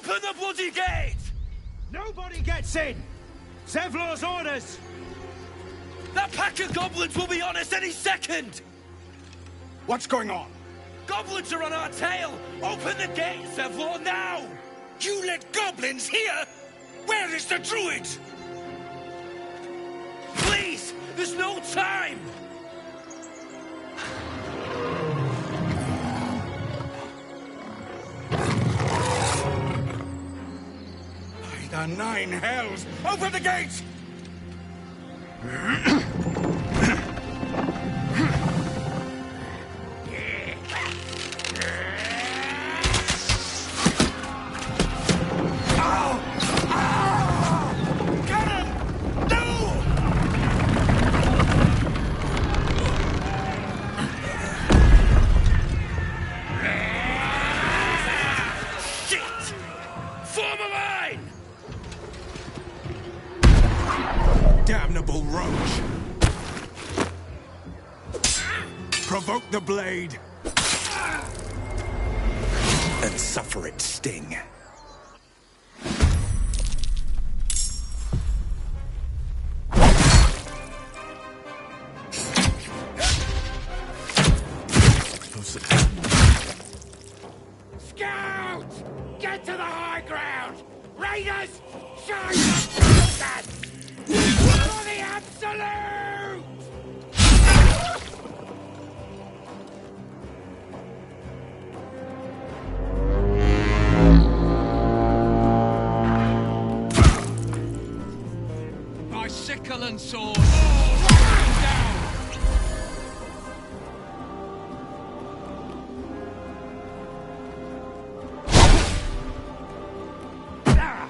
Open the bloody gate! Nobody gets in! Zevlor's orders! That pack of goblins will be on us any second! What's going on? Goblins are on our tail! Open the gate, Zevlor, now! You let goblins here? Where is the druid? Please! There's no time! By the 9 hells! Open the gate! Damnable roach! Provoke the blade! And suffer its sting. Scout! Get to the high ground! Raiders! Shine the that! For the absolute! My sickle and sword! Down!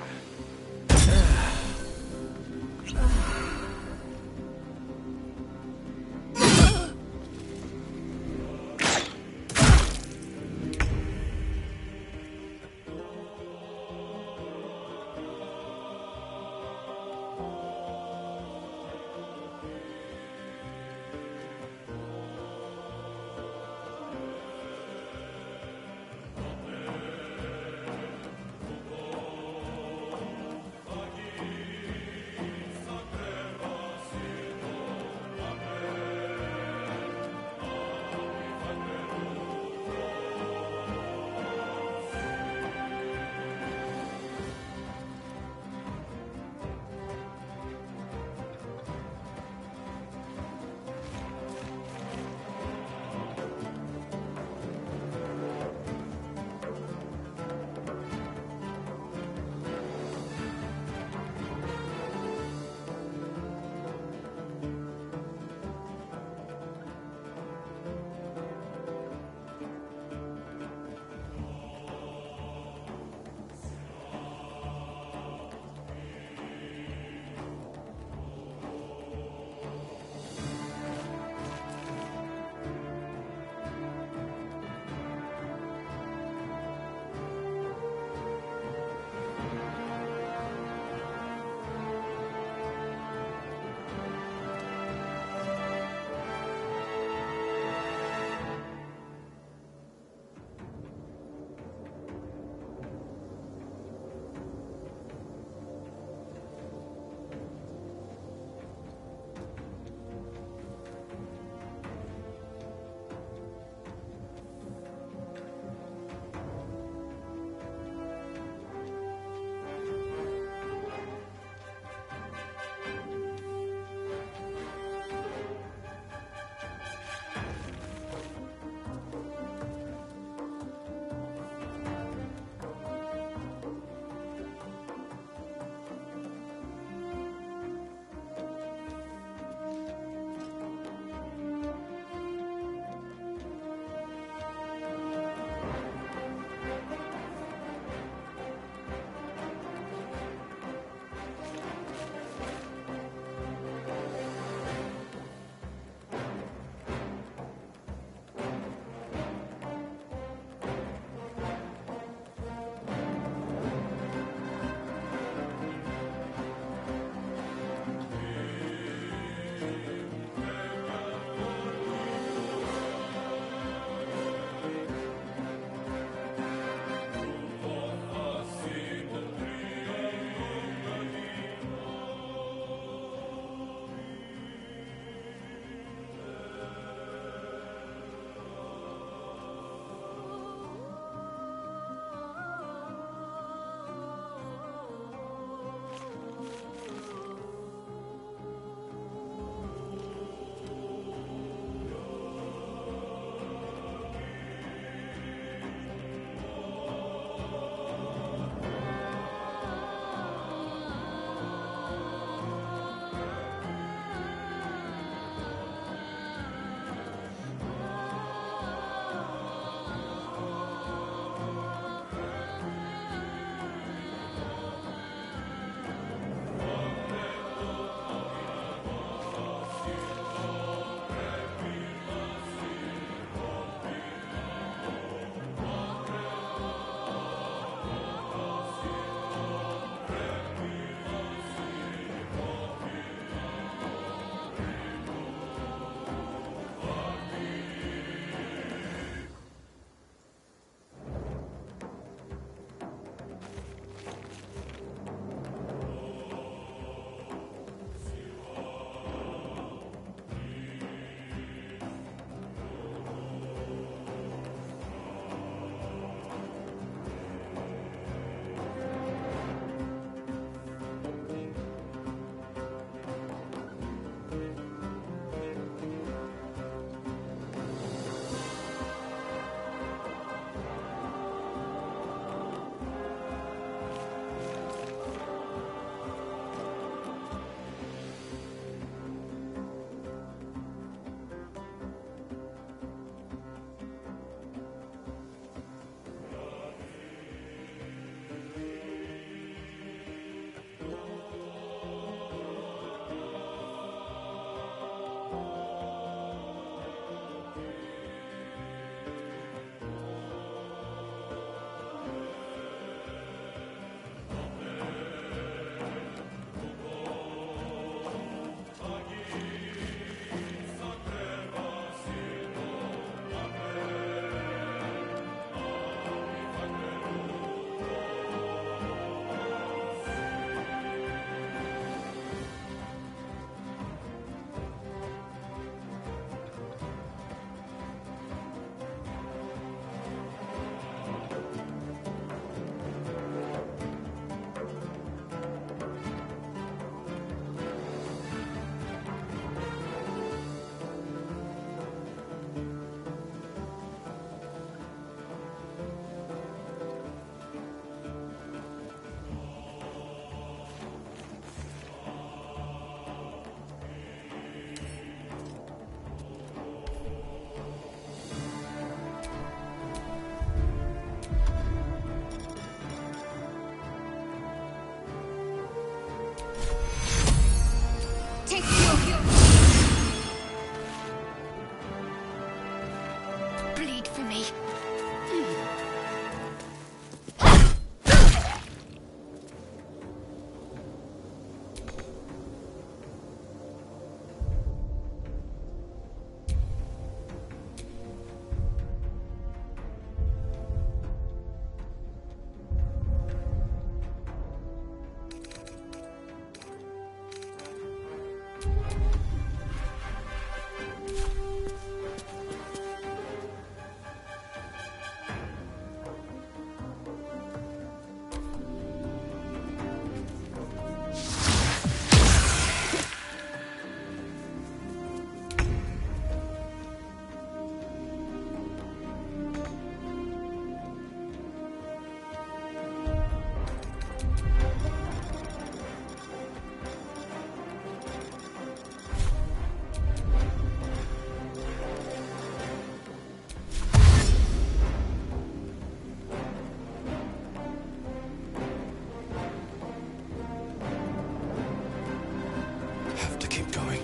to keep going.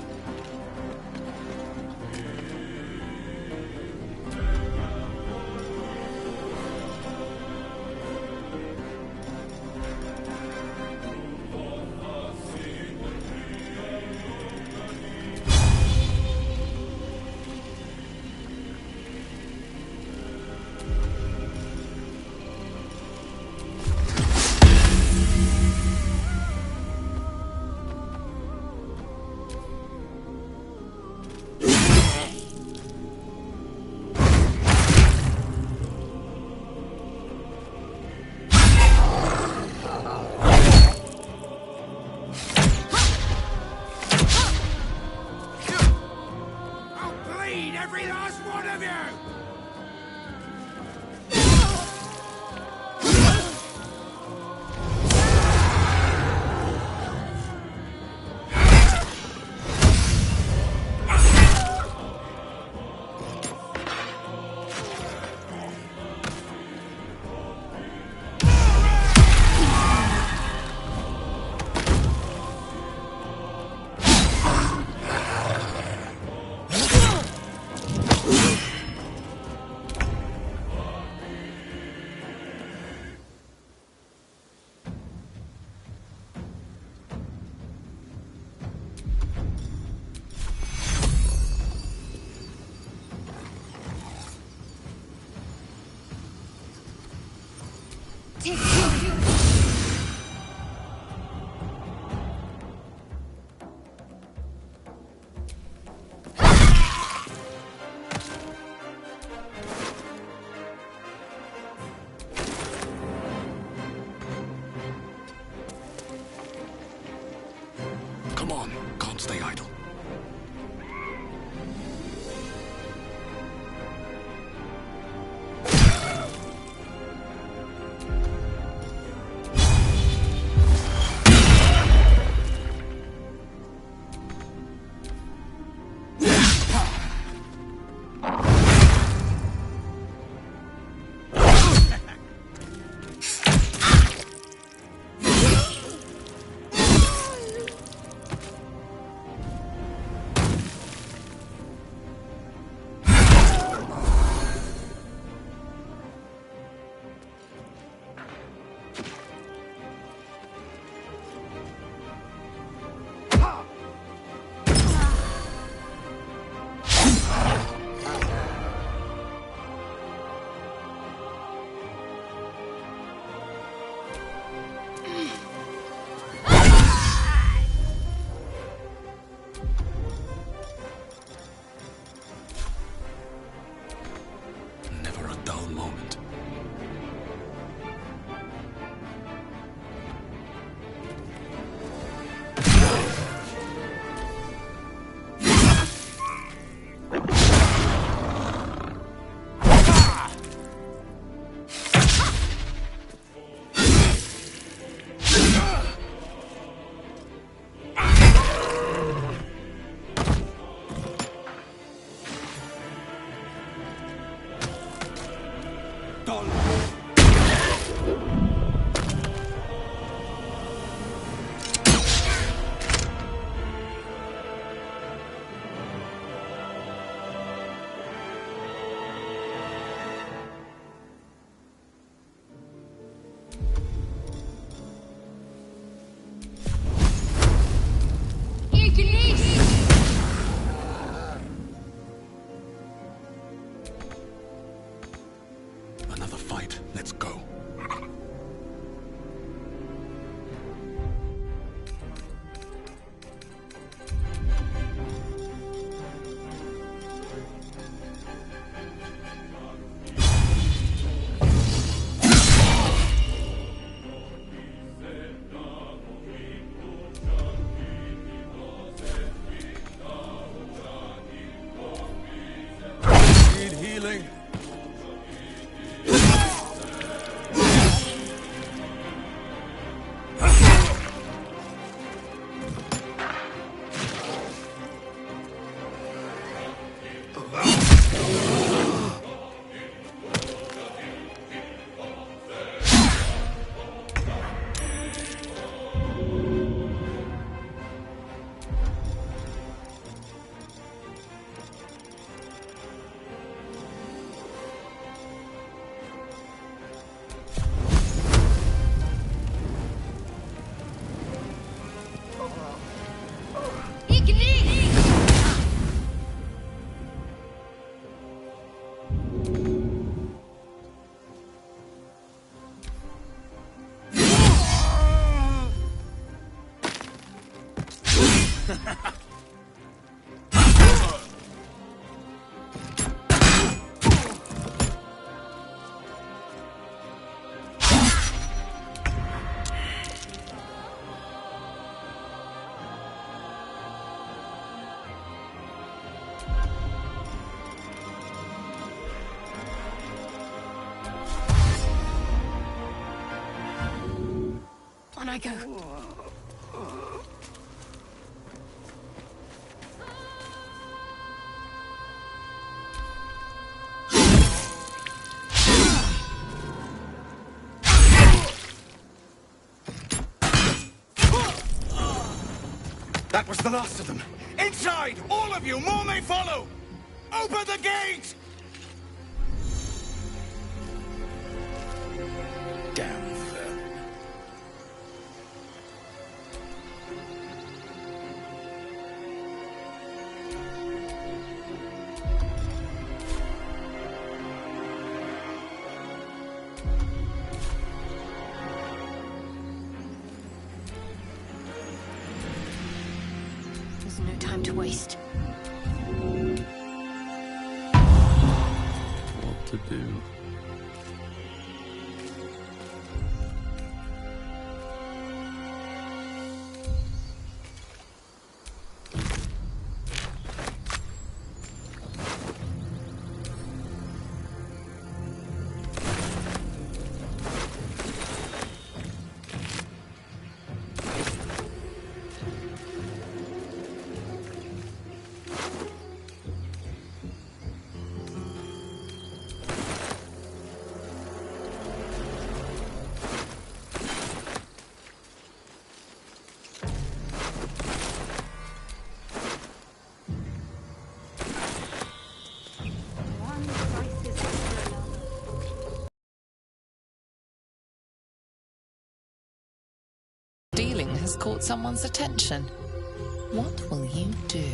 Every last one of you! Come on, can't stay idle. On I go. That was the last of them. Inside! All of you! More may follow! Open the gate! Damn them. There's no time to waste. What to do? Stealing has caught someone's attention. What will you do?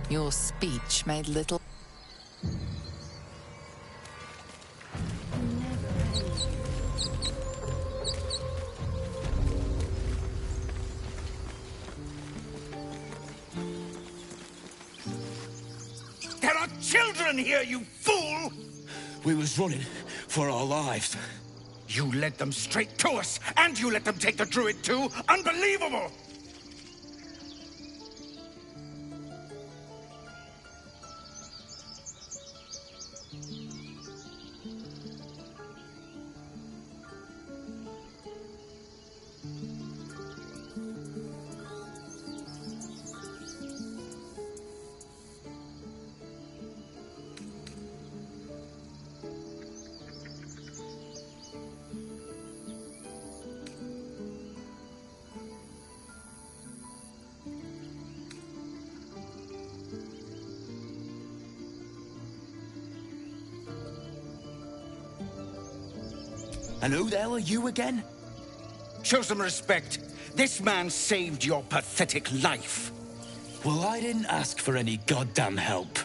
Your speech made little... There are children here, you fool! We was running for our lives. You led them straight to us, and you let them take the druid too? Unbelievable! And who the hell are you again? Show some respect. This man saved your pathetic life. Well, I didn't ask for any goddamn help.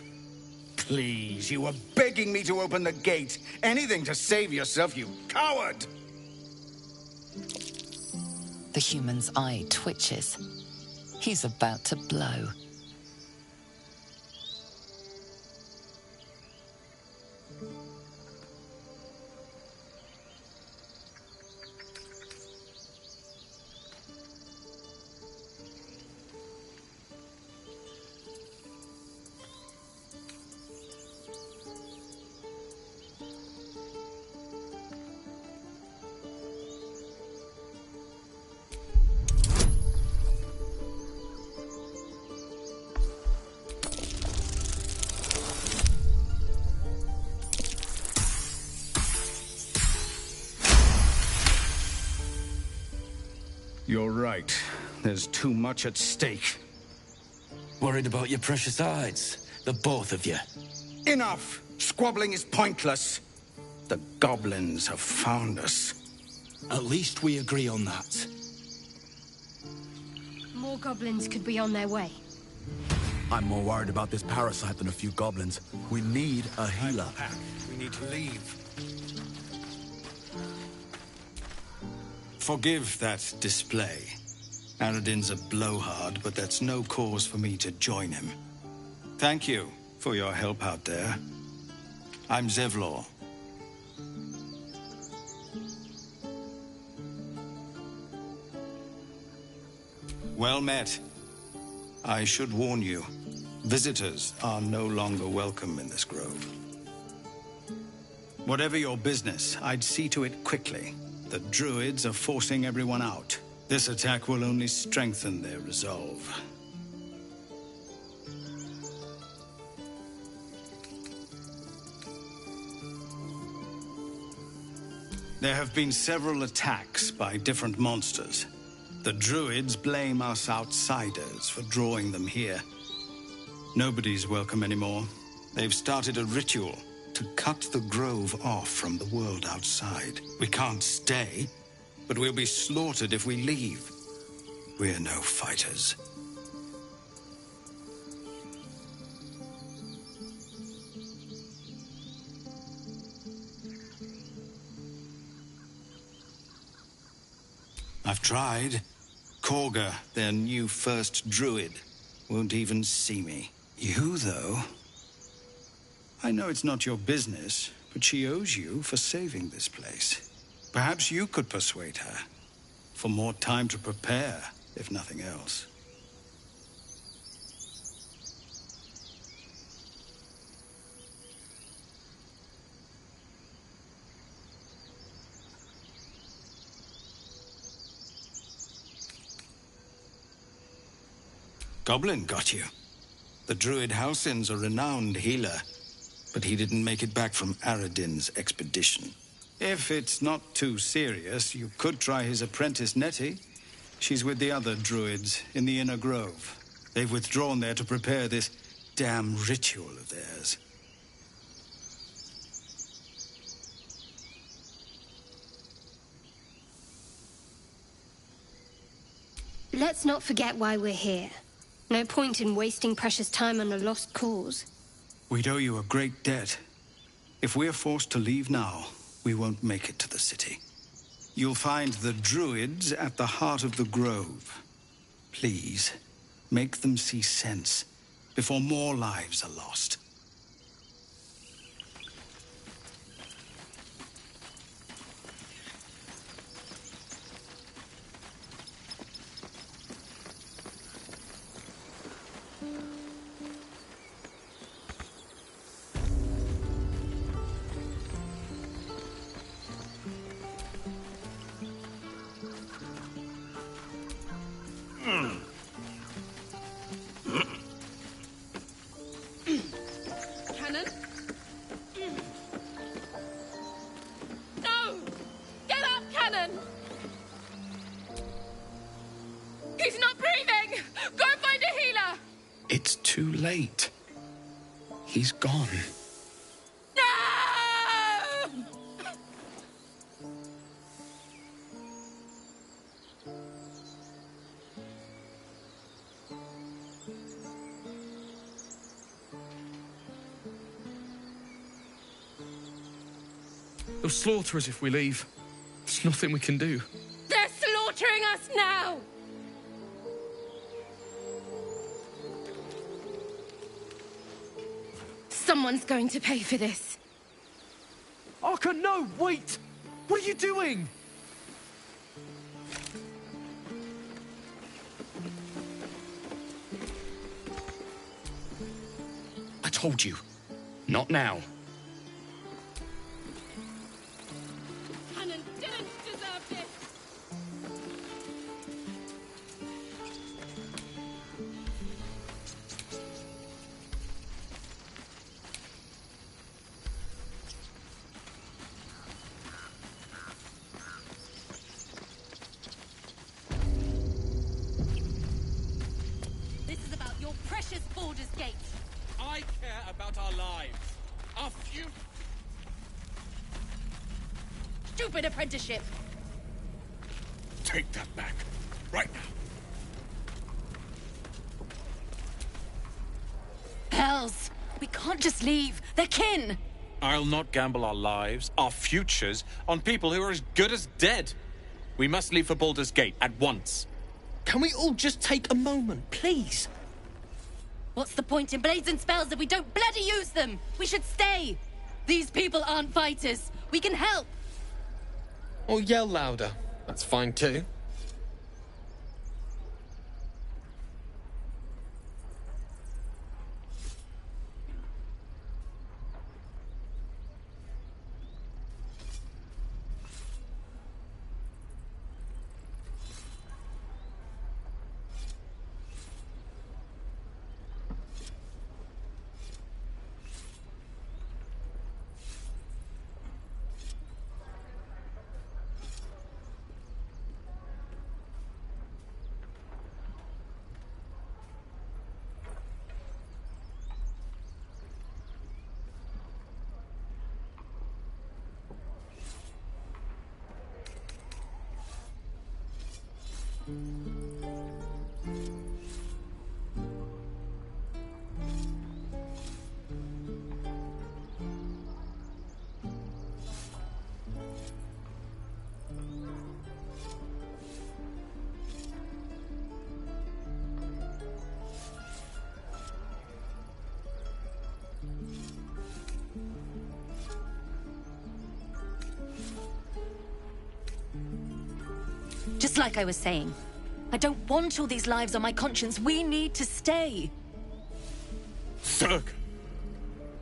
Please, you were begging me to open the gate. Anything to save yourself, you coward! The human's eye twitches. He's about to blow. You're right. There's too much at stake. Worried about your precious hides? The both of you. Enough! Squabbling is pointless. The goblins have found us. At least we agree on that. More goblins could be on their way. I'm more worried about this parasite than a few goblins. We need a healer. We need to leave. Forgive that display. Aradin's a blowhard, but that's no cause for me to join him. Thank you for your help out there. I'm Zevlor. Well met. I should warn you, visitors are no longer welcome in this grove. Whatever your business, I'd see to it quickly. The druids are forcing everyone out. This attack will only strengthen their resolve. There have been several attacks by different monsters. The druids blame us outsiders for drawing them here. Nobody's welcome anymore. They've started a ritual to cut the grove off from the world outside. We can't stay, but we'll be slaughtered if we leave. We're no fighters. I've tried. Korga, their new first druid, won't even see me. You, though? I know it's not your business, but she owes you for saving this place. Perhaps you could persuade her. For more time to prepare, if nothing else. Goblin got you. The druid Halsin's a renowned healer, but he didn't make it back from Aradin's expedition. If it's not too serious, you could try his apprentice Nettie. She's with the other druids in the inner grove. They've withdrawn there to prepare this damn ritual of theirs. Let's not forget why we're here. No point in wasting precious time on a lost cause. We'd owe you a great debt. If we're forced to leave now, we won't make it to the city. You'll find the druids at the heart of the grove. Please, make them see sense before more lives are lost. Cannon? No! Get up, Cannon! He's not breathing! Go find a healer! It's too late. He's gone. No! They'll slaughter us if we leave. There's nothing we can do. They're slaughtering us now! Someone's going to pay for this. Arka, no, wait! What are you doing? I told you. Not now. Cannon didn't deserve this! about our lives. Our future. Stupid apprenticeship! Take that back. Right now. Hells! We can't just leave. They're kin! I'll not gamble our lives, our futures, on people who are as good as dead. We must leave for Baldur's Gate at once. Can we all just take a moment, please? What's the point in blades and spells if we don't bloody use them? We should stay! These people aren't fighters. We can help! Or yell louder. That's fine too. Just like I was saying, I don't want all these lives on my conscience. We need to stay. Zerg.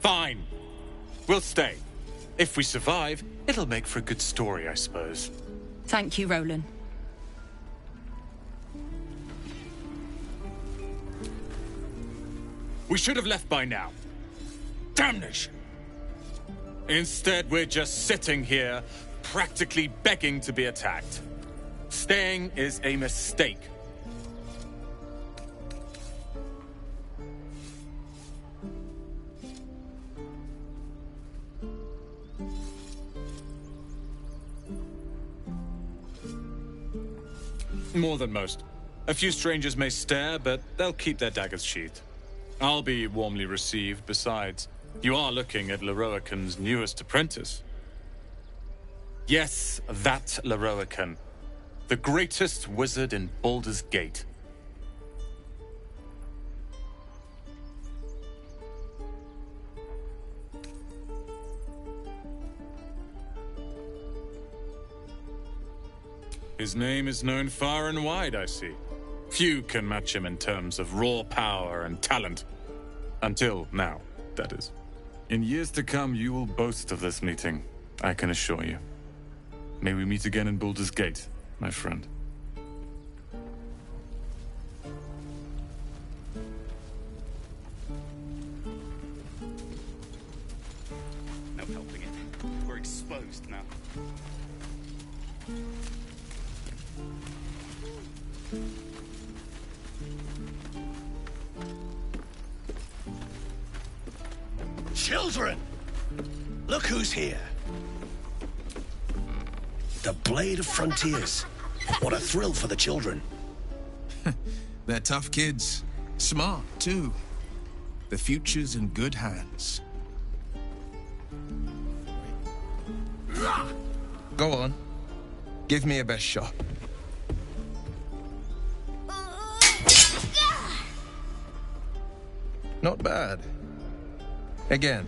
Fine. We'll stay. If we survive, it'll make for a good story, I suppose. Thank you, Roland. We should have left by now. Damnation! Instead, we're just sitting here, practically begging to be attacked. Staying is a mistake. More than most. A few strangers may stare, but they'll keep their daggers sheathed. I'll be warmly received. Besides, you are looking at Leroican's newest apprentice. Yes, that Leroican. The greatest wizard in Baldur's Gate. His name is known far and wide, I see. Few can match him in terms of raw power and talent. Until now, that is. In years to come, you will boast of this meeting, I can assure you. May we meet again in Baldur's Gate, my friend. No helping it. We're exposed now. Children! Look who's here. The Blade of Frontiers. What a thrill for the children. They're tough kids. Smart, too. The future's in good hands. Go on. Give me a best shot. Not bad. Again.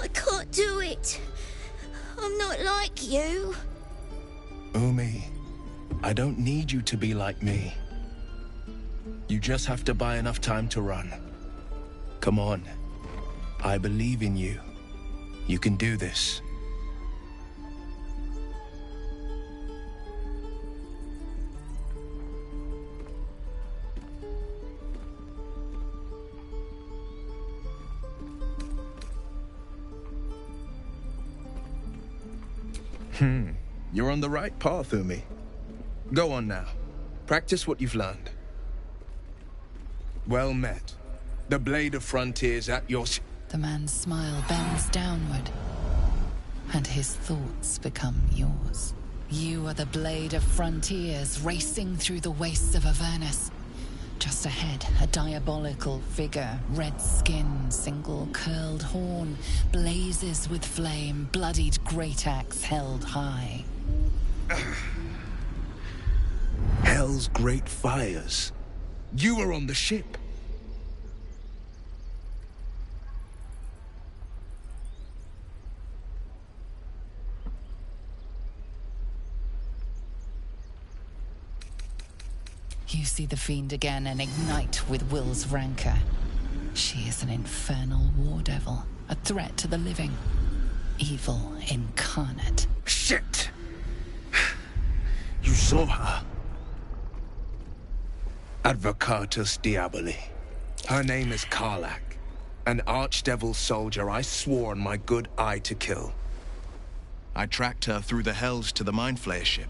I can't do it. I'm not like you. Umi, I don't need you to be like me. You just have to buy enough time to run. Come on. I believe in you. You can do this. You're on the right path, Umi. Go on now. Practice what you've learned. Well met. The Blade of Frontiers at your... The man's smile bends downward, and his thoughts become yours. You are the Blade of Frontiers racing through the wastes of Avernus. Just ahead, a diabolical figure, red skin, single curled horn, blazes with flame, bloodied great axe held high. Hell's great fires. You were on the ship. You see the fiend again and ignite with Will's rancor. She is an infernal war devil, a threat to the living. Evil incarnate. Shit! You saw her. Advocatus Diaboli. Her name is Karlach, an archdevil soldier I swore on my good eye to kill. I tracked her through the hells to the Mind Flayer ship,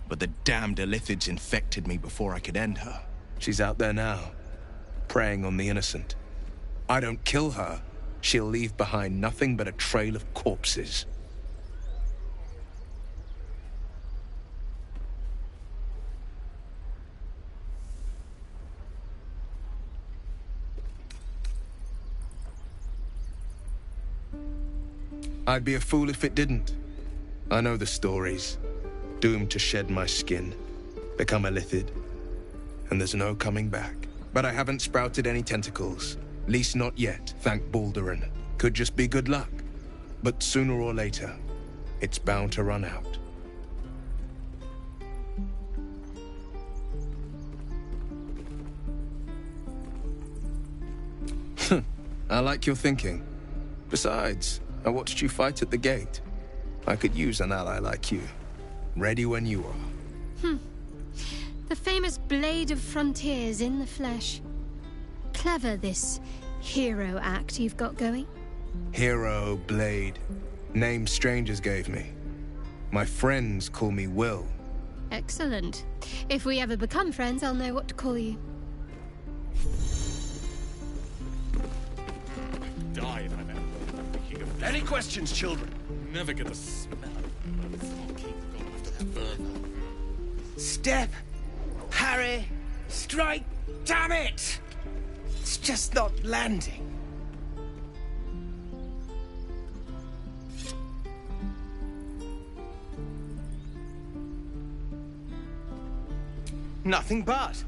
but the damned Illithids infected me before I could end her. She's out there now, preying on the innocent. I don't kill her, she'll leave behind nothing but a trail of corpses. I'd be a fool if it didn't. I know the stories. Doomed to shed my skin, become a Illithid, and there's no coming back. But I haven't sprouted any tentacles. Least not yet, thank Baldur. Could just be good luck. But sooner or later, it's bound to run out. I like your thinking. Besides, I watched you fight at the gate. I could use an ally like you. Ready when you are. The famous Blade of Frontiers in the flesh. Clever, this hero act you've got going. Hero, Blade. Name strangers gave me. My friends call me Will. Excellent. If we ever become friends, I'll know what to call you. Died, I know. Thinking of Any questions, children? never get the smell of fucking gone after burn. Step, parry, strike, damn it! It's just not landing. Nothing but.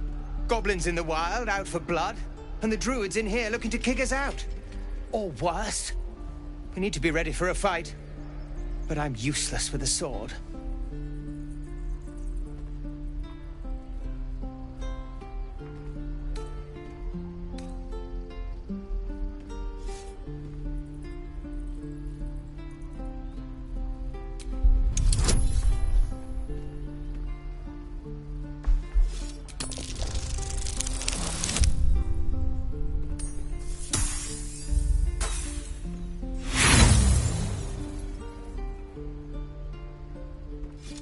Goblins in the wild, out for blood, and the druids in here looking to kick us out. Or worse. We need to be ready for a fight. But I'm useless with a sword.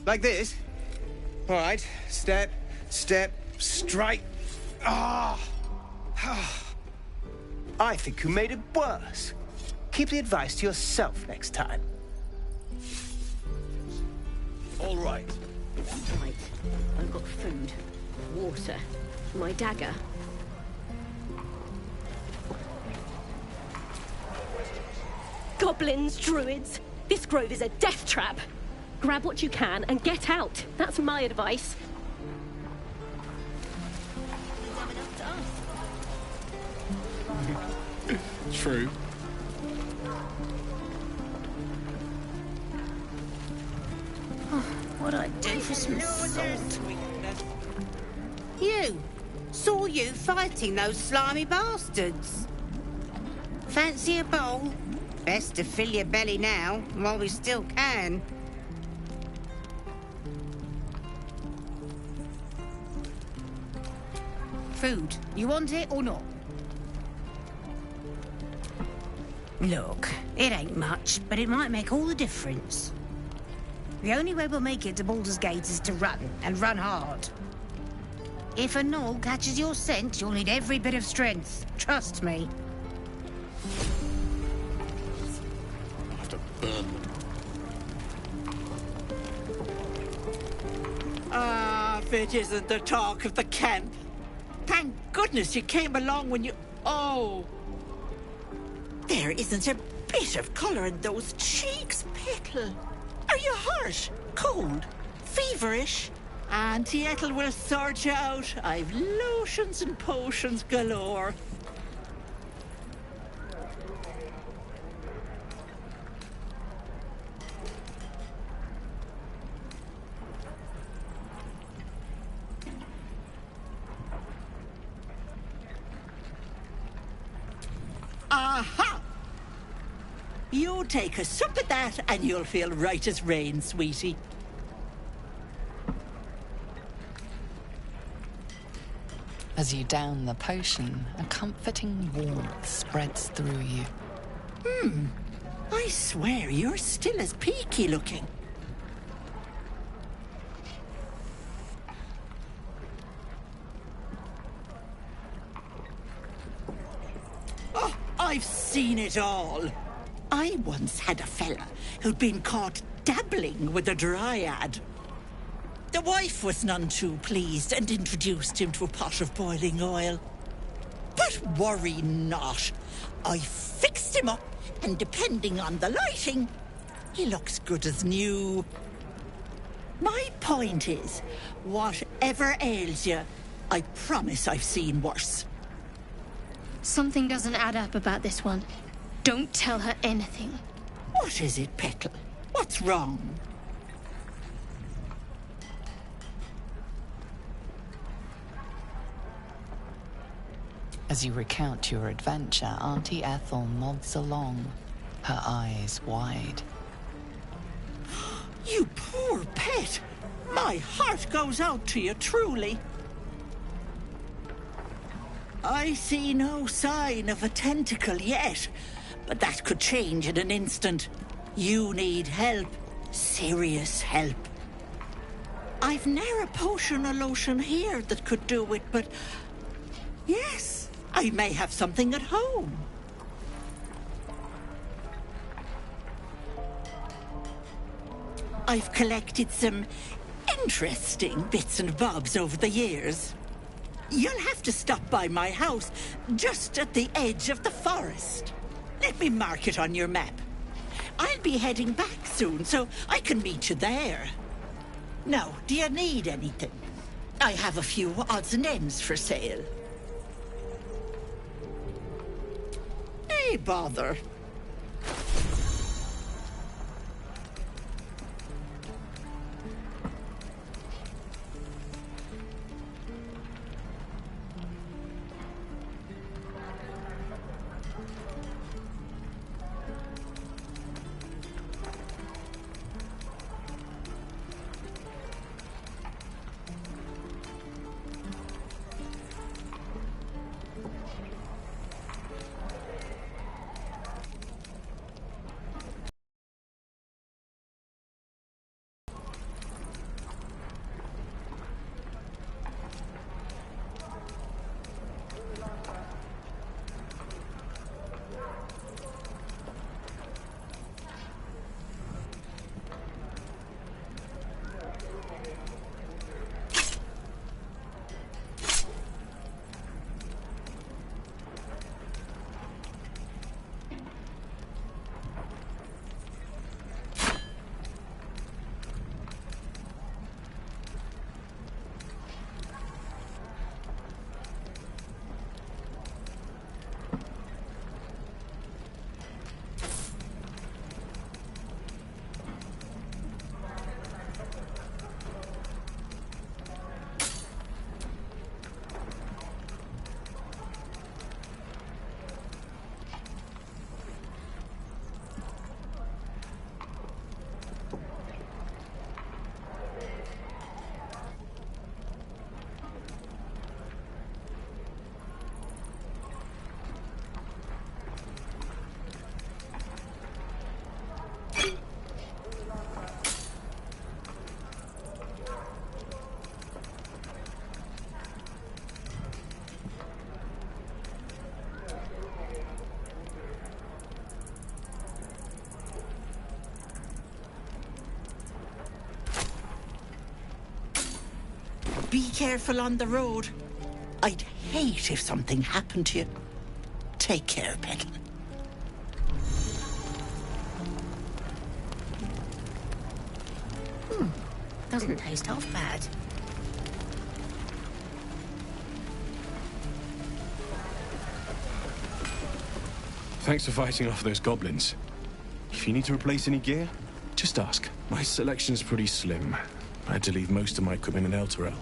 Like this? All right. Step, step, strike. Ah! I think you made it worse. Keep the advice to yourself next time. All right. Right. I've got food, water, my dagger. Goblins, druids. This grove is a death trap. Grab what you can and get out. That's my advice. True. What'd I do for some salt? You! Saw you fighting those slimy bastards. Fancy a bowl? Best to fill your belly now, while we still can. Food. You want it or not? Look, it ain't much, but it might make all the difference. The only way we'll make it to Baldur's Gate is to run, and run hard. If a gnoll catches your scent, you'll need every bit of strength. Trust me. I'll have to burn them. Ah, if it isn't the talk of the camp. Thank goodness you came along when you... Oh! There isn't a bit of colour in those cheeks, Petal. Are you hurt? Cold? Feverish? Auntie Ethel will sort you out. I've lotions and potions galore. Aha! You take a sup at that and you'll feel right as rain, sweetie. As you down the potion, a comforting warmth spreads through you. I swear you're still as peaky looking. Oh, I've seen it all. I once had a fella who'd been caught dabbling with a dryad. The wife was none too pleased and introduced him to a pot of boiling oil. But worry not. I fixed him up, and depending on the lighting, he looks good as new. My point is, whatever ails you, I promise I've seen worse. Something doesn't add up about this one. Don't tell her anything. What is it, Petal? What's wrong? As you recount your adventure, Auntie Ethel nods along, her eyes wide. You poor pet! My heart goes out to you, truly. I see no sign of a tentacle yet, but that could change in an instant. You need help. Serious help. I've ne'er a potion or lotion here that could do it, but... yes, I may have something at home. I've collected some interesting bits and bobs over the years. You'll have to stop by my house, just at the edge of the forest. Let me mark it on your map. I'll be heading back soon, so I can meet you there. Now, do you need anything? I have a few odds and ends for sale. Hey, bother. be careful on the road. I'd hate if something happened to you. Take care, Petal. Doesn't taste half bad. Thanks for fighting off those goblins. If you need to replace any gear, just ask. My selection's pretty slim. I had to leave most of my equipment in Elturel.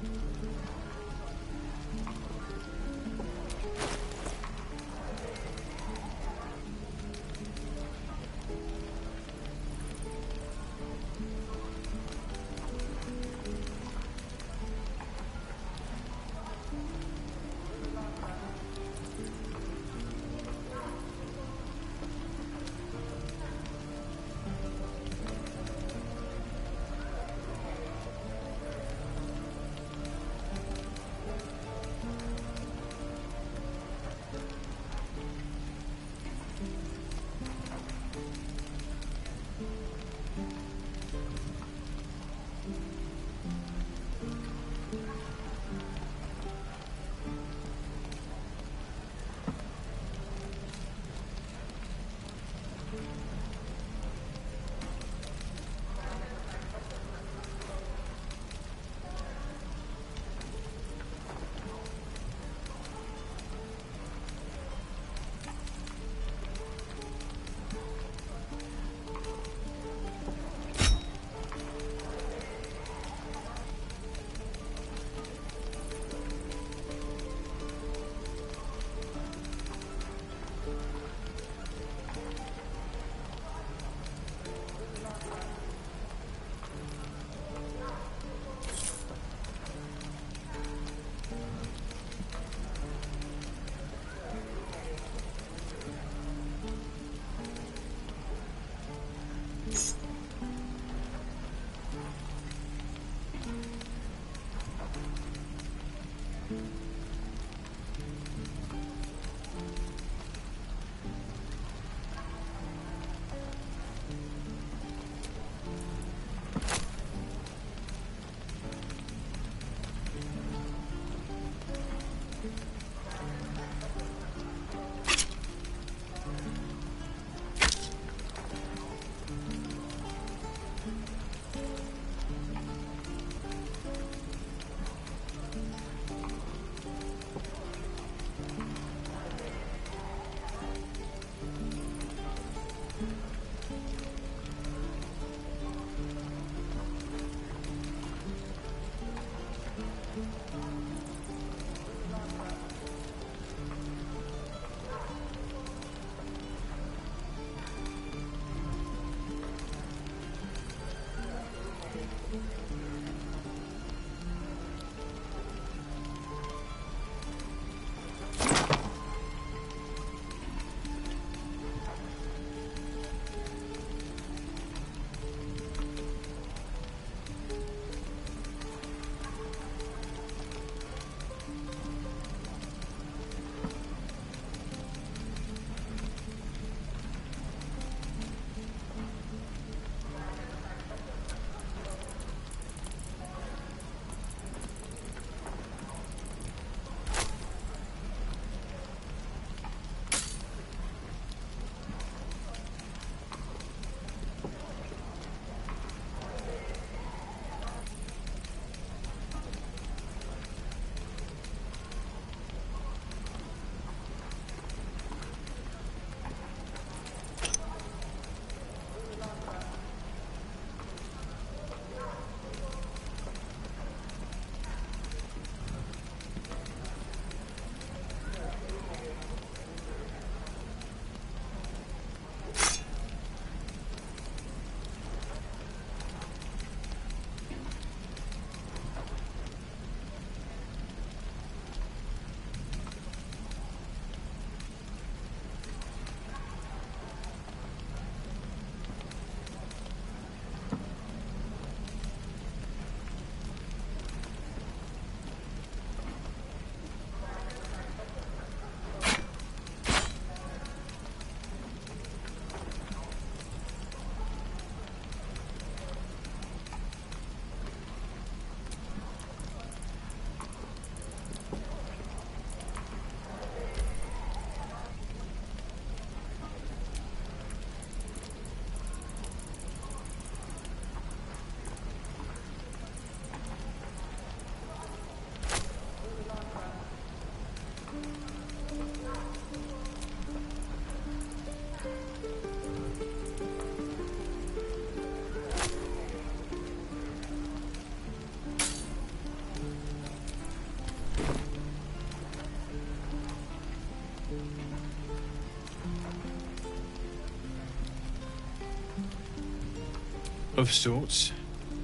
Of sorts.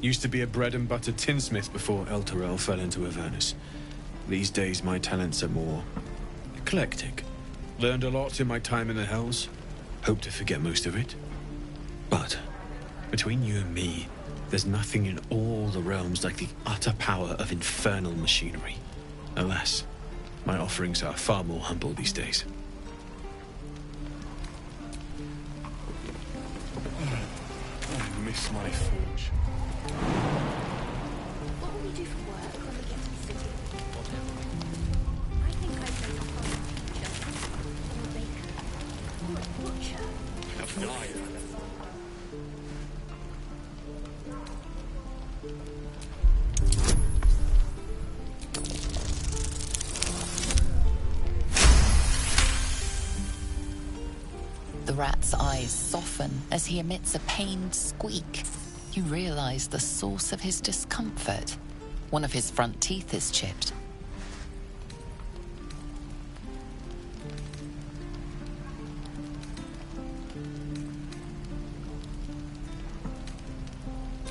Used to be a bread and butter tinsmith before Elturel fell into Avernus. These days my talents are more eclectic. Learned a lot in my time in the Hells. Hope to forget most of it. But between you and me, there's nothing in all the realms like the utter power of infernal machinery. Alas, my offerings are far more humble these days. I miss my forge. What will we do for work when we get to the city? I think I'd make a farm teacher, or a baker, or a butcher. A flyer. The rat's eyes soften as he emits a pained squeak. You realize the source of his discomfort. One of his front teeth is chipped.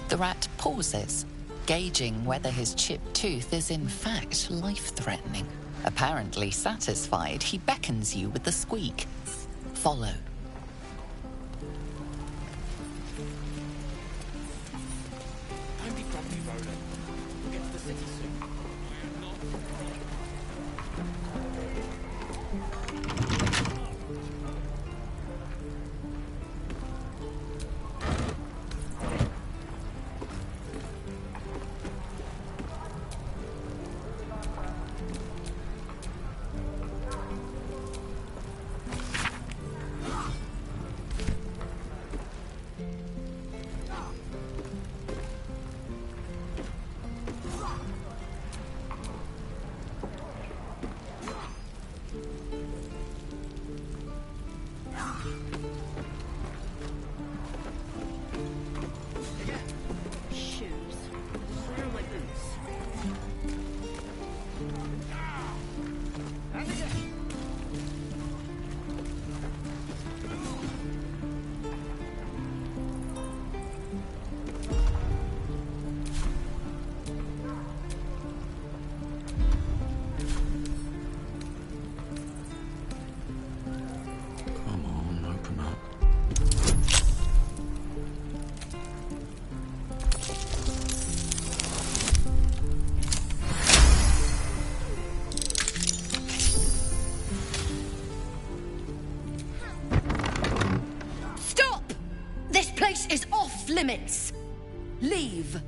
The rat pauses, gauging whether his chipped tooth is in fact life-threatening. Apparently satisfied, he beckons you with the squeak. Follow. Is off limits. Leave.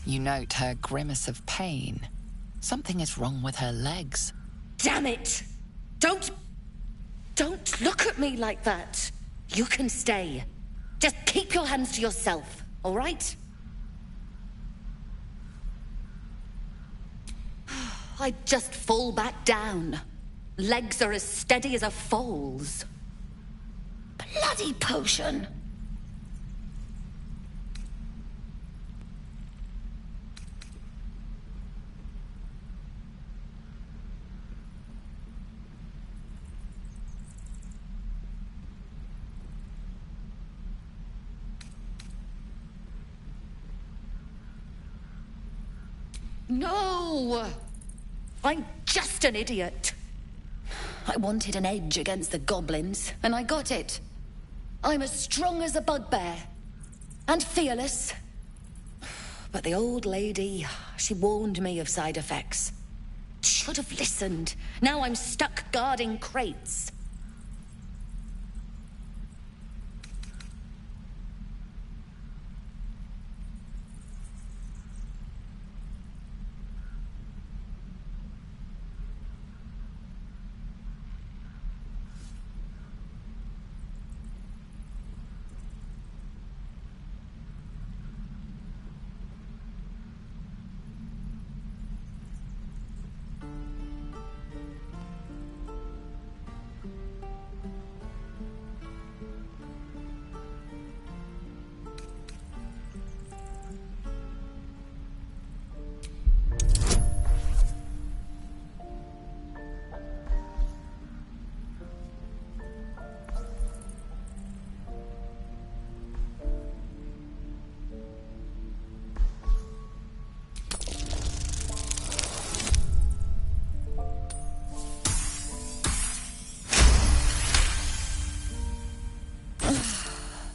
You note her grimace of pain. Something is wrong with her legs. Damn it! Don't look at me like that. You can stay. Just keep your hands to yourself, all right? I'd just fall back down. Legs are as steady as a foal's. Bloody potion! No! I'm just an idiot. I wanted an edge against the goblins, and I got it. I'm as strong as a bugbear. And fearless. But the old lady, she warned me of side effects. Should have listened. Now I'm stuck guarding crates.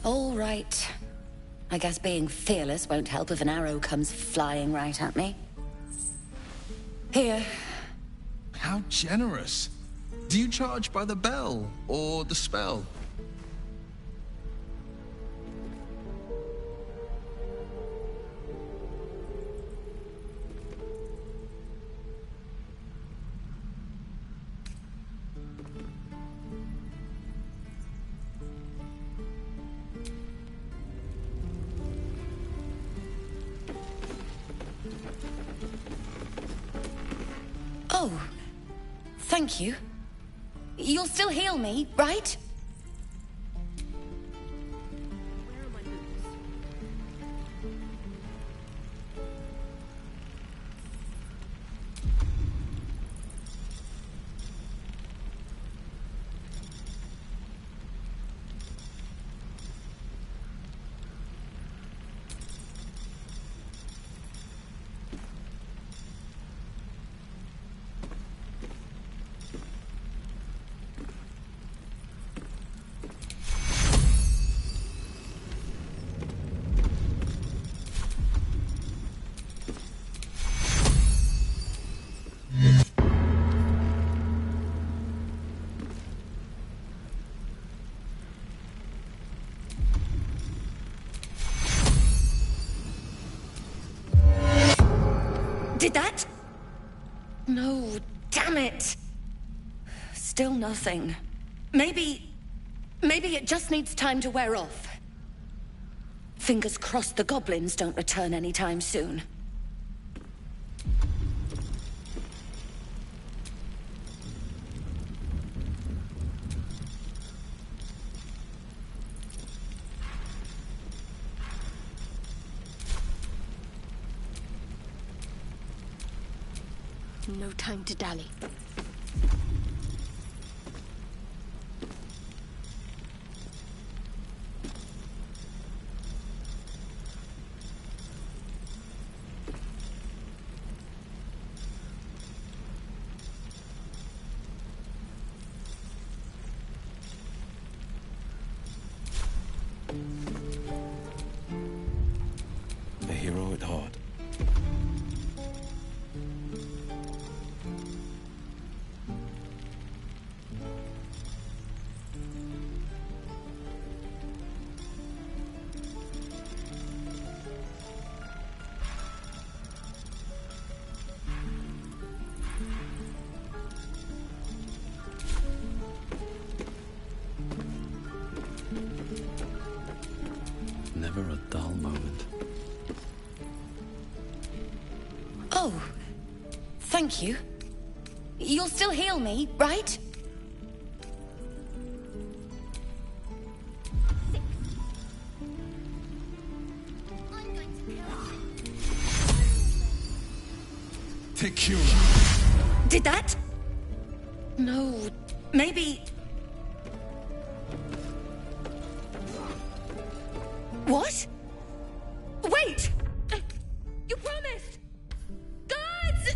All right. I guess being fearless won't help if an arrow comes flying right at me. Here. How generous. Do you charge by the bell or the spell? Oh, thank you. You'll still heal me, right? Did that? No, damn it. Still nothing. Maybe it just needs time to wear off. Fingers crossed the goblins don't return anytime soon. No time to dally. A hero at heart. Never a dull moment. Oh, thank you. You'll still heal me, right? Tequila. Did that? No, maybe... What? Wait! You promised! Guards!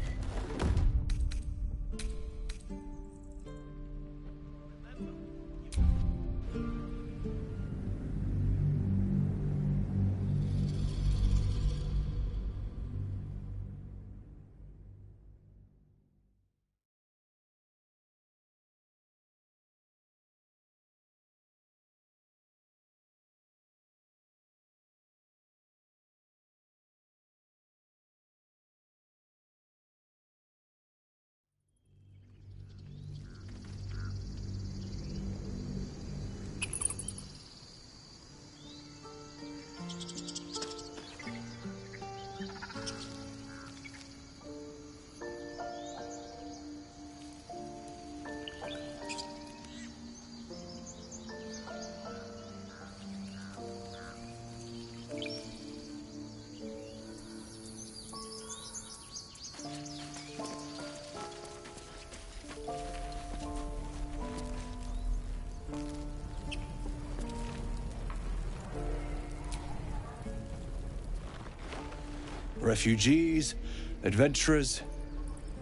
Refugees, adventurers,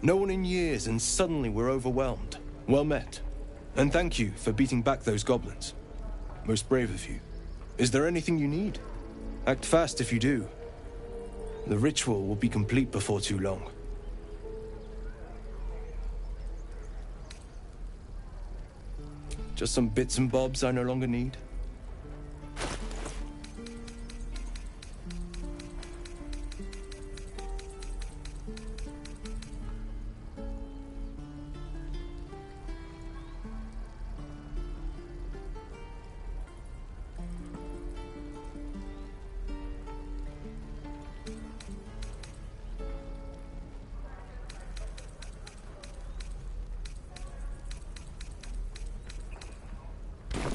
no one in years, and suddenly we're overwhelmed. Well met. And thank you for beating back those goblins. Most brave of you. Is there anything you need? Act fast if you do. The ritual will be complete before too long. Just some bits and bobs I no longer need.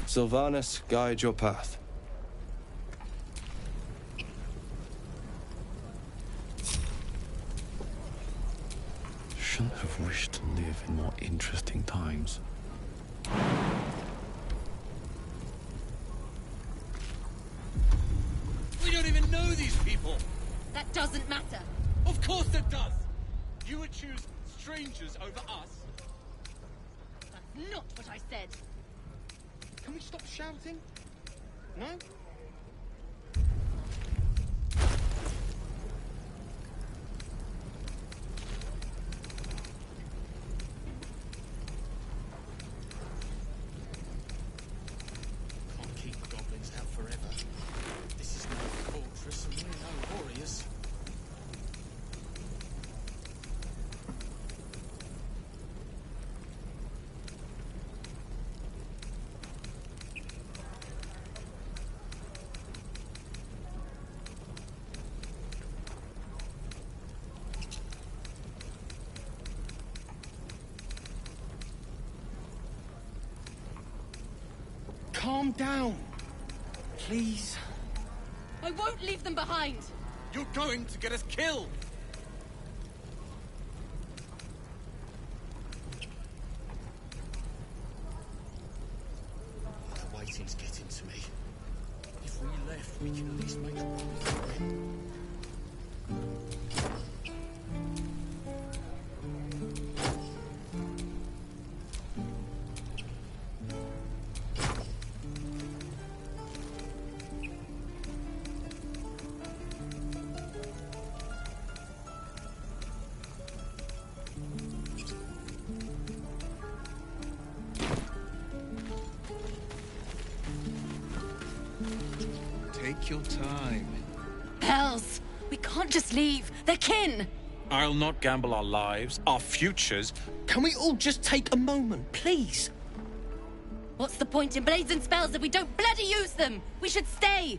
Sylvanas, guide your path. Shouldn't have wished to live in more interesting times. We don't even know these people! That doesn't matter. Of course it does! You would choose strangers over us? That's not what I said. Can we stop shouting? No? Can't keep goblins out forever. This is no fortress and we're no warriors. Calm down. Please. I won't leave them behind. You're going to get us killed. The waiting's getting to me. If we left, we can at least make room for it. Take your time. Hells! We can't just leave. They're kin! I'll not gamble our lives, our futures. Can we all just take a moment, please? What's the point in blades and spells if we don't bloody use them? We should stay!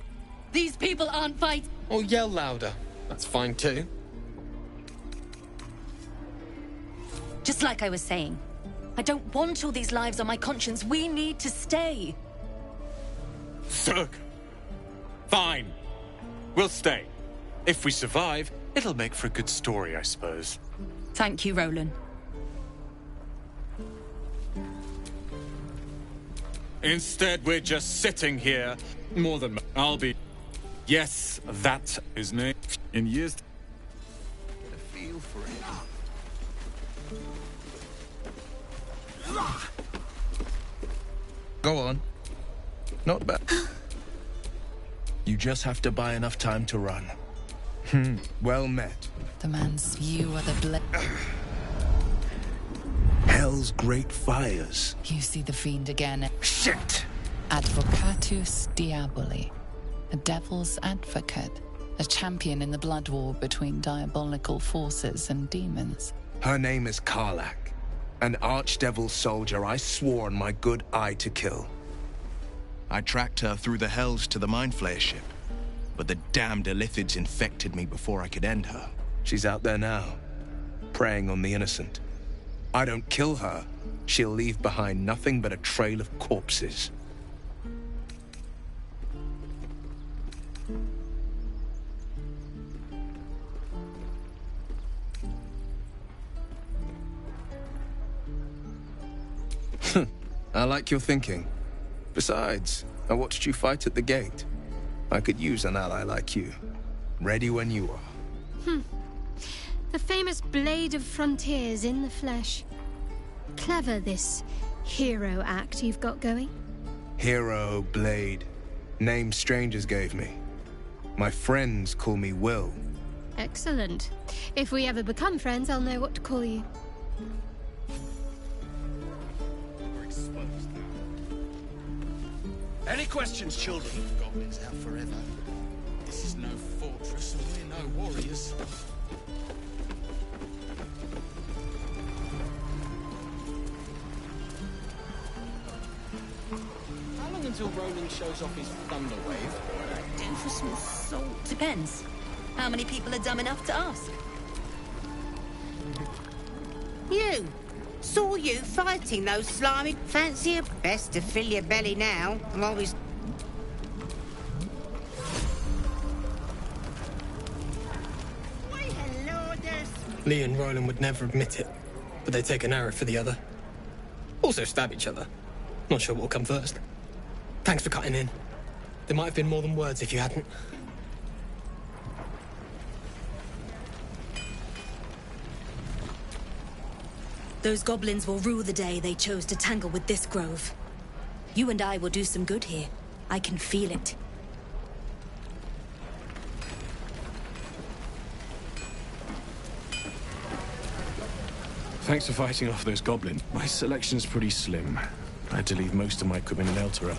These people aren't fighting. Or yell louder. That's fine too. Just like I was saying, I don't want all these lives on my conscience. We need to stay. Zerg. Fine. We'll stay. If we survive, it'll make for a good story, I suppose. Thank you, Roland. Instead, we're just sitting here. More than I'll be. Yes, that is name. In years. Get a feel for it. Go on. Not bad. You just have to buy enough time to run. Well met. The man's you are the blade. Hell's great fires. You see the fiend again. Shit! Advocatus Diaboli. A devil's advocate. A champion in the blood war between diabolical forces and demons. Her name is Karlach. An archdevil soldier I swore on my good eye to kill. I tracked her through the hells to the Mind Flayer ship, but the damned Illithids infected me before I could end her. She's out there now, preying on the innocent. I don't kill her, she'll leave behind nothing but a trail of corpses. I like your thinking. Besides, I watched you fight at the gate. I could use an ally like you. Ready when you are. The famous Blade of Frontiers in the flesh. Clever, this hero act you've got going. Hero, blade. Name strangers gave me. My friends call me Will. Excellent. If we ever become friends, I'll know what to call you. We're exposed now. Any questions, children? Goblins out forever. This is no fortress, and we're no warriors. How long until Roland shows off his thunder wave? Do for some salt. Depends. How many people are dumb enough to ask? You! Saw you fighting those slimy... Fancy a... Best to fill your belly now, while we... Why, hello, there's... Lee and Roland would never admit it, but they take an arrow for the other. Also stab each other. Not sure what'll come first. Thanks for cutting in. There might have been more than words if you hadn't. Those goblins will rue the day they chose to tangle with this grove. You and I will do some good here. I can feel it. Thanks for fighting off those goblins. My selection's pretty slim. I had to leave most of my equipment in Elturel.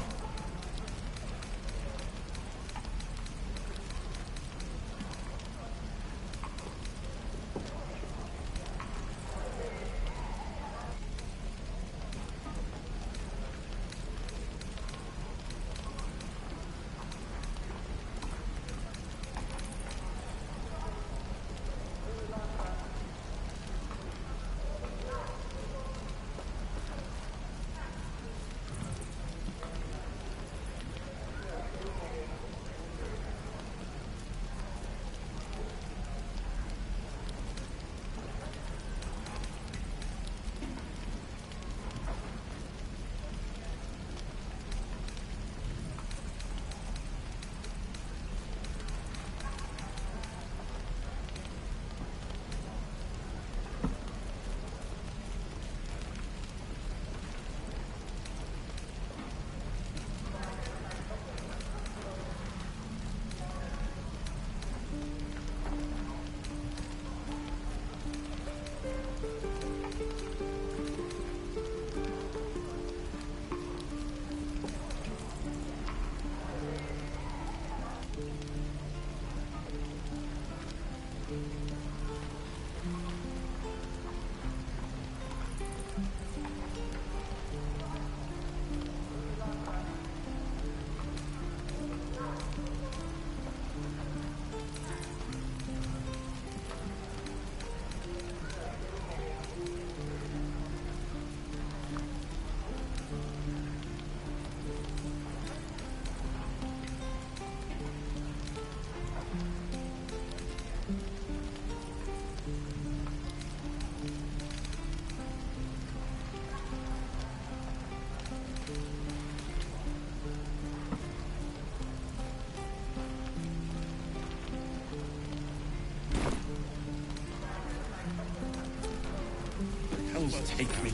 Hell's take me.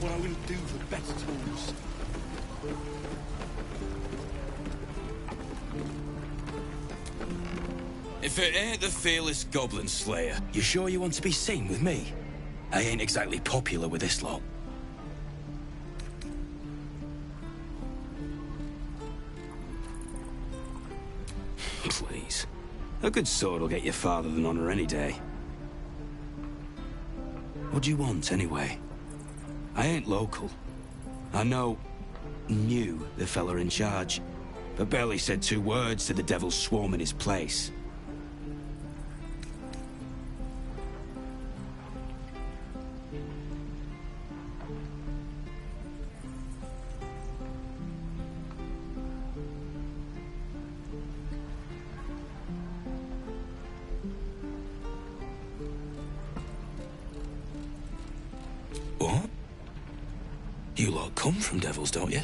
What I wouldn't do for better tools. If it ain't the fearless Goblin Slayer. You sure you want to be seen with me? I ain't exactly popular with this lot. Please. A good sword will get you farther than honor any day. What do you want, anyway? I ain't local. I knew the fella in charge, but barely said 2 words to the devil's swarm in his place. What? You lot come from devils, don't you?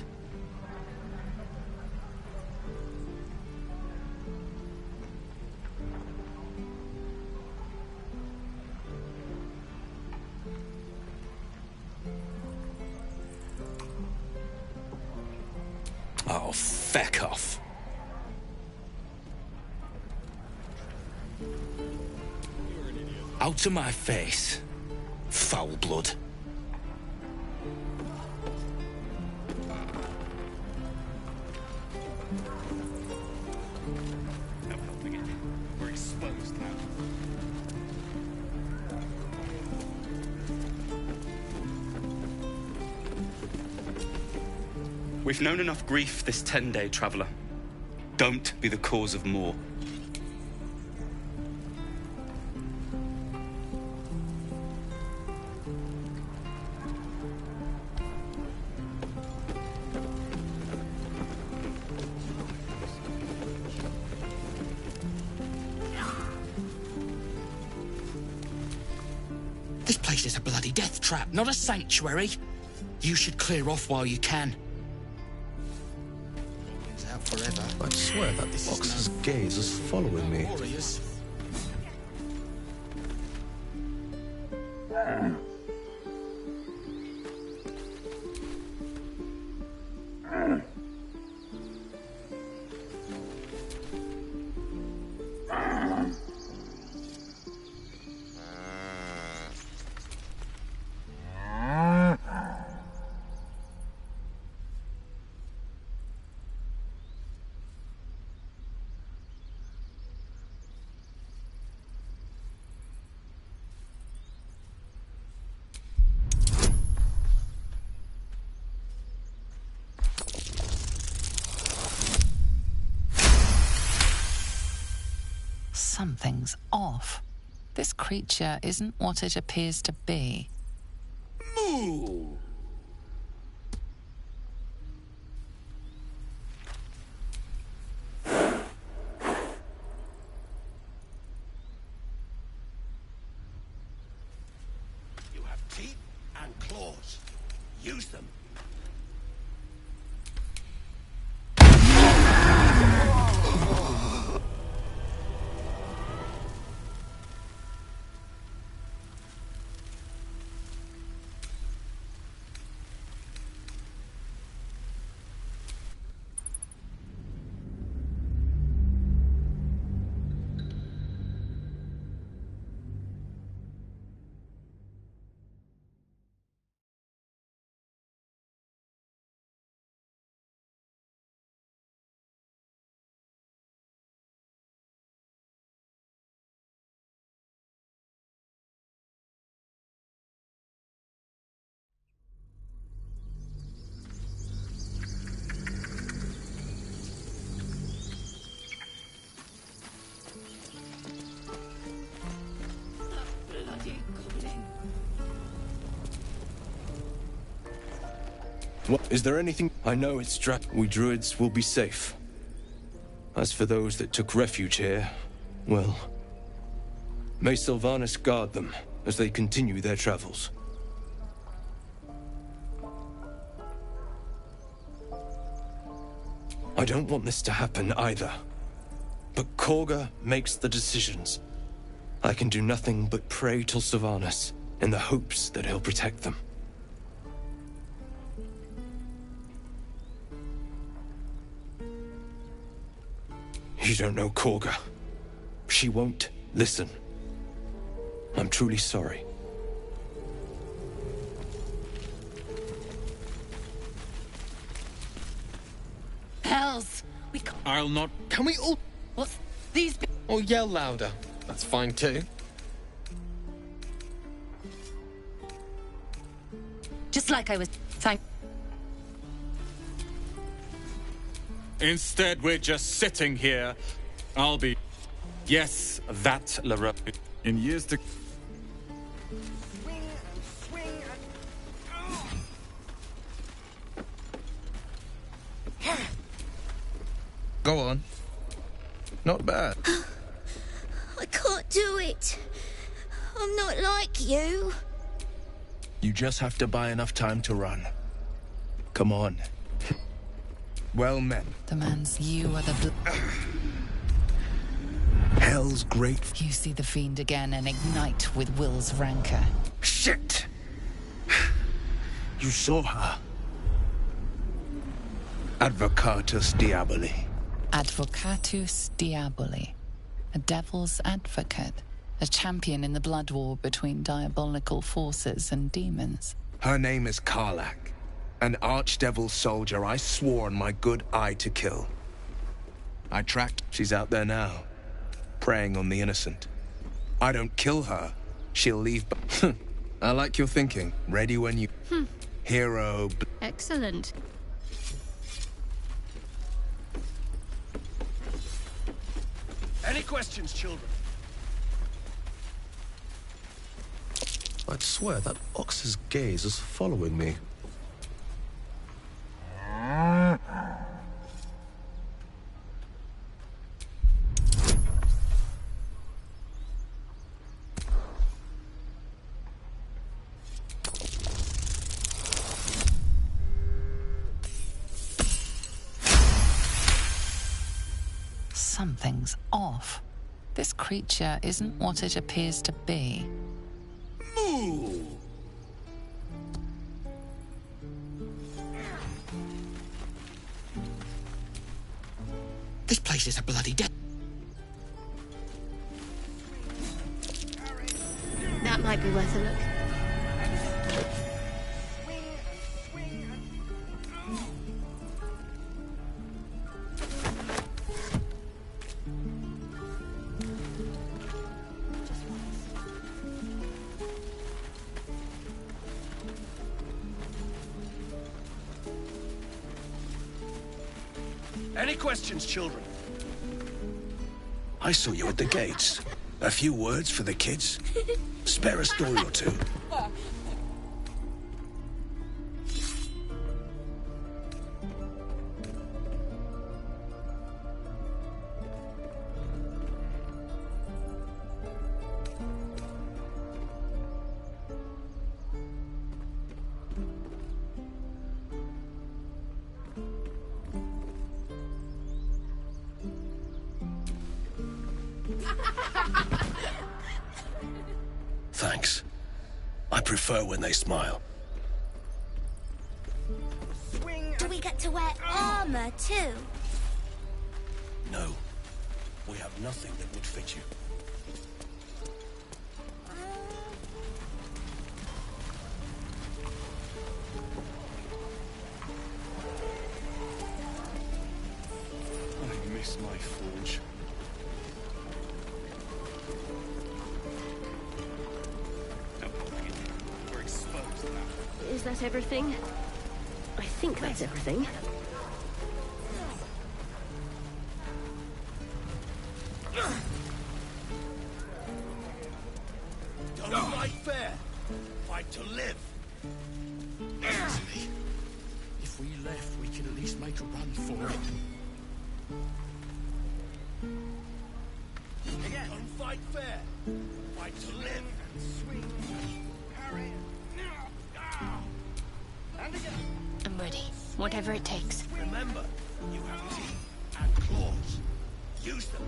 Oh, feck off. Out of my face, foul blood. We're exposed now. We've known enough grief this 10-day traveler. Don't be the cause of more. This place is a bloody death trap, not a sanctuary. You should clear off while you can. It's out forever. I'd swear that this Fox's gaze is following me. Warriors. Something's off. This creature isn't what it appears to be. Moo! You have teeth and claws. Use them. What? Is there anything? I know it's we druids will be safe. As for those that took refuge here, well, may Sylvanas guard them as they continue their travels. I don't want this to happen either. But Korga makes the decisions. I can do nothing but pray to Sylvanas in the hopes that he'll protect them. You don't know Korga. She won't listen. I'm truly sorry. Hells! I'll not. Can we all... What's these... Or yell louder. That's fine too. Just like I was... Instead, we're just sitting here. I'll be... Yes, that Lara. In years to... Go on. Not bad. I can't do it. I'm not like you. You just have to buy enough time to run. Come on. Well met. Demands you are the... Hell's great. You see the fiend again and ignite with Will's rancor. Shit! You saw her. Advocatus Diaboli. Advocatus Diaboli. A devil's advocate. a champion in the blood war between diabolical forces and demons. Her name is Karlach, an archdevil soldier I swore on my good eye to kill. I tracked... She's out there now, preying on the innocent. I don't kill her, she'll leave... I like your thinking. Ready when you... Hero... Excellent. Any questions, children? I'd swear that ox's gaze is following me. Something's off. This creature isn't what it appears to be. Moo! This place is a bloody dead. That might be worth a look. Any questions, children? I saw you at the gates. A few words for the kids? Spare a story or two. Thanks. I prefer when they smile. Do we get to wear armor too? No. We have nothing that would fit you. I miss my forge. We're exposed now. Is that everything? I think that's everything. Don't fight fair. Fight to live. Easily. If we left, we could at least make a run for it. Don't fight fair. Fight to live. Swing. Parry. And again. I'm ready. Whatever it takes. Remember, you have teeth and claws. Use them.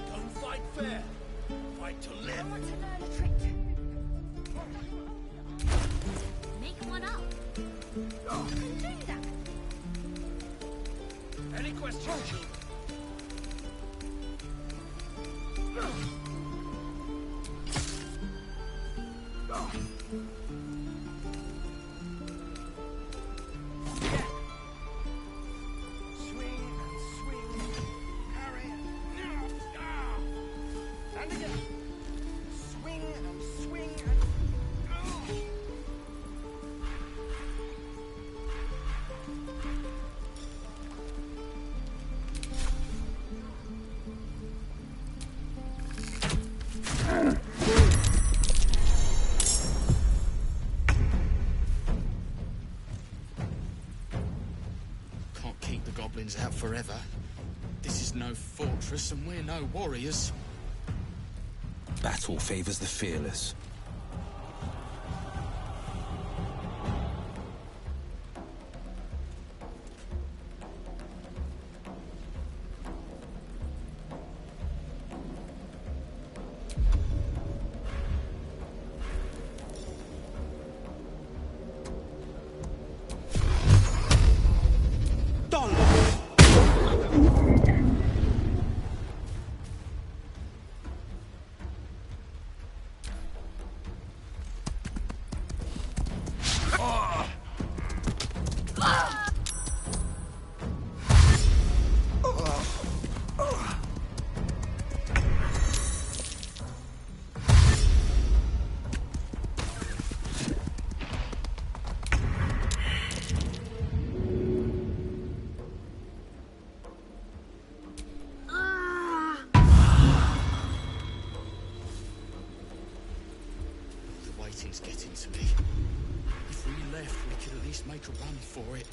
Don't fight fair. Fight to live. I want to learn a trick. Make one up. I can do that. Any questions, children? Swing and swing. Parry. And again. Swing and swing and... Can't keep the goblins out forever. This is no fortress, and we're no warriors. Battle favors the fearless. fighting's getting to me. If we left, we could at least make a run for it.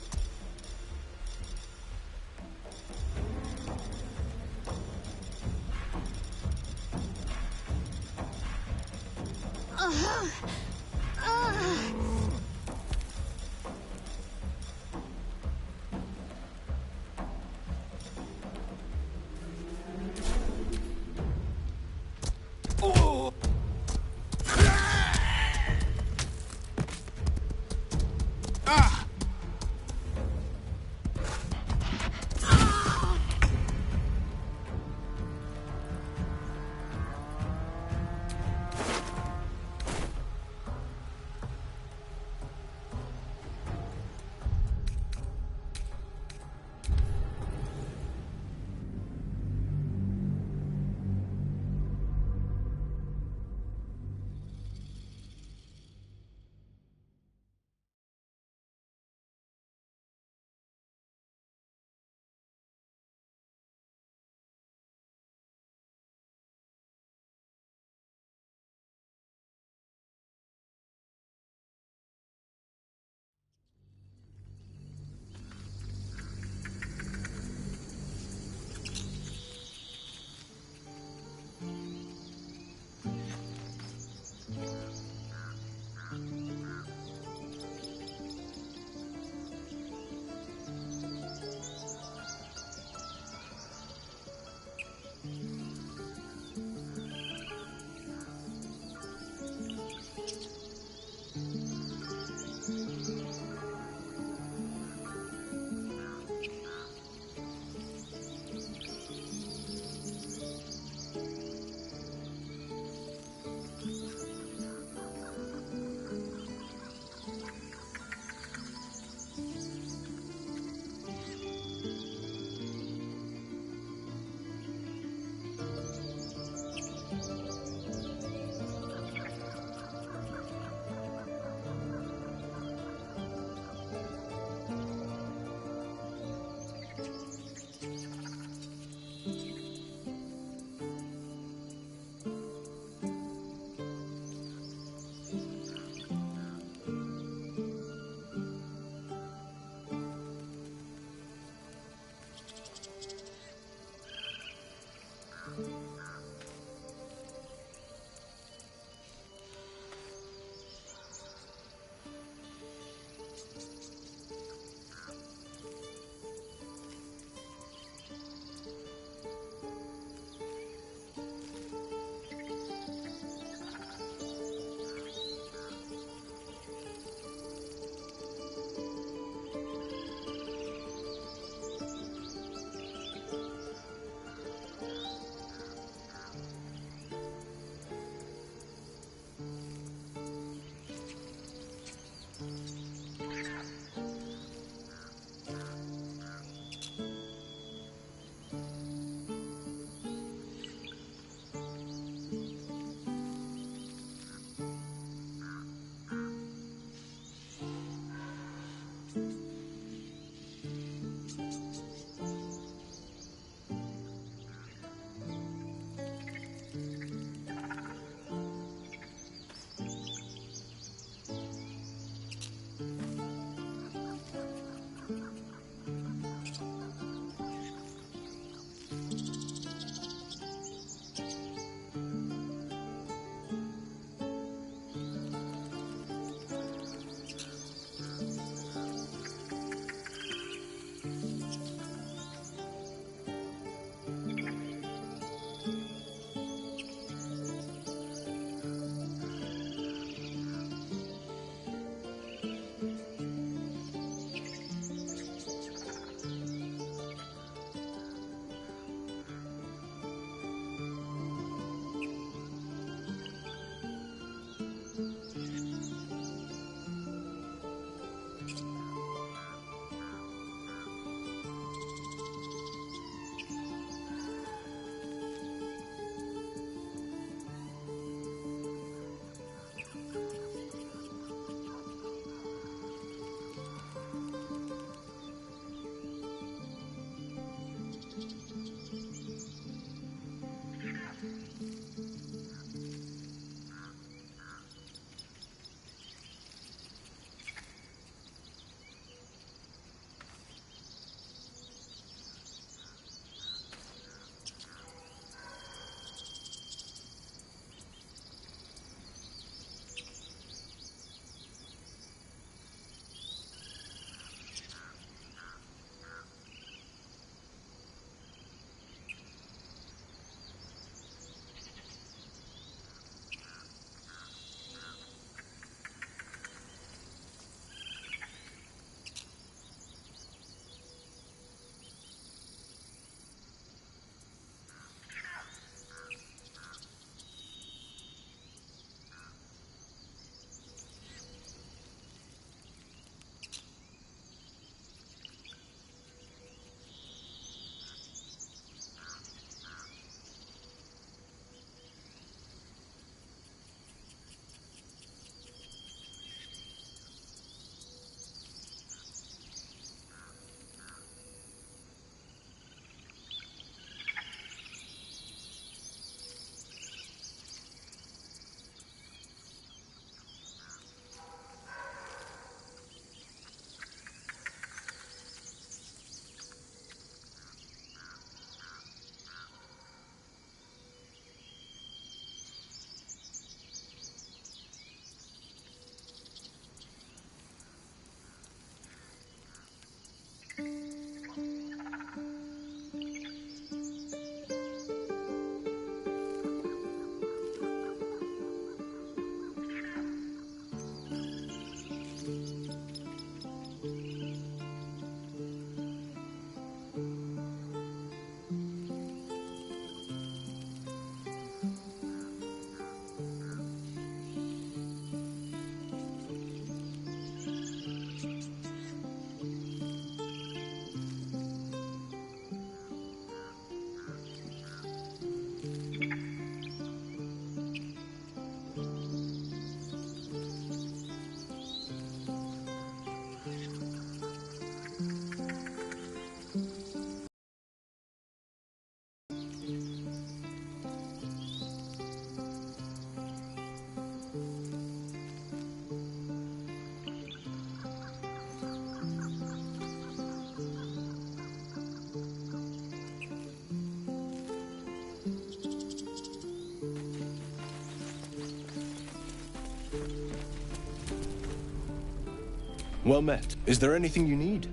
Well met. Is there anything you need?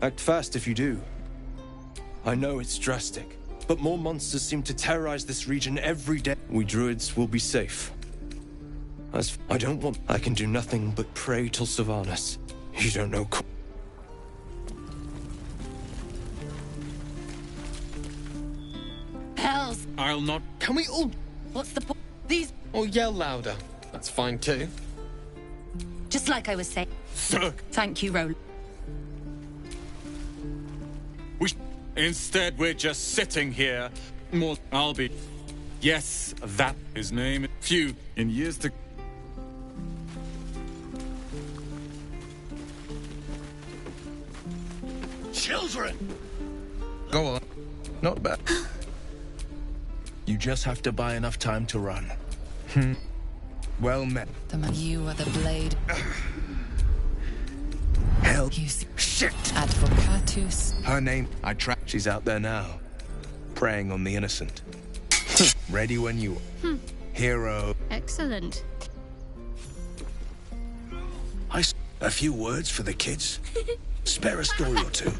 Act fast if you do. I know it's drastic, but more monsters seem to terrorize this region every day. We druids will be safe. I don't want... I can do nothing but pray till Sylvanas. You don't know... Hells! I'll not... Can we all... What's the point? These... Or yell louder? That's fine too. Just like I was saying. Thank you, Roland. Instead, we're just sitting here. I'll be... Yes, that his name. Few in years to... Children! Go on. Not bad. You just have to buy enough time to run. Well met. You are the blade. Hell. Shit! Advocatus. Her name, I track. She's out there now, preying on the innocent. Ready when you are. Hero. Excellent. A few words for the kids. Spare a story or two.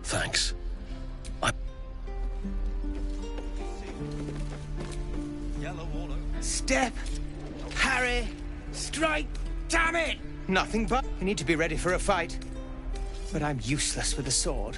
Thanks. Step! Harry! Strike! Damn it! Nothing but... We need to be ready for a fight. But I'm useless with a sword.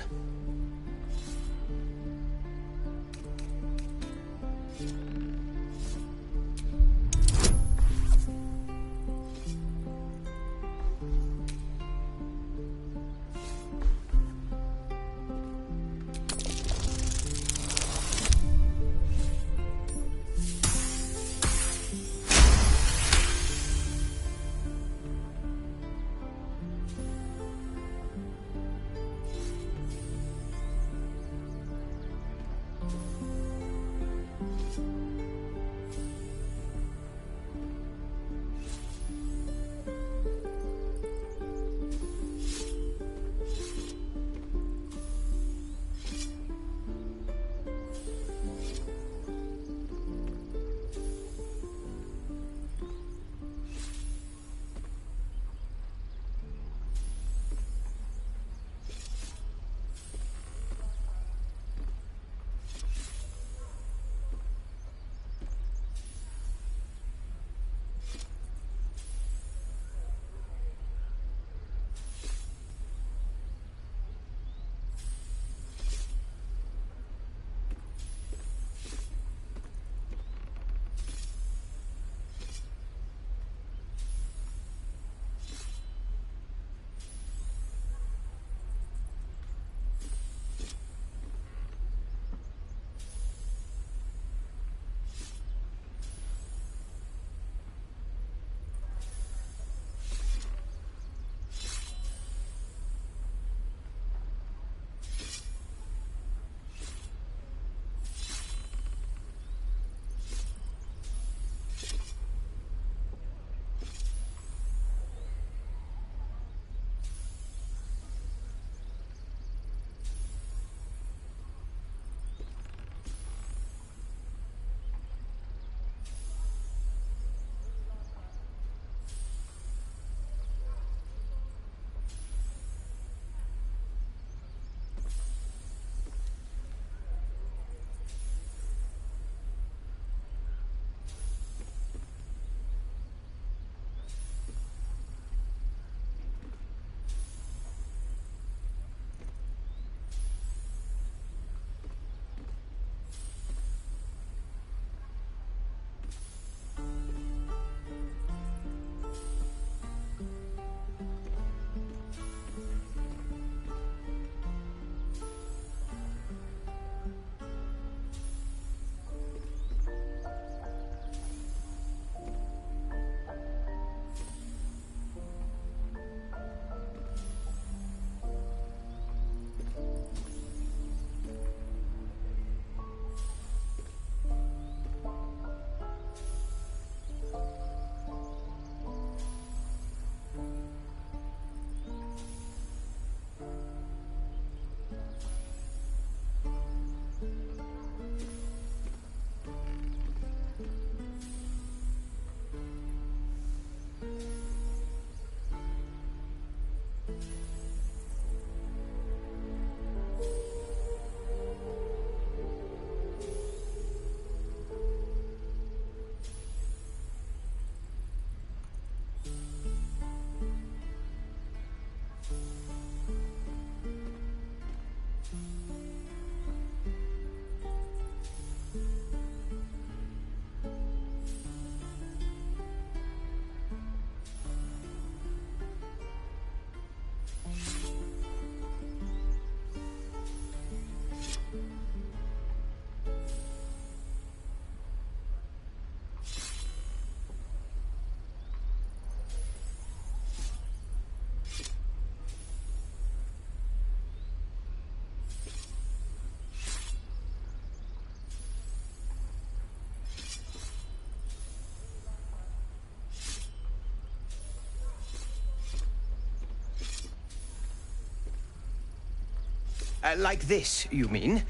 Like this, you mean?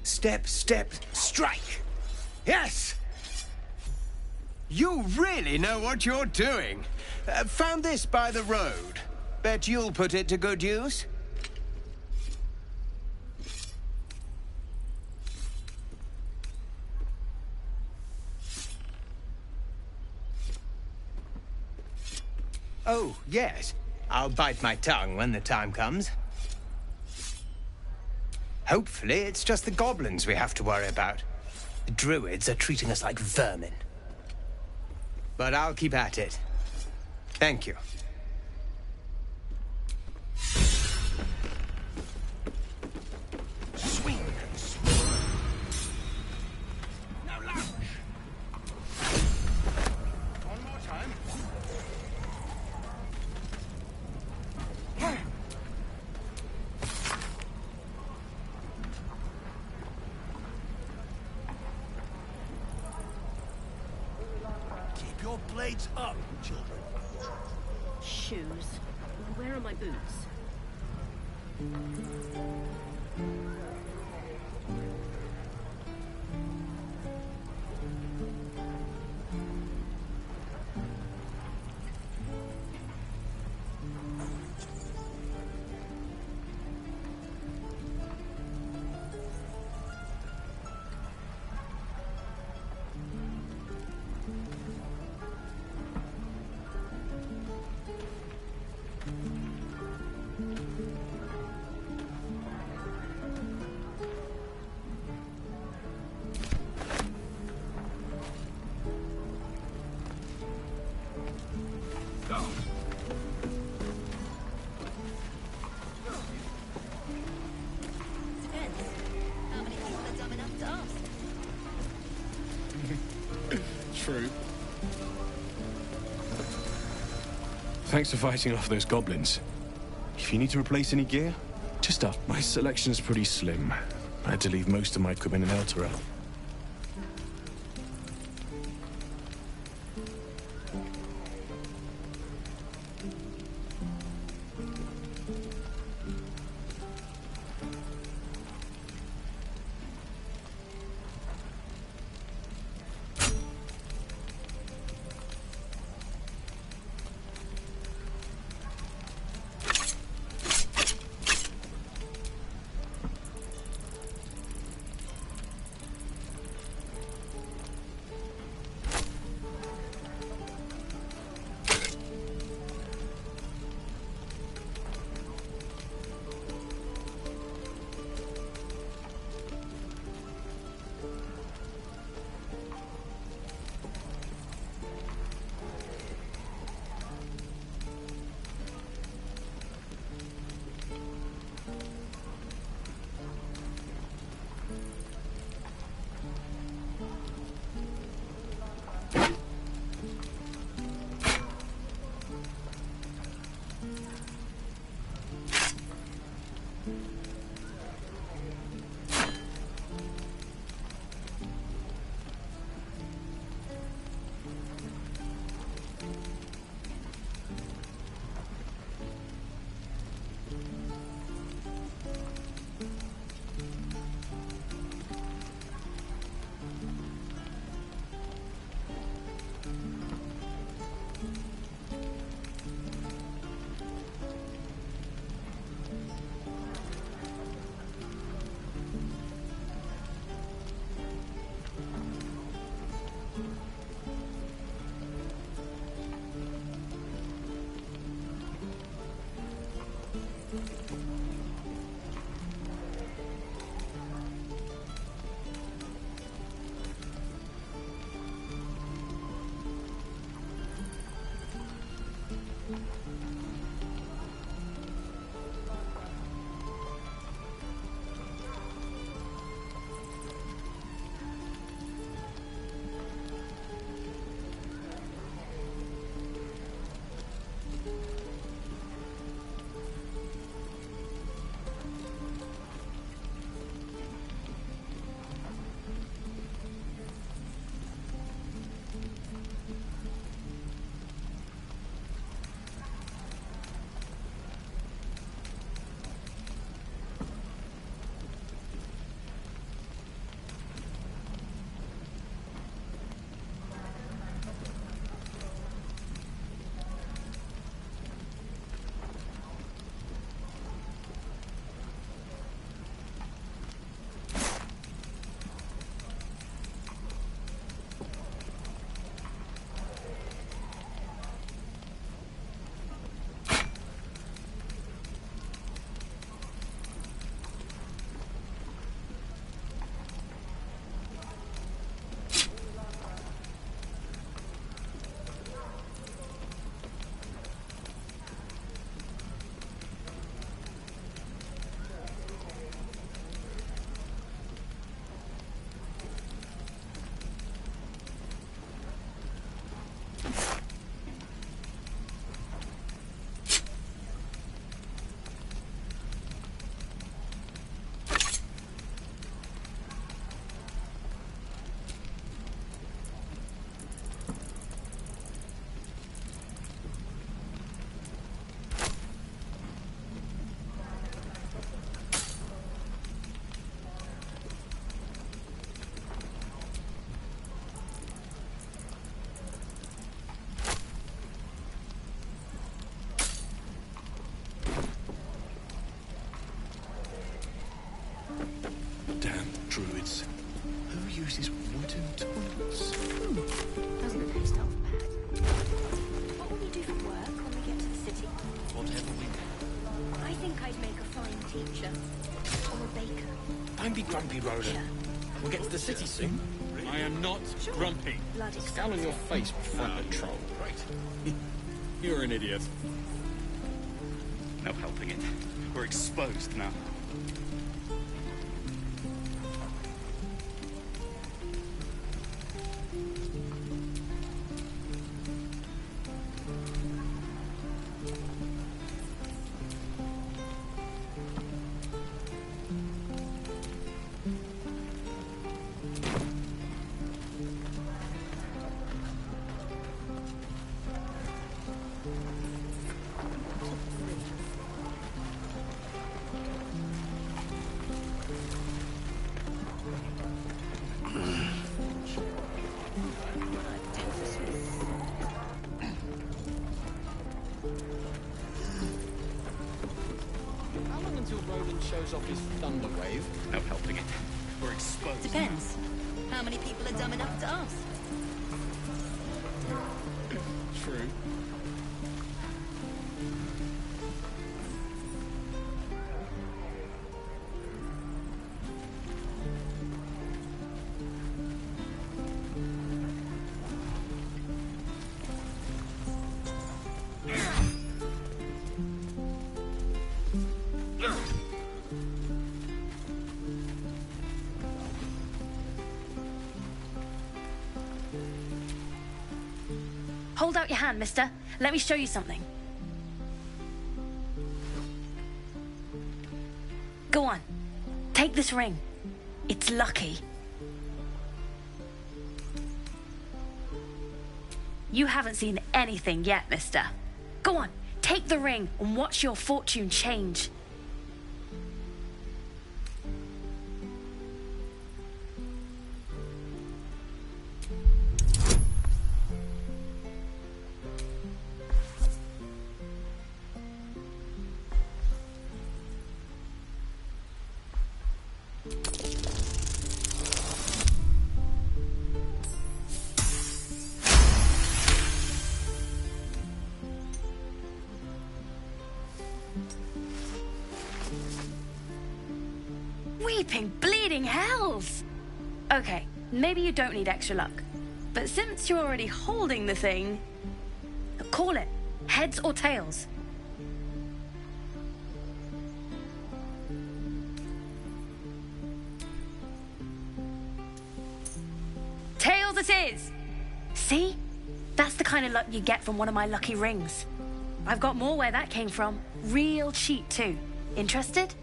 Step, step, strike. Yes! You really know what you're doing. Found this by the road. Bet you'll put it to good use. Oh, yes. I'll bite my tongue when the time comes. Hopefully, it's just the goblins we have to worry about. The druids are treating us like vermin. But I'll keep at it. Thank you. Swing and swirl. Now launch. One more time. Keep your blades up, children. Shoes. Where are my boots? True. Thanks for fighting off those goblins. If you need to replace any gear, just up. My selection's pretty slim. I had to leave most of my equipment in Elturel. druids. Who uses wooden tools? Doesn't taste half bad. What will we do for work when we get to the city? Whatever we do. I think I'd make a fine teacher. Or a baker. Don't be grumpy, Roland. We'll get to the city soon. I am not grumpy. Bloody Scowl on your face before the troll. Right. You're an idiot. No helping it. We're exposed now. How long until Roland shows off his thunder wave? No helping it. We're exposed. Depends. How many people are dumb enough to ask? True. Hold out your hand, mister. Let me show you something. Go on. Take this ring. It's lucky. You haven't seen anything yet, mister. Go on. Take the ring and watch your fortune change. Weeping, bleeding hells! Okay, maybe you don't need extra luck. But since you're already holding the thing, call it. Heads or tails? Tails it is! See? That's the kind of luck you get from one of my lucky rings. I've got more where that came from. Real cheap, too. Interested?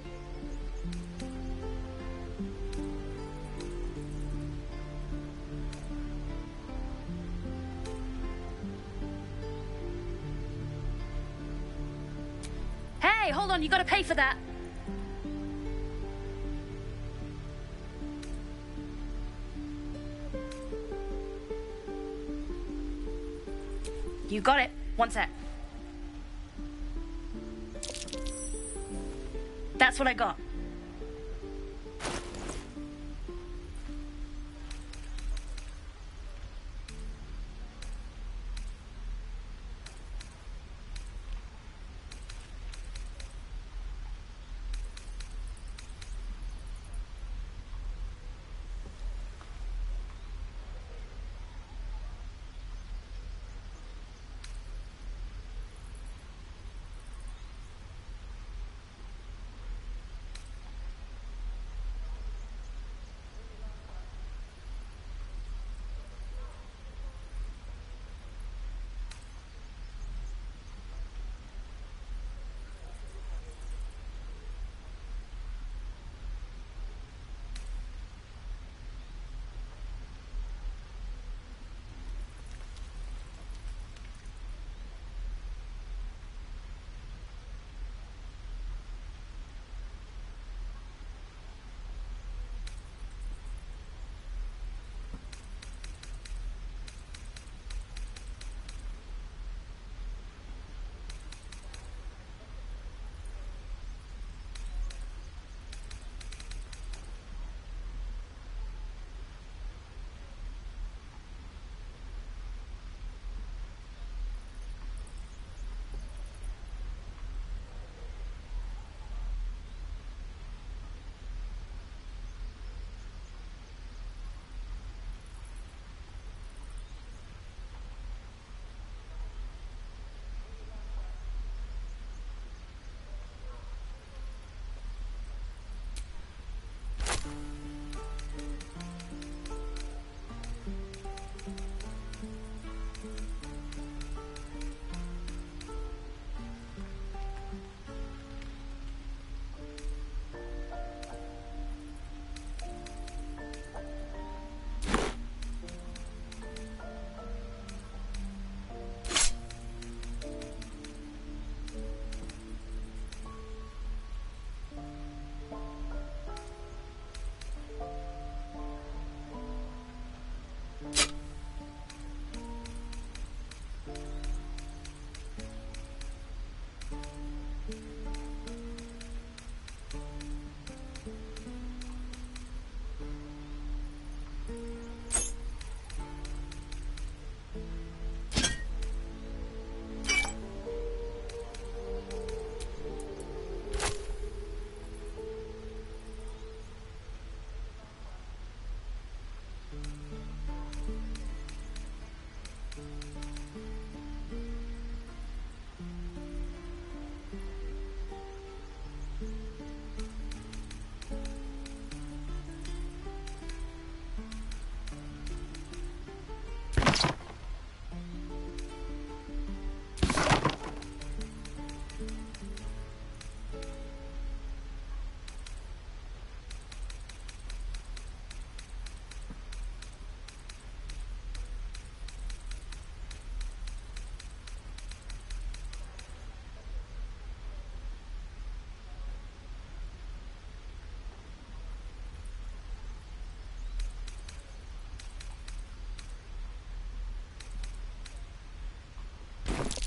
Hey, hold on, you gotta pay for that. You got it. One sec. That's what I got.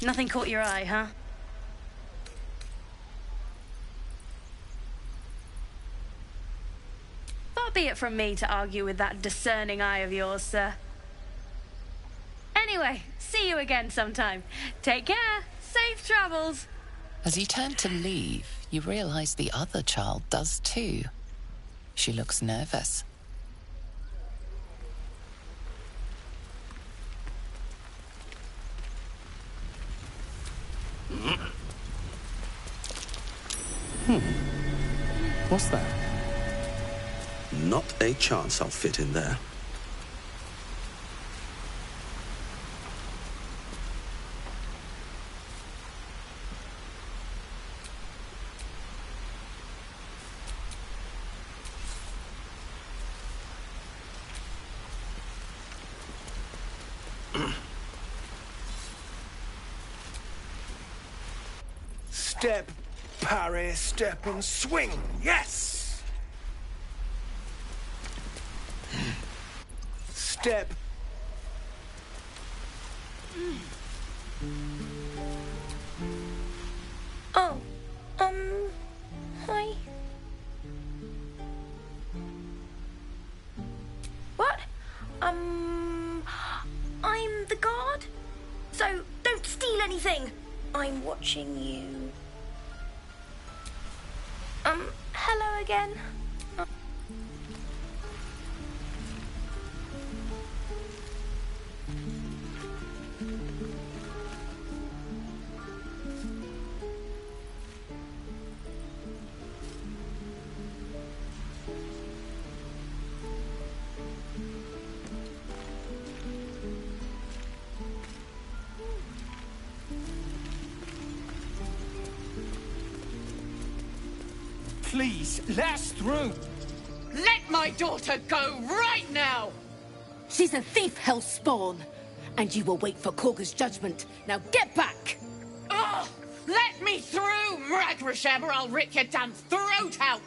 Nothing caught your eye, huh? Far be it from me to argue with that discerning eye of yours, sir. Anyway, see you again sometime. Take care. Safe travels. As you turn to leave, you realize the other child does too. She looks nervous. What's that? Not a chance I'll fit in there. Step, parry, step and swing. Yes! Step. Oh, hi. What? I'm the guard? So don't steal anything. I'm watching you. Hello again. Please, last through. Let my daughter go right now! She's a thief, hellspawn, and you will wait for Korga's judgment. Now get back! Oh, let me through, Mragrasham, or I'll rip your damn throat out!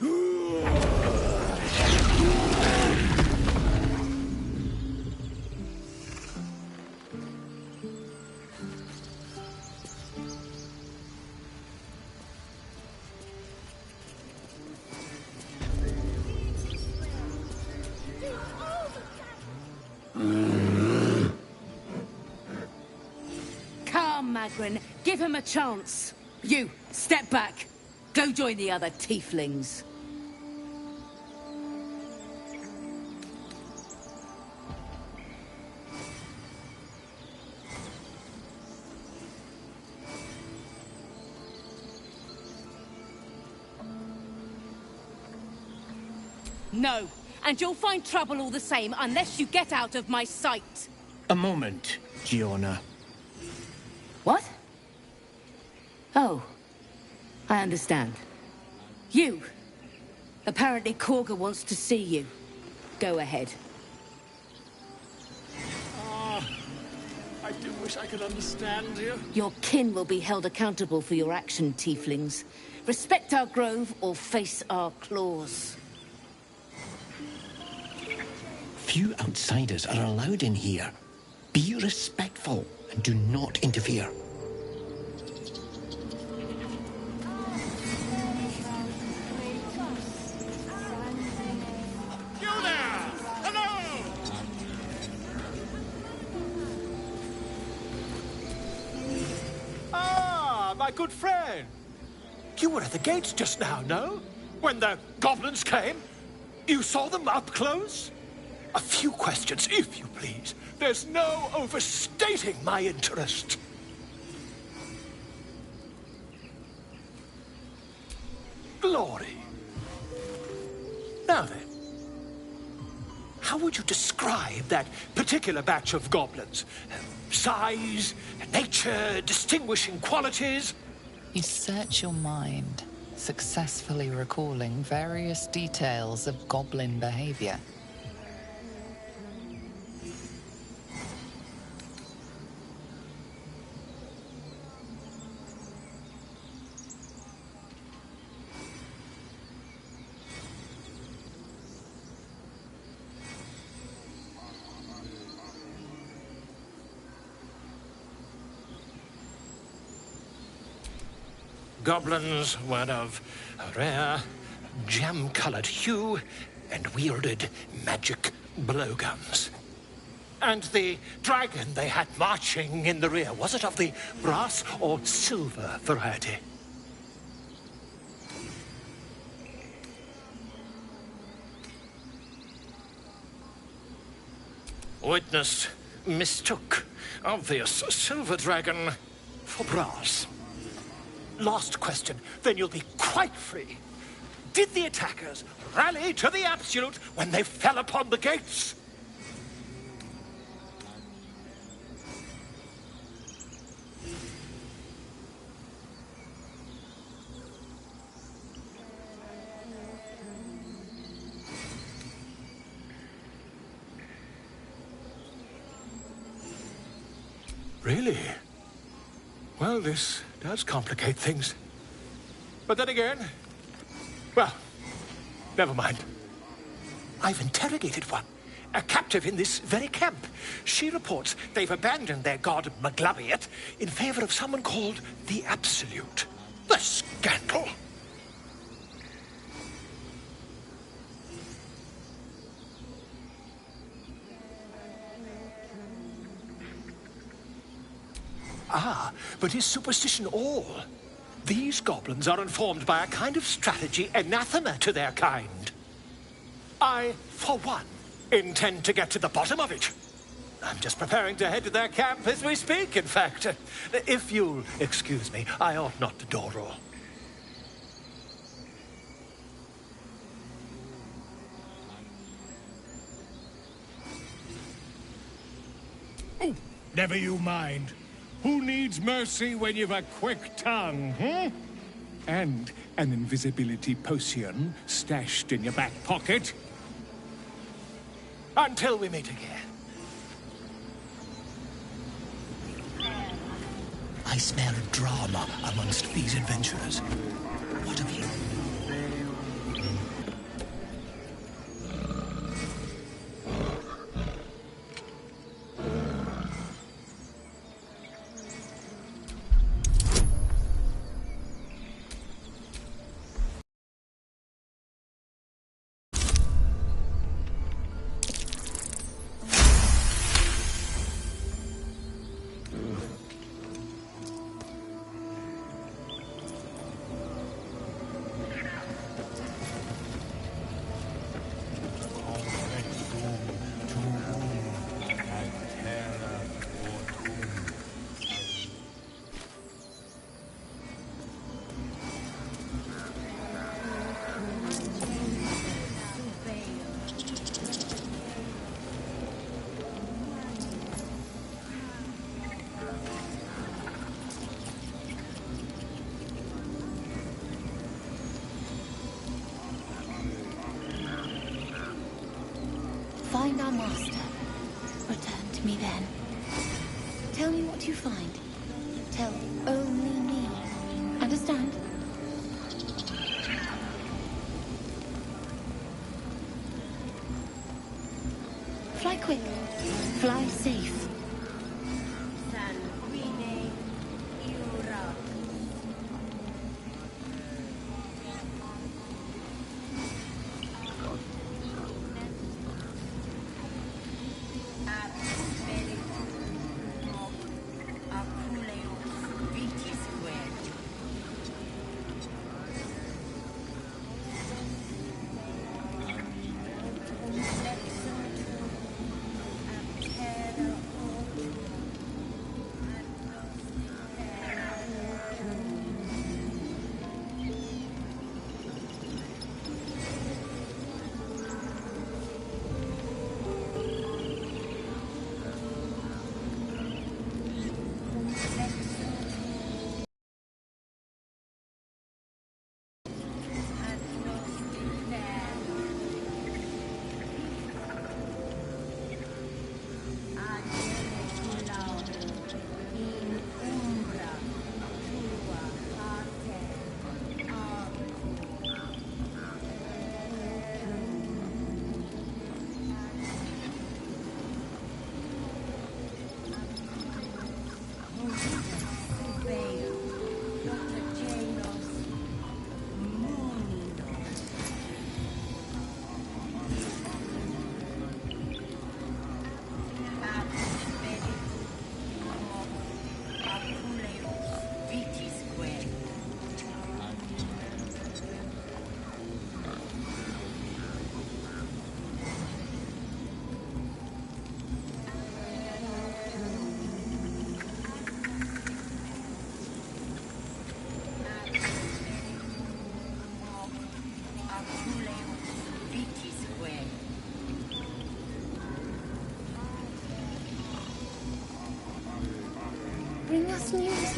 Come, Magrin, give him a chance. You, step back. Go join the other tieflings. No, and you'll find trouble all the same unless you get out of my sight. A moment, Giona. What? Oh, I understand. You. Apparently Korga wants to see you. Go ahead. I do wish I could understand you. Your kin will be held accountable for your action, tieflings. Respect our grove or face our claws. Few outsiders are allowed in here. Be respectful and do not interfere. You there! Hello! Ah, my good friend. You were at the gates just now, no? When the goblins came? You saw them up close? A few questions, if you please. There's no overstating my interest. Glory. Now then, how would you describe that particular batch of goblins? Size, nature, distinguishing qualities? You search your mind, successfully recalling various details of goblin behavior. goblins were of a rare, jam-colored hue and wielded magic blowguns. And the dragon they had marching in the rear, was it of the brass or silver variety? Witness mistook obvious silver dragon for brass. Last question, then you'll be quite free. Did the attackers rally to the absolute when they fell upon the gates? Really? Well, this does complicate things. But then again, well, never mind. I've interrogated one, a captive in this very camp. She reports they've abandoned their god Maglabiet in favor of someone called the Absolute. The scandal! Ah, but is superstition all? These goblins are informed by a kind of strategy anathema to their kind. I, for one, intend to get to the bottom of it. I'm just preparing to head to their camp as we speak, in fact. If you'll excuse me, I ought not to door roll. Oh, never you mind. Who needs mercy when you've a quick tongue, And an invisibility potion stashed in your back pocket? Until we meet again. I smell drama amongst these adventurers. What of you? Find our master. Return to me then. Tell me what you find. Tell only me. Understand? Fly quick. Fly safe.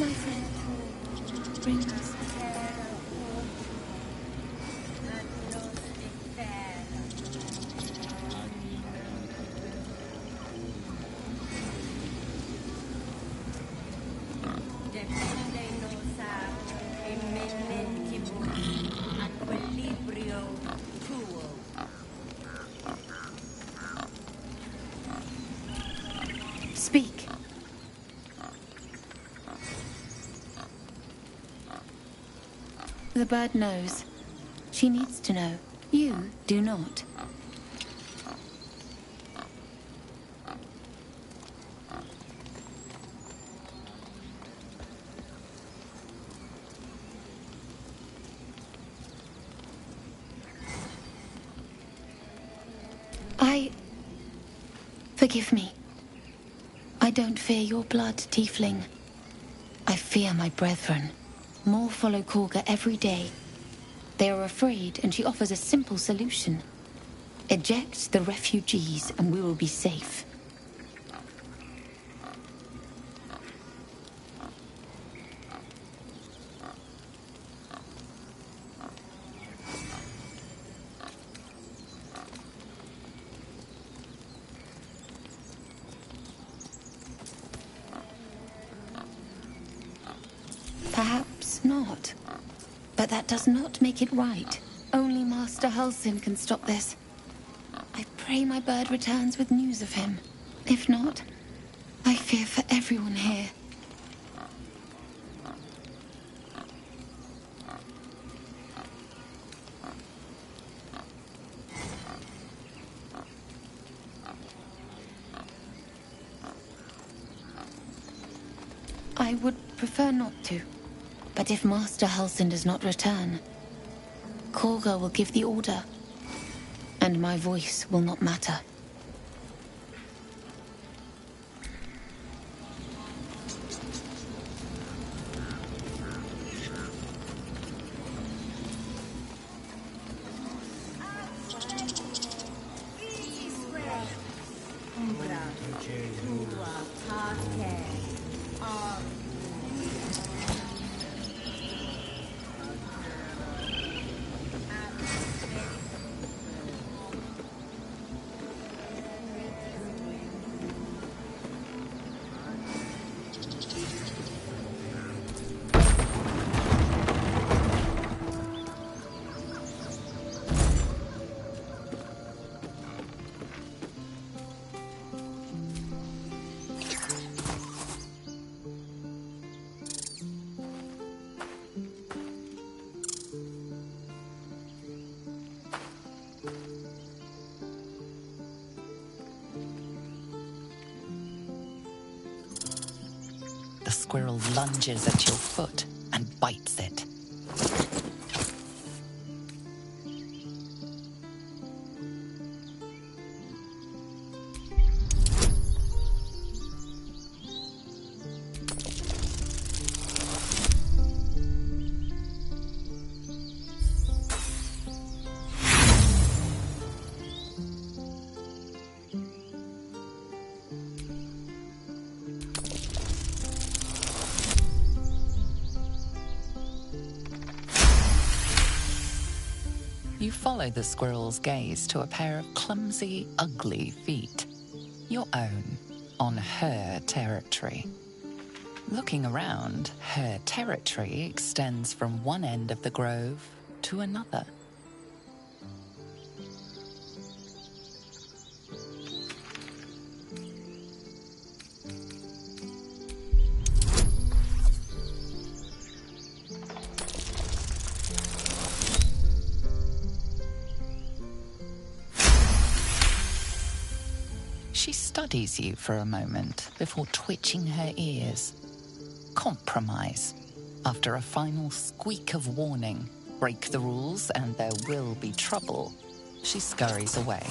my friend. Bring us. Speak. The bird knows. She needs to know. You do not. Forgive me. I don't fear your blood, tiefling. I fear my brethren. More follow Korga every day. They are afraid, and she offers a simple solution. Eject the refugees, and we will be safe. Perhaps not. But that does not make it right. Only Master Halsin can stop this. I pray my bird returns with news of him. If not, I fear for everyone here. I would prefer not to. But if Master Halsin does not return, Korga will give the order, and my voice will not matter. The squirrel lunges at your foot and bites it. You follow the squirrel's gaze to a pair of clumsy, ugly feet. Your own, on her territory. Looking around, her territory extends from one end of the grove to another. She studies you for a moment before twitching her ears. Compromise. After a final squeak of warning, break the rules and there will be trouble, she scurries away.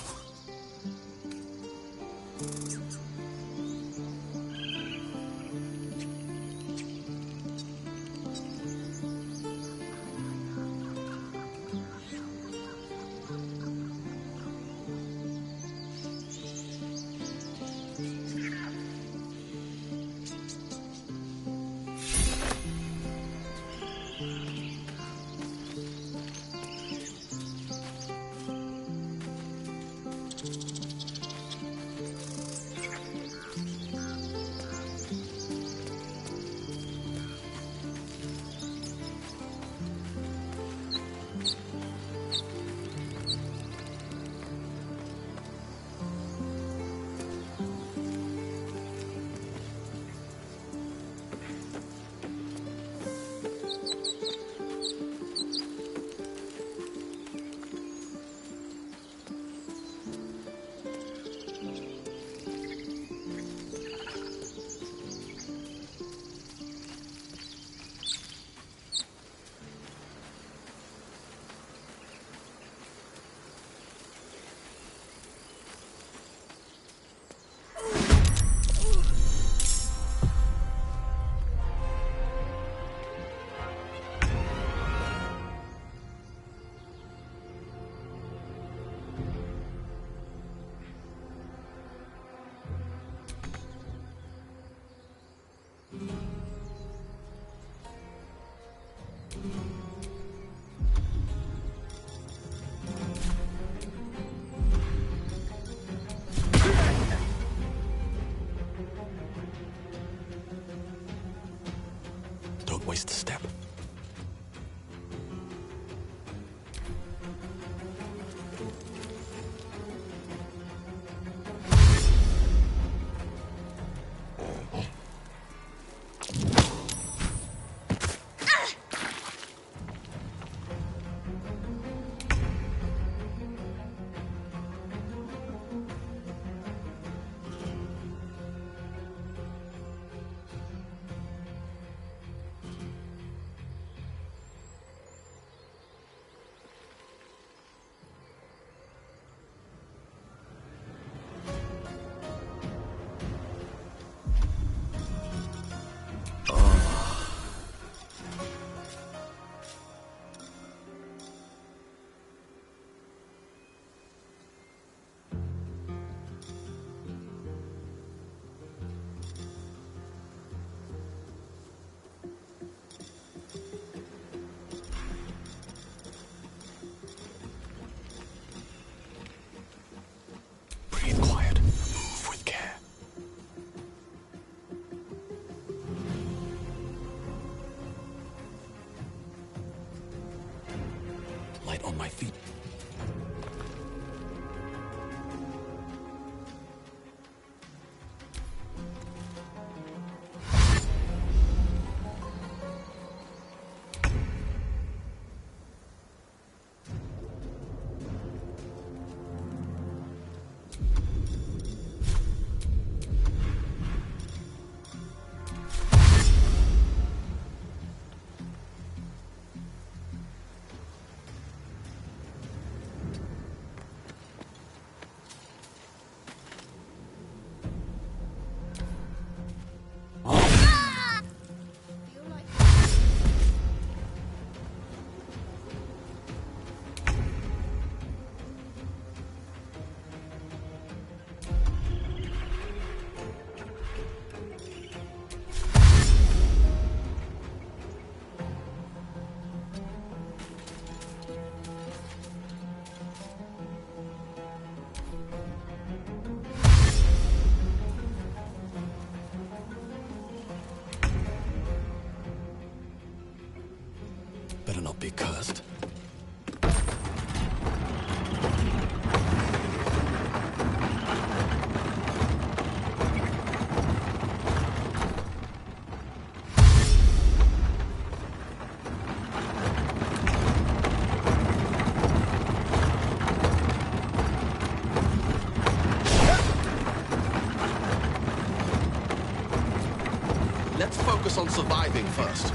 focus on surviving first.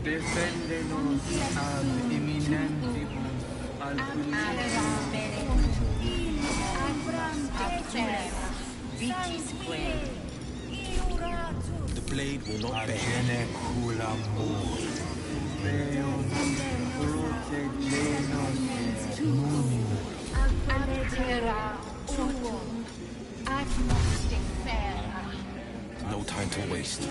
Defendenos ad eminentibus The blade will not bend. No time to waste.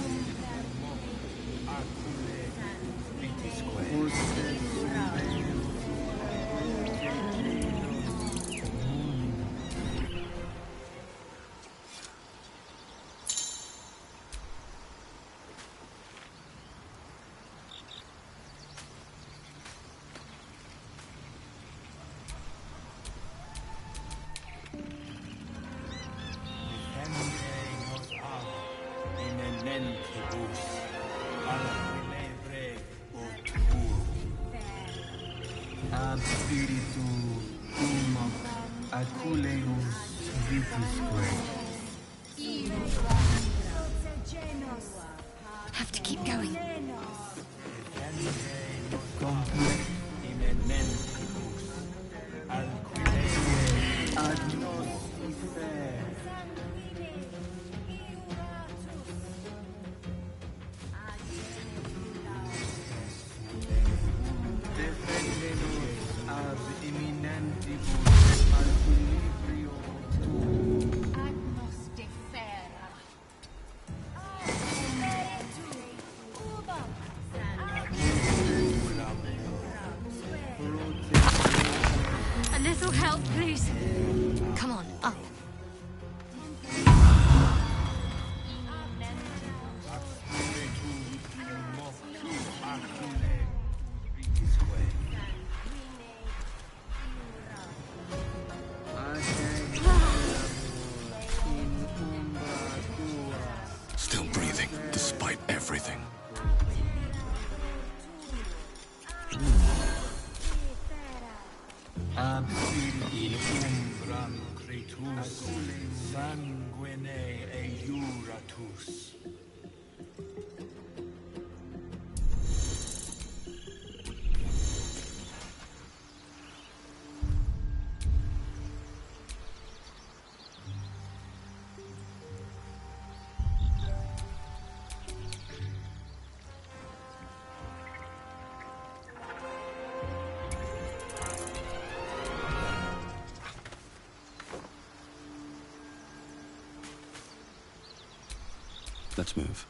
Ab spiritu humo aculeus vitisque. Have to keep going. Complet imenentibus alquileque ad nos ifer. Defendenos ab eminentibus al equilibrio tuum. Ad nos defera. A little help, please. Come on, up. Still breathing, despite everything. Ab spiritu umbram cretus sanguine eiuratus. Let's move.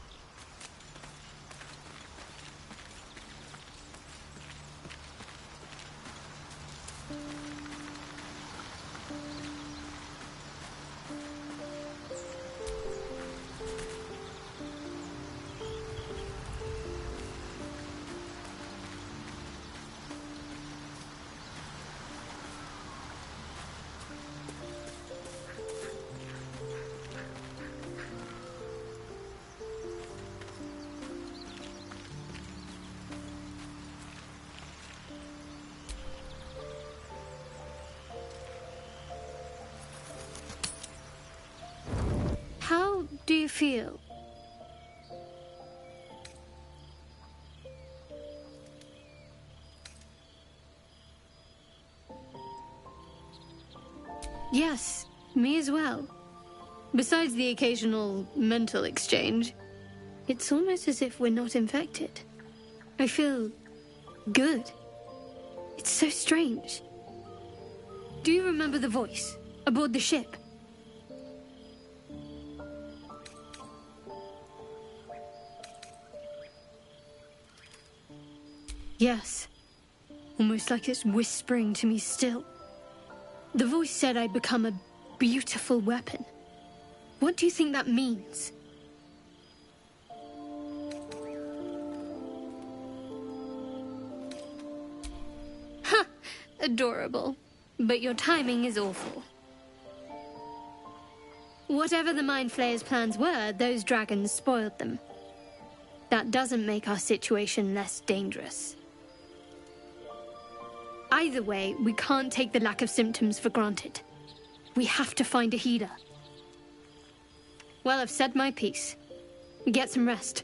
How do you feel? Yes, me as well. Besides the occasional mental exchange, it's almost as if we're not infected. I feel good. It's so strange. Do you remember the voice aboard the ship? Yes. Almost like it's whispering to me still. The voice said I'd become a beautiful weapon. What do you think that means? Ha! Adorable. But your timing is awful. Whatever the Mind Flayer's plans were, those dragons spoiled them. That doesn't make our situation less dangerous. Either way, we can't take the lack of symptoms for granted. We have to find a healer. Well, I've said my piece. Get some rest.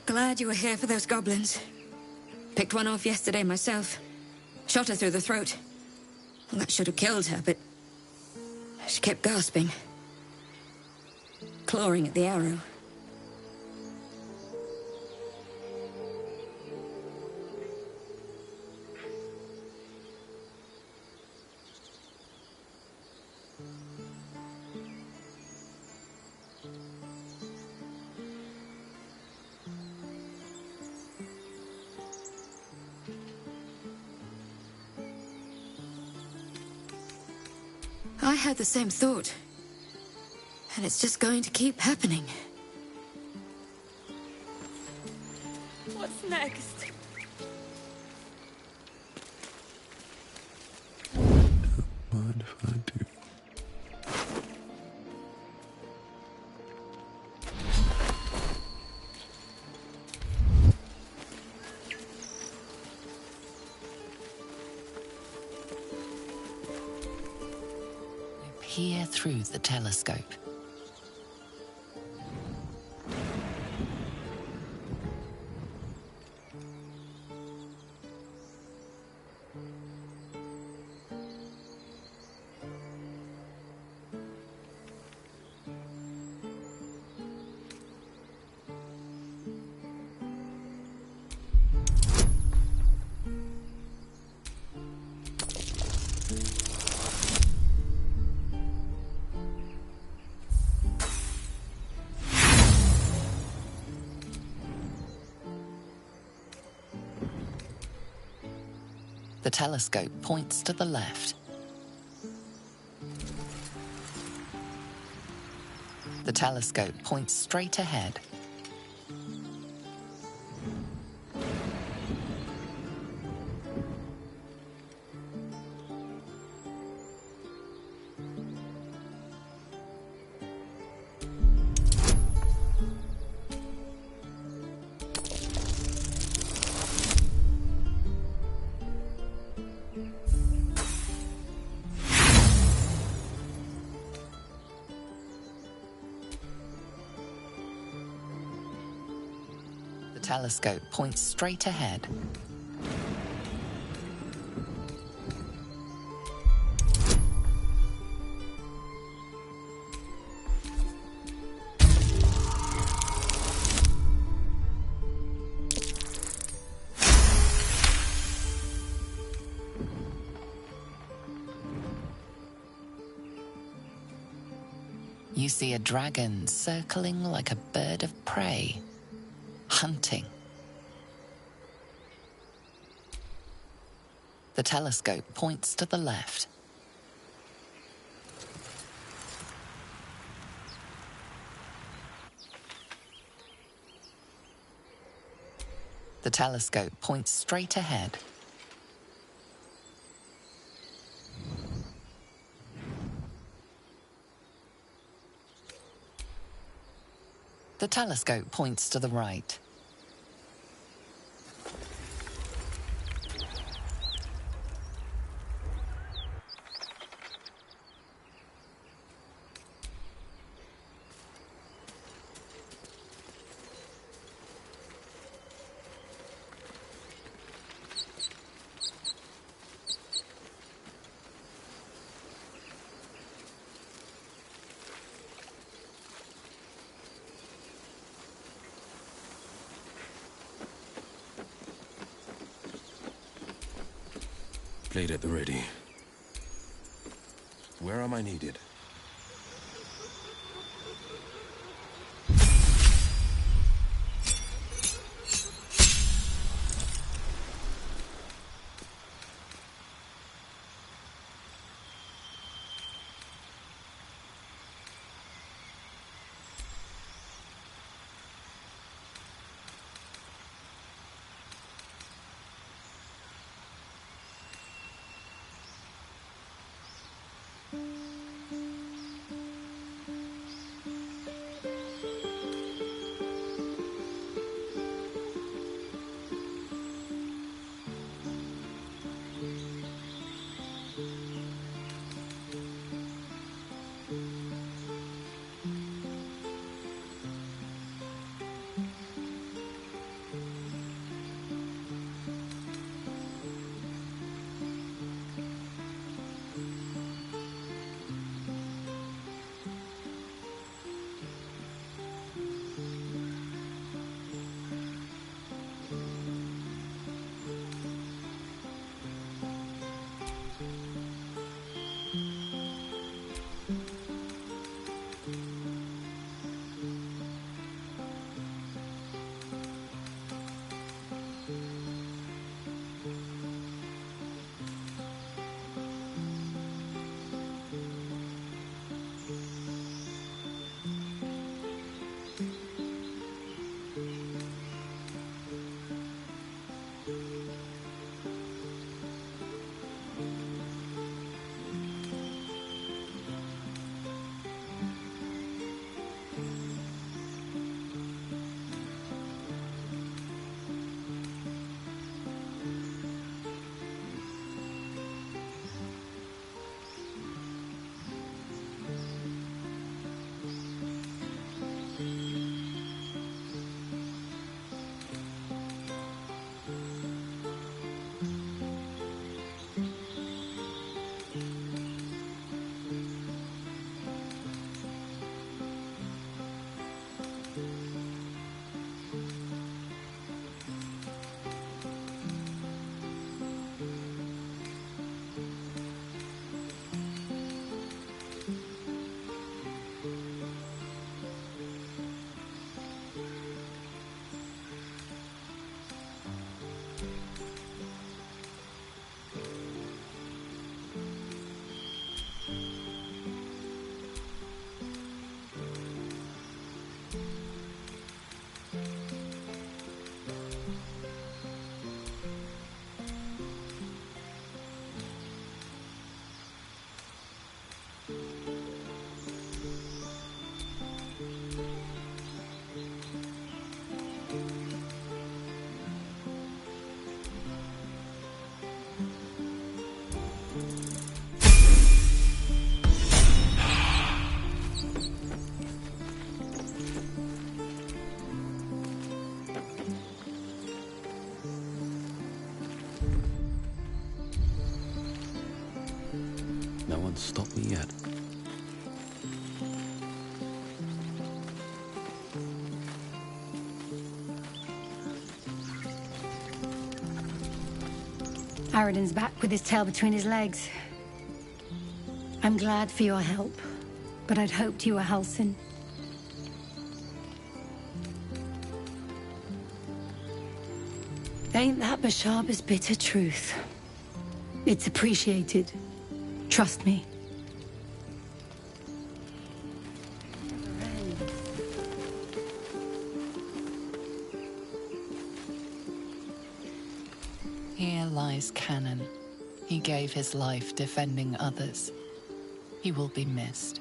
Glad you were here for those goblins. Picked one off yesterday myself. Shot her through the throat. Well, that should have killed her, but she kept gasping. Clawing at the arrow. I had the same thought. And it's just going to keep happening. What's next? Mind if I peer through the telescope. The telescope points to the left. The telescope points straight ahead. The telescope points straight ahead. You see a dragon circling like a bird of prey, hunting. The telescope points to the left. The telescope points straight ahead. The telescope points to the right. Blade at the ready. Where am I needed? stop me yet. Aradin's back with his tail between his legs. I'm glad for your help, but I'd hoped you were Halsin. Ain't that Bashaba's bitter truth? It's appreciated. Trust me. Here lies Cannon. He gave his life defending others. He will be missed.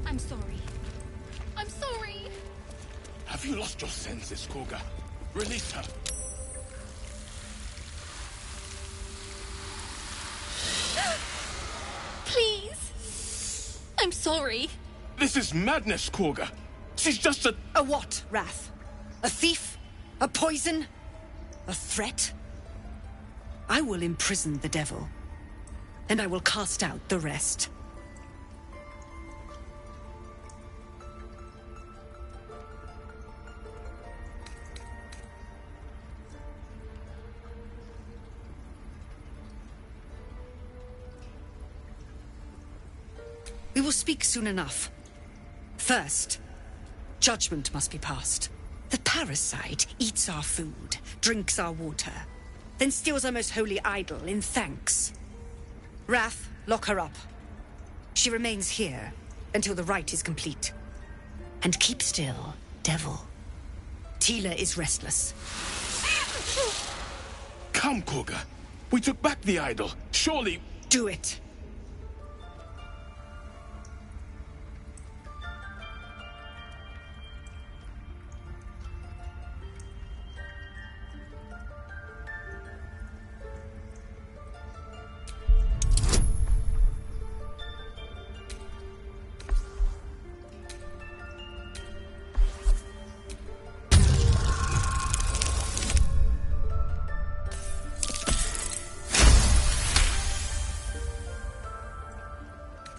I'm sorry. I'm sorry! Have you lost your senses, Koga? Release her. Please! I'm sorry. This is madness, Koga. She's just a... A what, Wrath? A thief? A poison? A threat? I will imprison the devil, and I will cast out the rest. We will speak soon enough. First, judgment must be passed. The parasite eats our food, drinks our water, then steals our most holy idol in thanks. Wrath, lock her up. She remains here until the rite is complete. And keep still, devil. Tila is restless. Come, Koga. We took back the idol. Surely... Do it.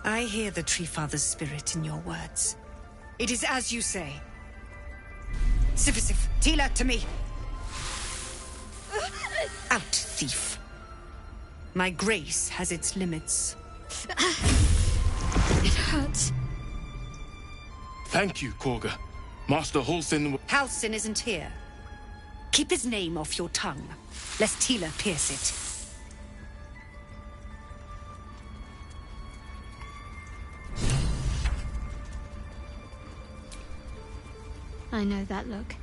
I hear the Tree Father's spirit in your words. It is as you say. Sifisif, Tila, to me. Out, thief. My grace has its limits. It hurts. Thank you, Koga. Master Halsin... Halsin isn't here. Keep his name off your tongue, lest Tila pierce it. I know that look.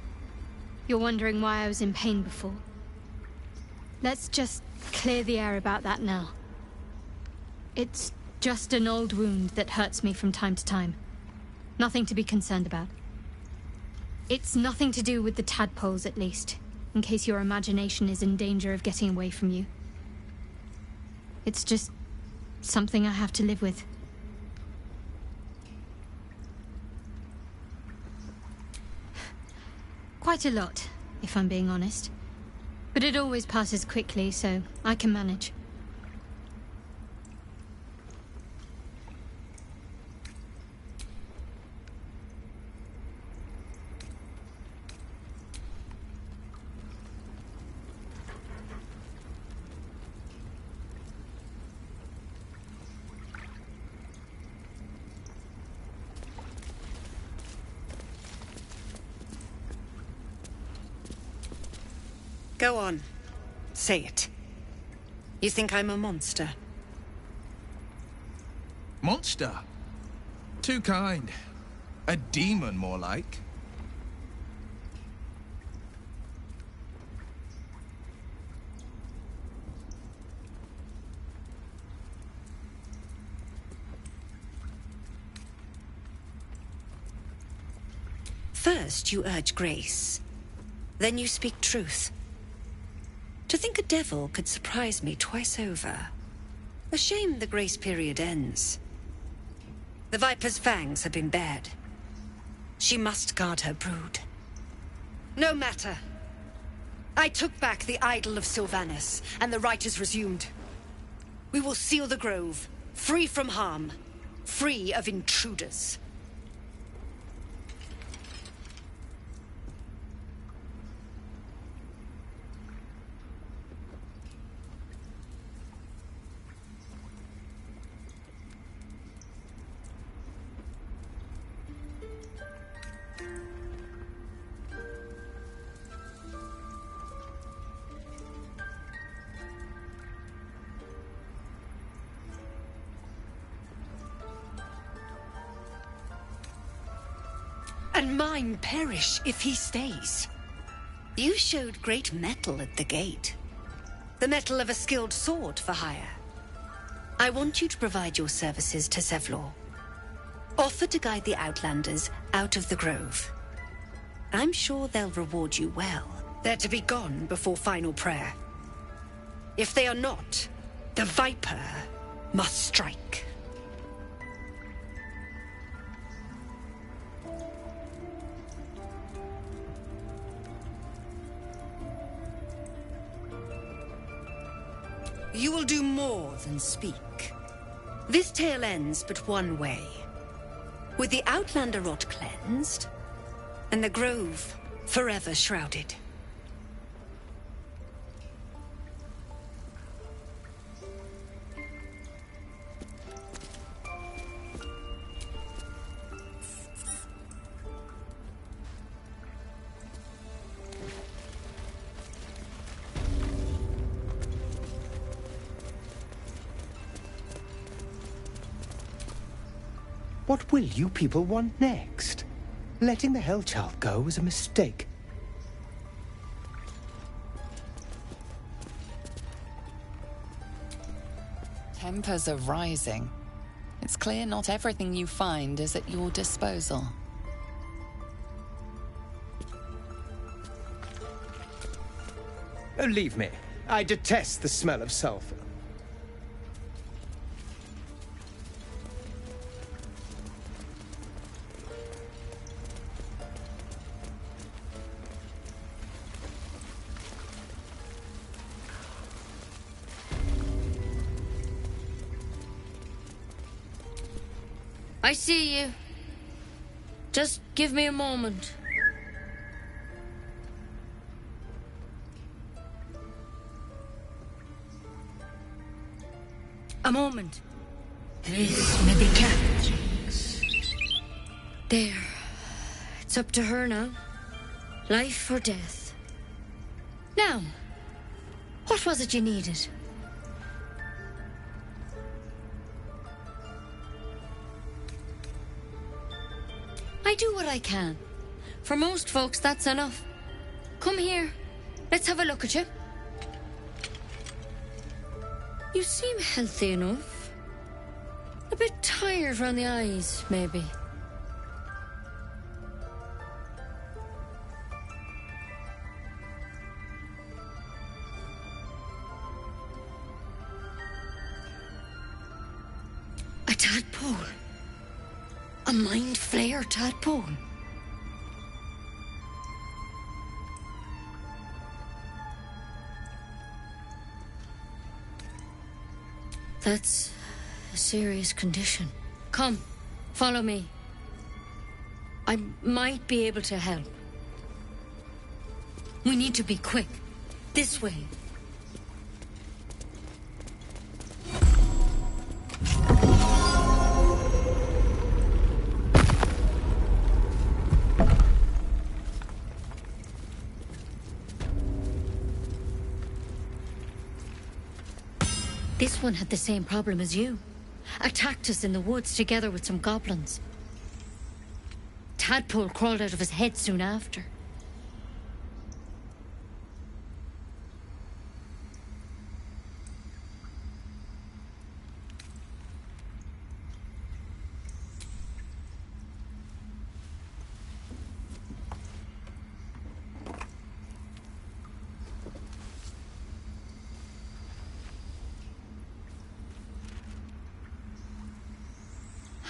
You're wondering why I was in pain before. Let's just clear the air about that now. It's just an old wound that hurts me from time to time. Nothing to be concerned about. It's nothing to do with the tadpoles, at least, in case your imagination is in danger of getting away from you. It's just something I have to live with. Quite a lot, if I'm being honest. But it always passes quickly, so I can manage. Go on. Say it. You think I'm a monster? Monster? Too kind. A demon, more like. First, you urge grace. Then you speak truth. To think a devil could surprise me twice over. A shame the grace period ends. The Viper's fangs have been bared. She must guard her brood. No matter. I took back the idol of Sylvanus, and the rite is resumed. We will seal the grove, free from harm, free of intruders. And mine perish if he stays. You showed great mettle at the gate. The mettle of a skilled sword for hire. I want you to provide your services to Zevlor. Offer to guide the Outlanders out of the grove. I'm sure they'll reward you well. They're to be gone before final prayer. If they are not, the Viper must strike. You will do more than speak. This tale ends but one way. With the Outlander rot cleansed, and the grove forever shrouded. What will you people want next? Letting the Hellchild go was a mistake. Tempers are rising. It's clear not everything you find is at your disposal. Oh, leave me. I detest the smell of sulfur. I see you. Just give me a moment. A moment. This may be kept. There. It's up to her now. Life or death. Now, what was it you needed? I do what I can. For most folks, that's enough. Come here. Let's have a look at you. You seem healthy enough. A bit tired round the eyes, maybe. A tadpole. A mind flayer tadpole. That's a serious condition. Come, follow me. I might be able to help. We need to be quick. This way. This one had the same problem as you. Attacked us in the woods together with some goblins. Tadpole crawled out of his head soon after.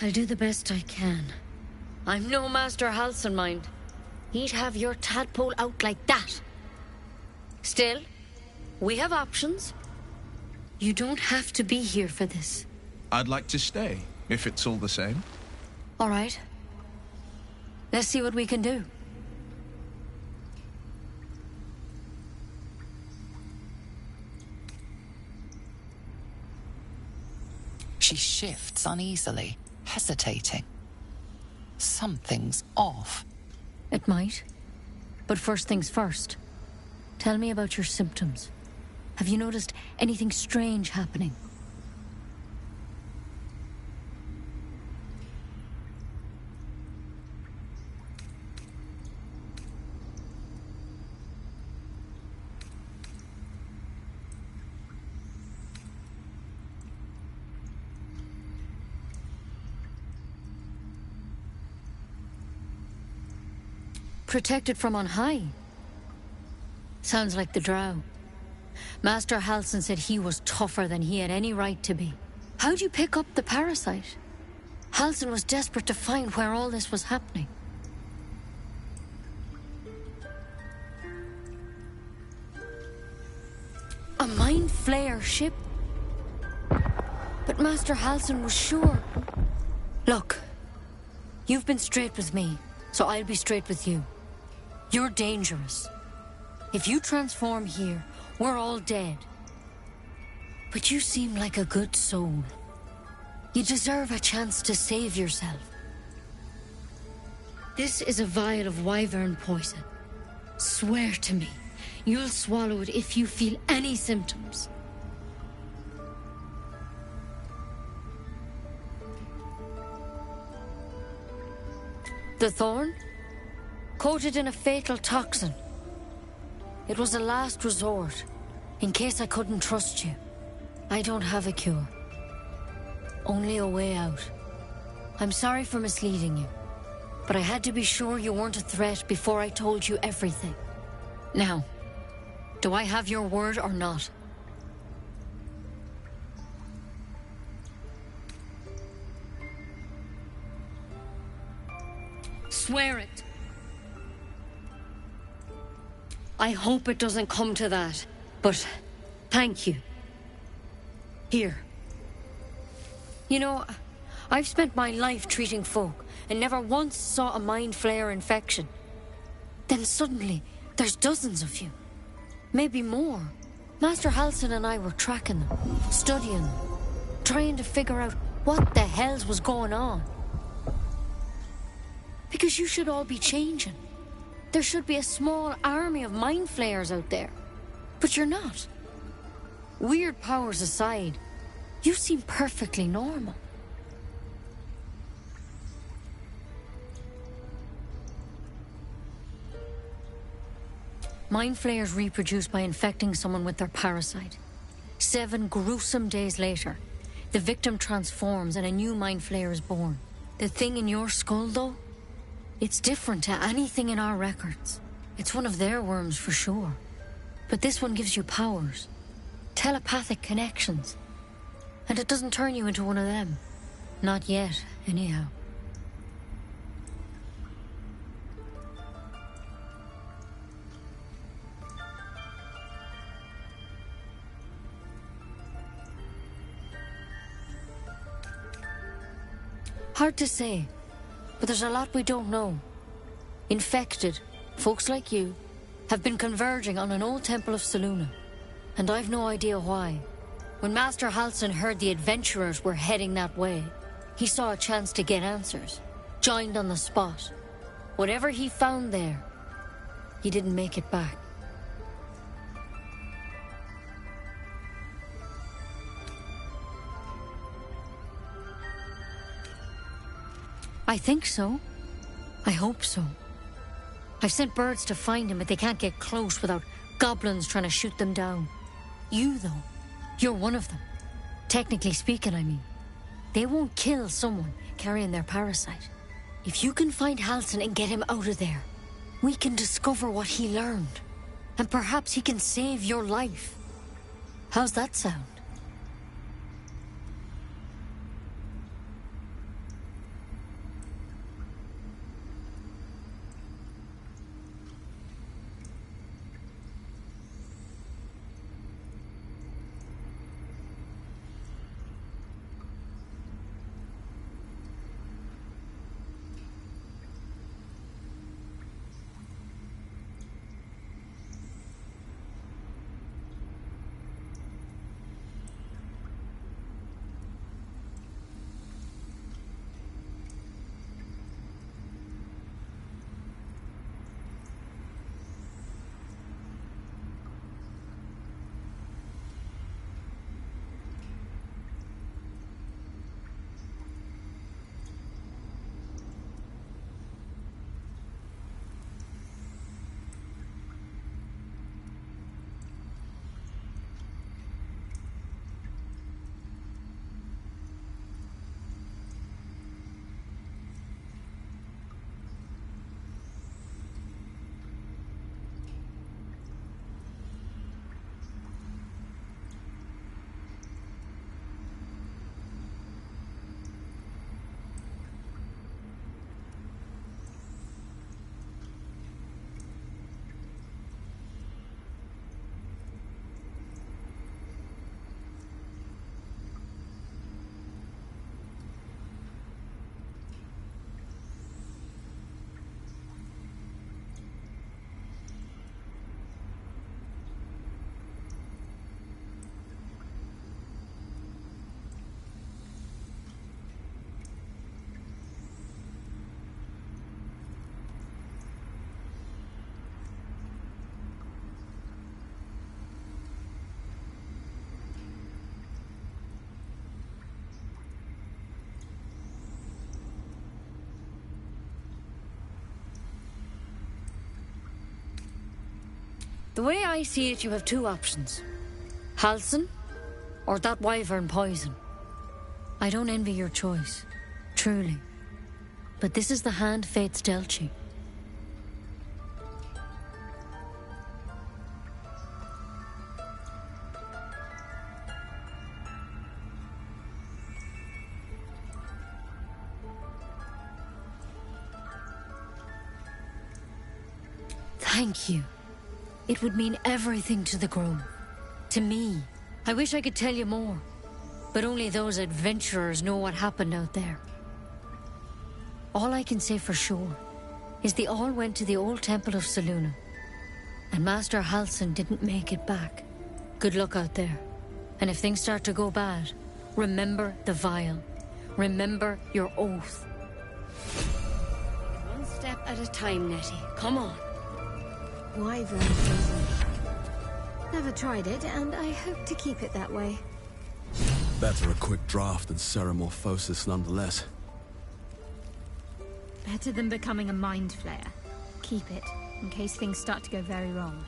I'll do the best I can. I'm no Master Halsin, mind. He'd have your tadpole out like that. Still, we have options. You don't have to be here for this. I'd like to stay, if it's all the same. All right. Let's see what we can do. She shifts uneasily, hesitating. Something's off. It might. But first things first. Tell me about your symptoms. Have you noticed anything strange happening? Protected from on high. Sounds like the drow. Master Halsin said he was tougher than he had any right to be. How'd you pick up the parasite? Halsin was desperate to find where all this was happening. A mind flayer ship? But Master Halsin was sure. Look, you've been straight with me, so I'll be straight with you. You're dangerous. If you transform here, we're all dead. But you seem like a good soul. You deserve a chance to save yourself. This is a vial of wyvern poison. Swear to me, you'll swallow it if you feel any symptoms. The thorn? Coated in a fatal toxin. It was a last resort, in case I couldn't trust you. I don't have a cure. Only a way out. I'm sorry for misleading you, but I had to be sure you weren't a threat before I told you everything. Now, do I have your word or not? Swear it. I hope it doesn't come to that, but thank you. Here. You know, I've spent my life treating folk and never once saw a mind flayer infection. Then suddenly, there's dozens of you. Maybe more. Master Halsin and I were tracking them, studying them, trying to figure out what the hells was going on. Because you should all be changing. There should be a small army of mind flayers out there. But you're not. Weird powers aside, you seem perfectly normal. Mind flayers reproduce by infecting someone with their parasite. 7 gruesome days later, the victim transforms and a new mind flayer is born. The thing in your skull, though? It's different to anything in our records. It's one of their worms for sure. But this one gives you powers. Telepathic connections. And it doesn't turn you into one of them. Not yet, anyhow. Hard to say, but there's a lot we don't know. Infected, folks like you, have been converging on an old temple of Selûne, and I've no idea why. When Master Halsin heard the adventurers were heading that way, he saw a chance to get answers, joined on the spot. Whatever he found there, he didn't make it back. I think so. I hope so. I've sent birds to find him, but they can't get close without goblins trying to shoot them down. You, though, you're one of them. Technically speaking, I mean. They won't kill someone carrying their parasite. If you can find Halsin and get him out of there, we can discover what he learned. And perhaps he can save your life. How's that sound? The way I see it, you have two options. Halsin, or that wyvern poison. I don't envy your choice, truly. But this is the hand fate's dealt you. Thank you. It would mean everything to the Grove. To me. I wish I could tell you more. But only those adventurers know what happened out there. All I can say for sure is they all went to the old temple of Selûne. And Master Halsin didn't make it back. Good luck out there. And if things start to go bad, remember the vial. Remember your oath. One step at a time, Nettie. Come on. Wyvern poison. Never tried it, and I hope to keep it that way. Better a quick draft than ceramorphosis nonetheless. Better than becoming a mind flayer. Keep it, in case things start to go very wrong.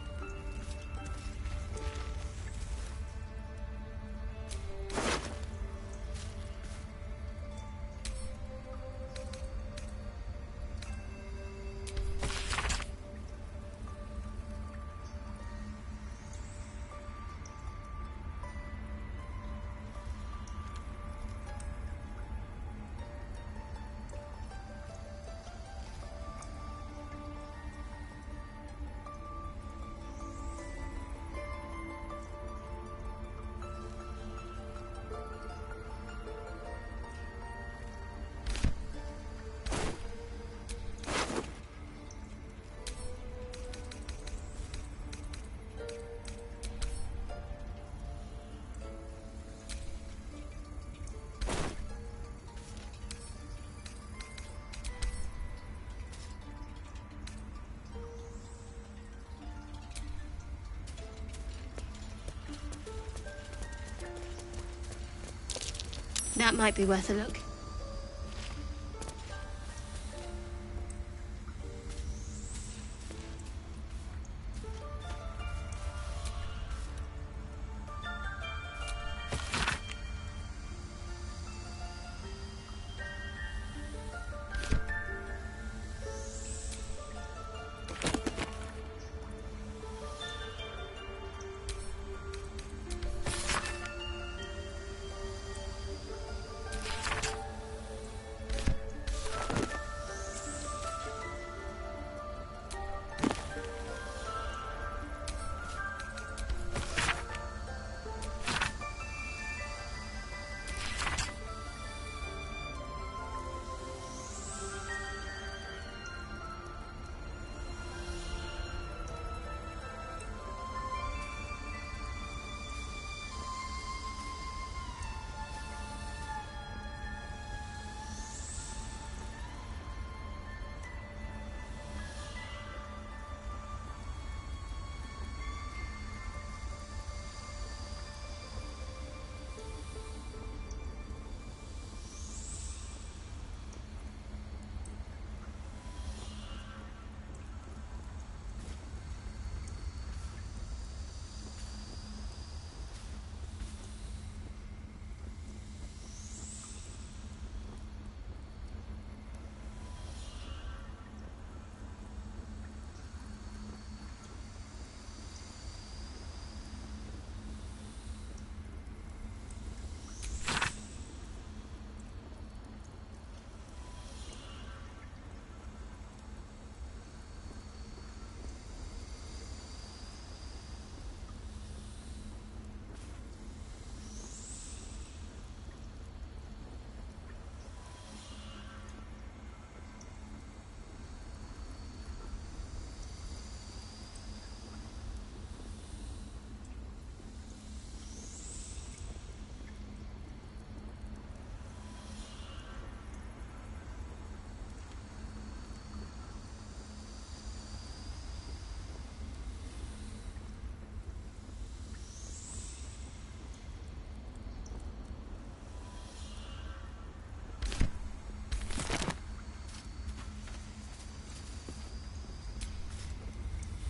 that might be worth a look.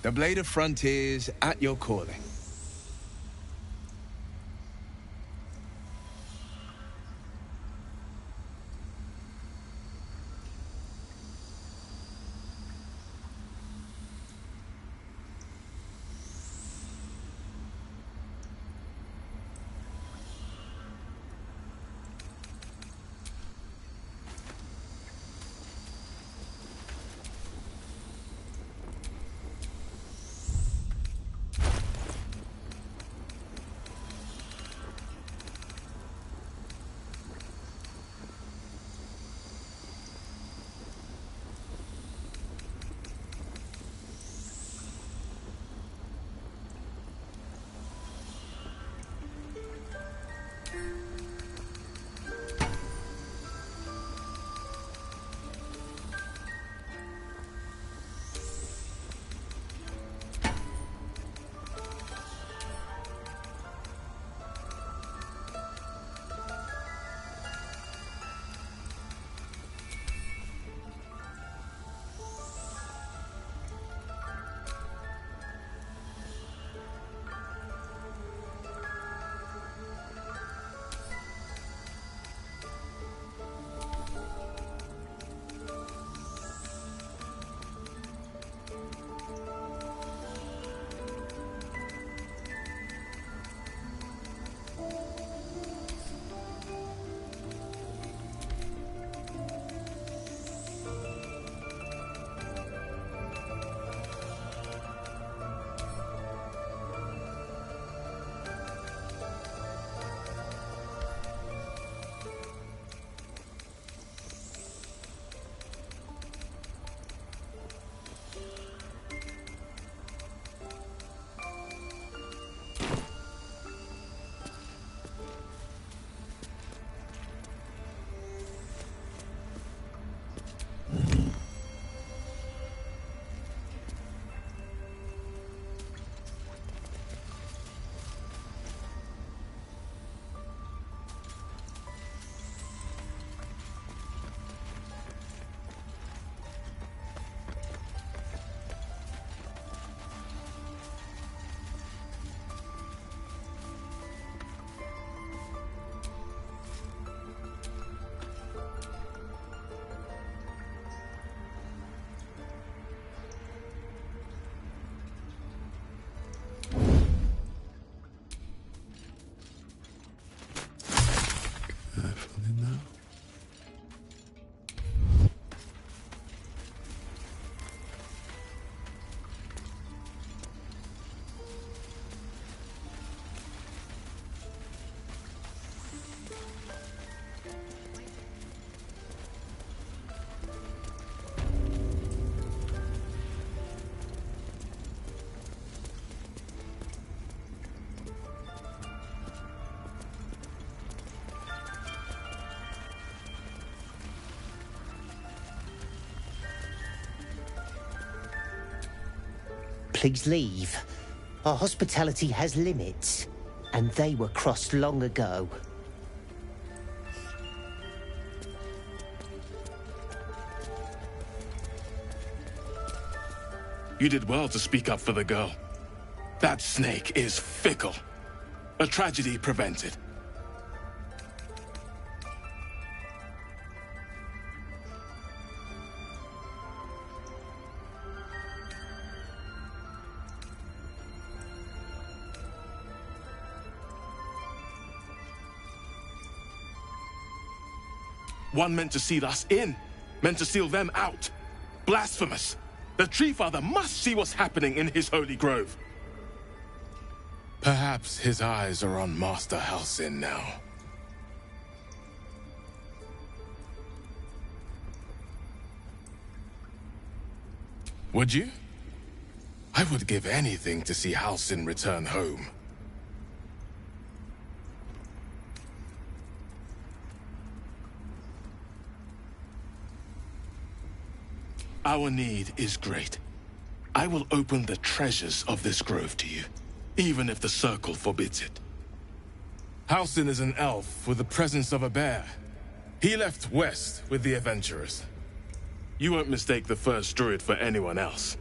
The Blade of Frontiers at your calling. please leave. Our hospitality has limits, and they were crossed long ago. You did well to speak up for the girl. That snake is fickle. A tragedy prevented. One meant to seal us in, meant to seal them out. Blasphemous! The Tree Father must see what's happening in his holy grove. Perhaps his eyes are on Master Halsin now. Would you? I would give anything to see Halsin return home. Our need is great. I will open the treasures of this grove to you, even if the Circle forbids it. Halsin is an elf with the presence of a bear. He left west with the adventurers. You won't mistake the first druid for anyone else.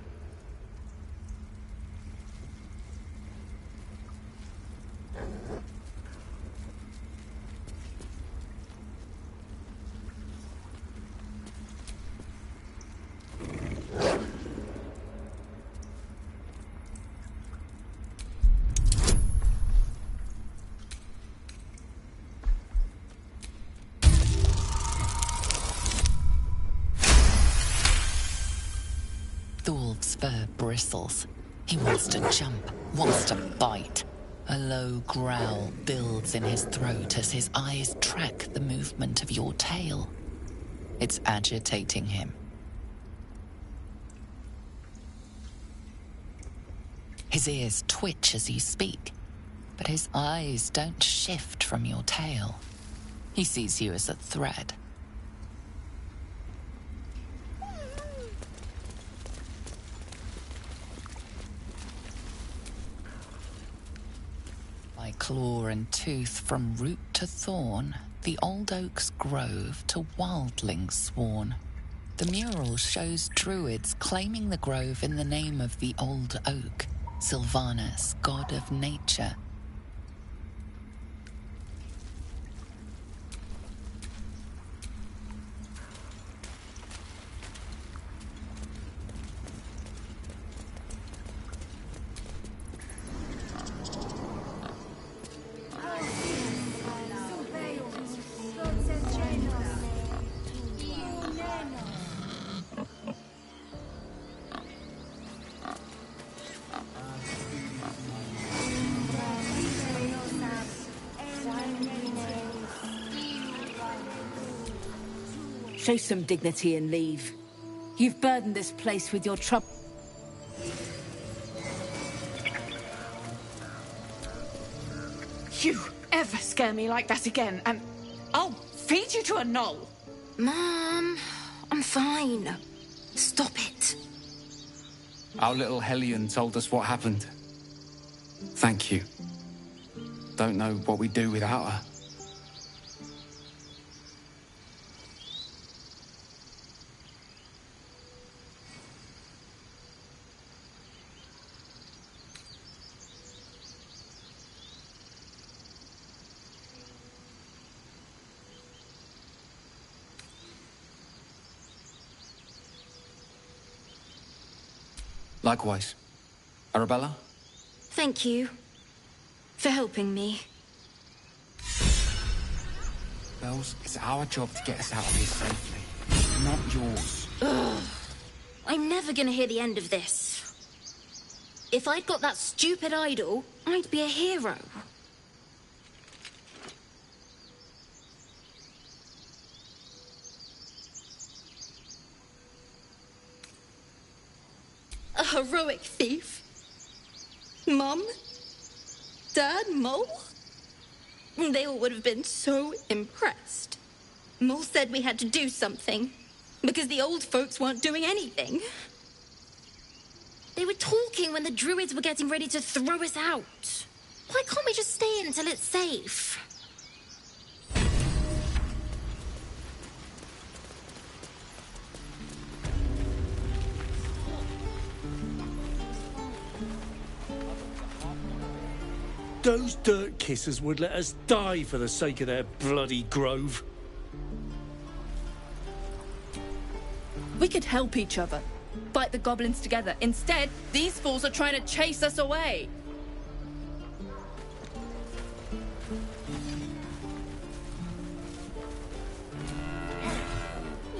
Thorv's fur bristles. He wants to jump, wants to bite. A low growl builds in his throat as his eyes track the movement of your tail. It's agitating him. His ears twitch as you speak, but his eyes don't shift from your tail. He sees you as a threat. By claw and tooth from root to thorn, the old oak's grove to wildlings sworn. The mural shows druids claiming the grove in the name of the old oak, Sylvanas, god of nature. Show some dignity and leave. You've burdened this place with your trouble. You ever scare me like that again, and I'll feed you to a knoll. Mom, I'm fine. Stop it. Our little Hellion told us what happened. Thank you. Don't know what we'd do without her. Likewise. Arabella? Thank you for helping me. Bells, it's our job to get us out of here safely, not yours. Ugh. I'm never gonna hear the end of this. If I'd got that stupid idol, I'd be a hero. A heroic thief? Mum? Dad? Mole? They all would have been so impressed. Mole said we had to do something, because the old folks weren't doing anything. They were talking when the druids were getting ready to throw us out. Why can't we just stay in until it's safe? Those dirt kissers would let us die for the sake of their bloody grove. We could help each other. Fight the goblins together. Instead, these fools are trying to chase us away.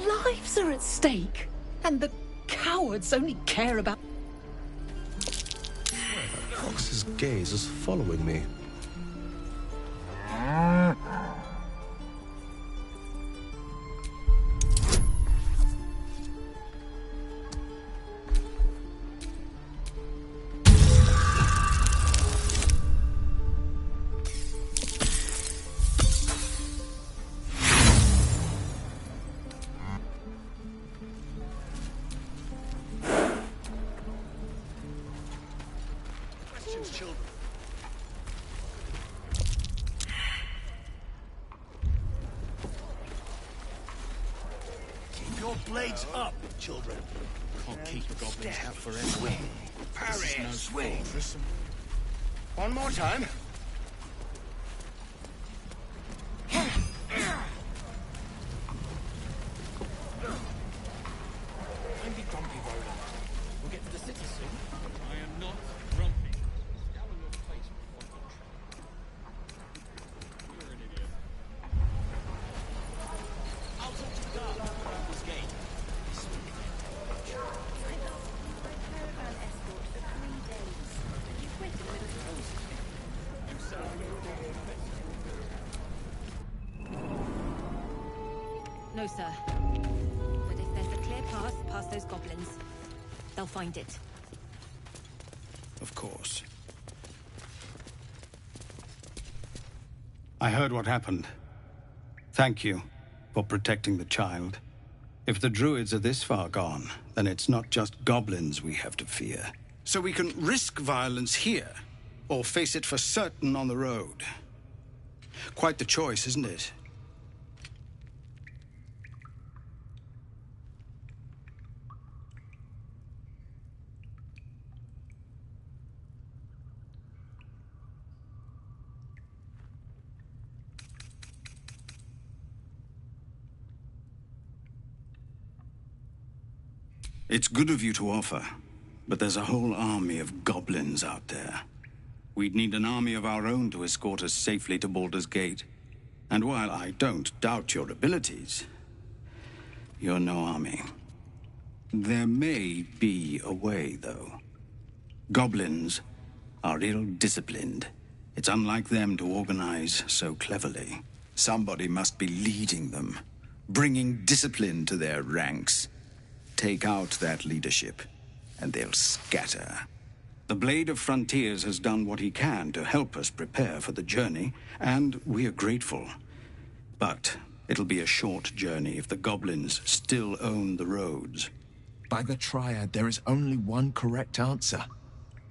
Lives are at stake, and the cowards only care about... Fox's gaze is following me. Keep your blades up, children. Can't keep the goblins out forever. Swing. Parry. No Swing. One more time. Don't be grumpy, Roland. We'll get to the city soon. I am not grumpy. Scowl on your face before I contract. You're an idiot. Out of the dark. This gate. Caravan escort for 3 days. You quit in the middle of You sound No, sir. But if there's a clear path past those goblins, they'll find it. Of course. I heard what happened. Thank you for protecting the child. If the druids are this far gone, then it's not just goblins we have to fear. So we can risk violence here, or face it for certain on the road. Quite the choice, isn't it? It's good of you to offer, but there's a whole army of goblins out there. We'd need an army of our own to escort us safely to Baldur's Gate. And while I don't doubt your abilities, you're no army. There may be a way, though. Goblins are ill-disciplined. It's unlike them to organize so cleverly. Somebody must be leading them, bringing discipline to their ranks. Take out that leadership, and they'll scatter. The Blade of Frontiers has done what he can to help us prepare for the journey, and we are grateful. But it'll be a short journey if the goblins still own the roads. By the Triad, there is only one correct answer.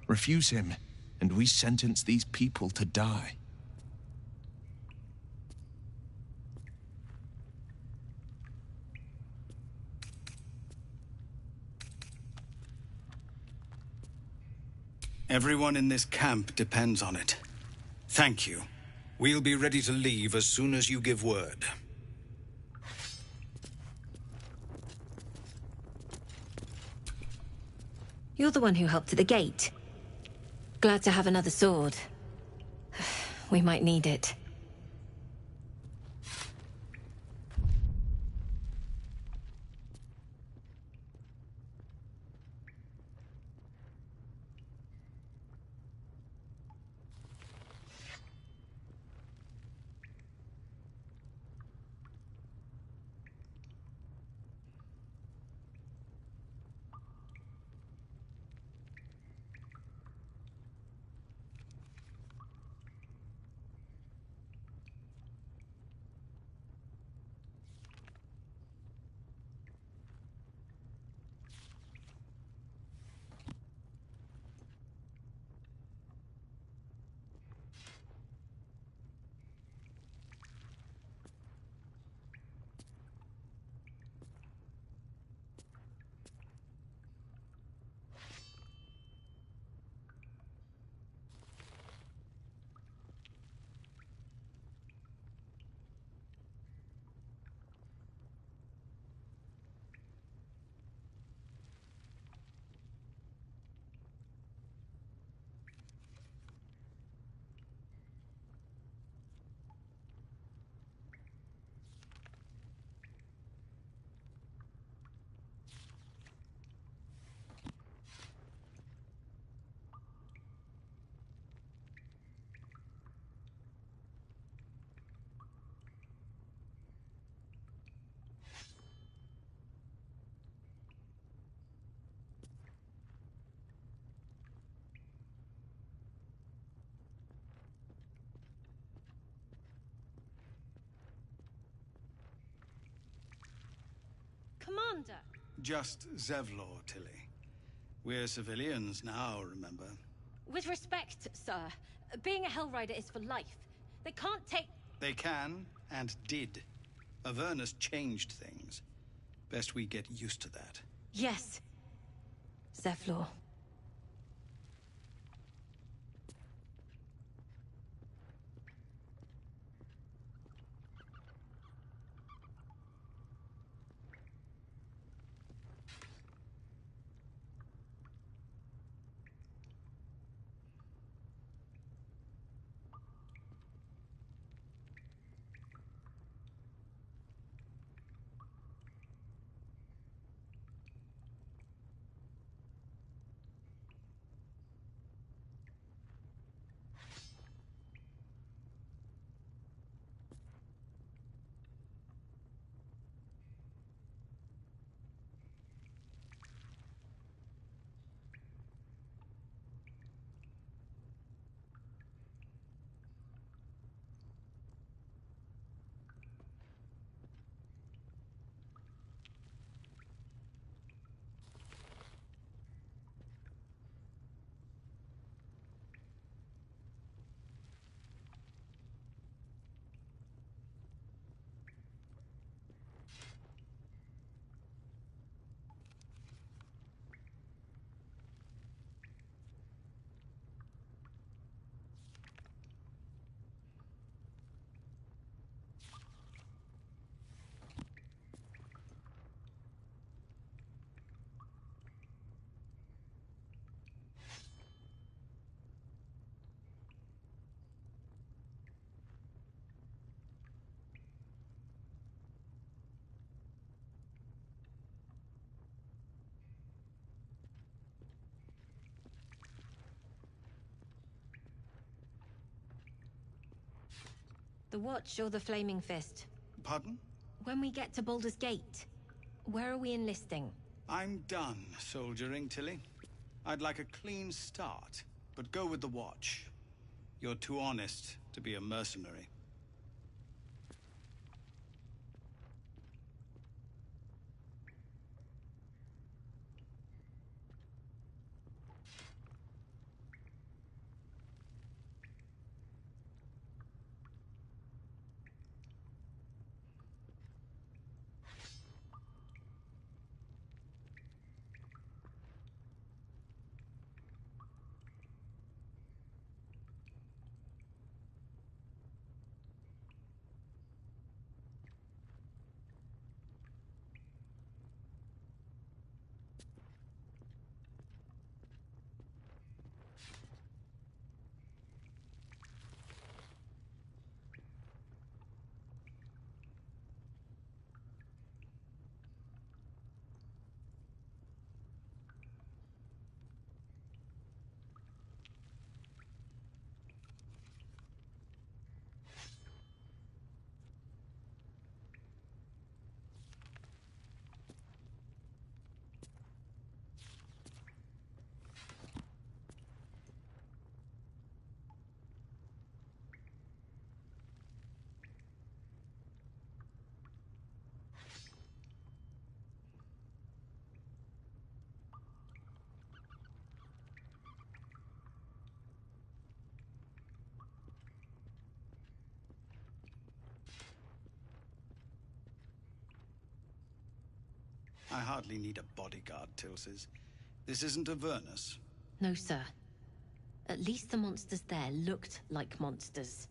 Refuse him, and we sentence these people to die. Everyone in this camp depends on it. Thank you. We'll be ready to leave as soon as you give word. You're the one who helped at the gate. Glad to have another sword. We might need it. commander! Just Zevlor, Tilly. We're civilians now, remember? With respect, sir, being a Hellrider is for life. They can't take... They can, and did. Avernus changed things. Best we get used to that. Yes. Zevlor. The Watch or the Flaming Fist? Pardon? When we get to Baldur's Gate, where are we enlisting? I'm done soldiering, Tilly. I'd like a clean start, but go with the Watch. You're too honest to be a mercenary. I hardly need a bodyguard, Tilsis. This isn't Avernus. No, sir. At least the monsters there looked like monsters.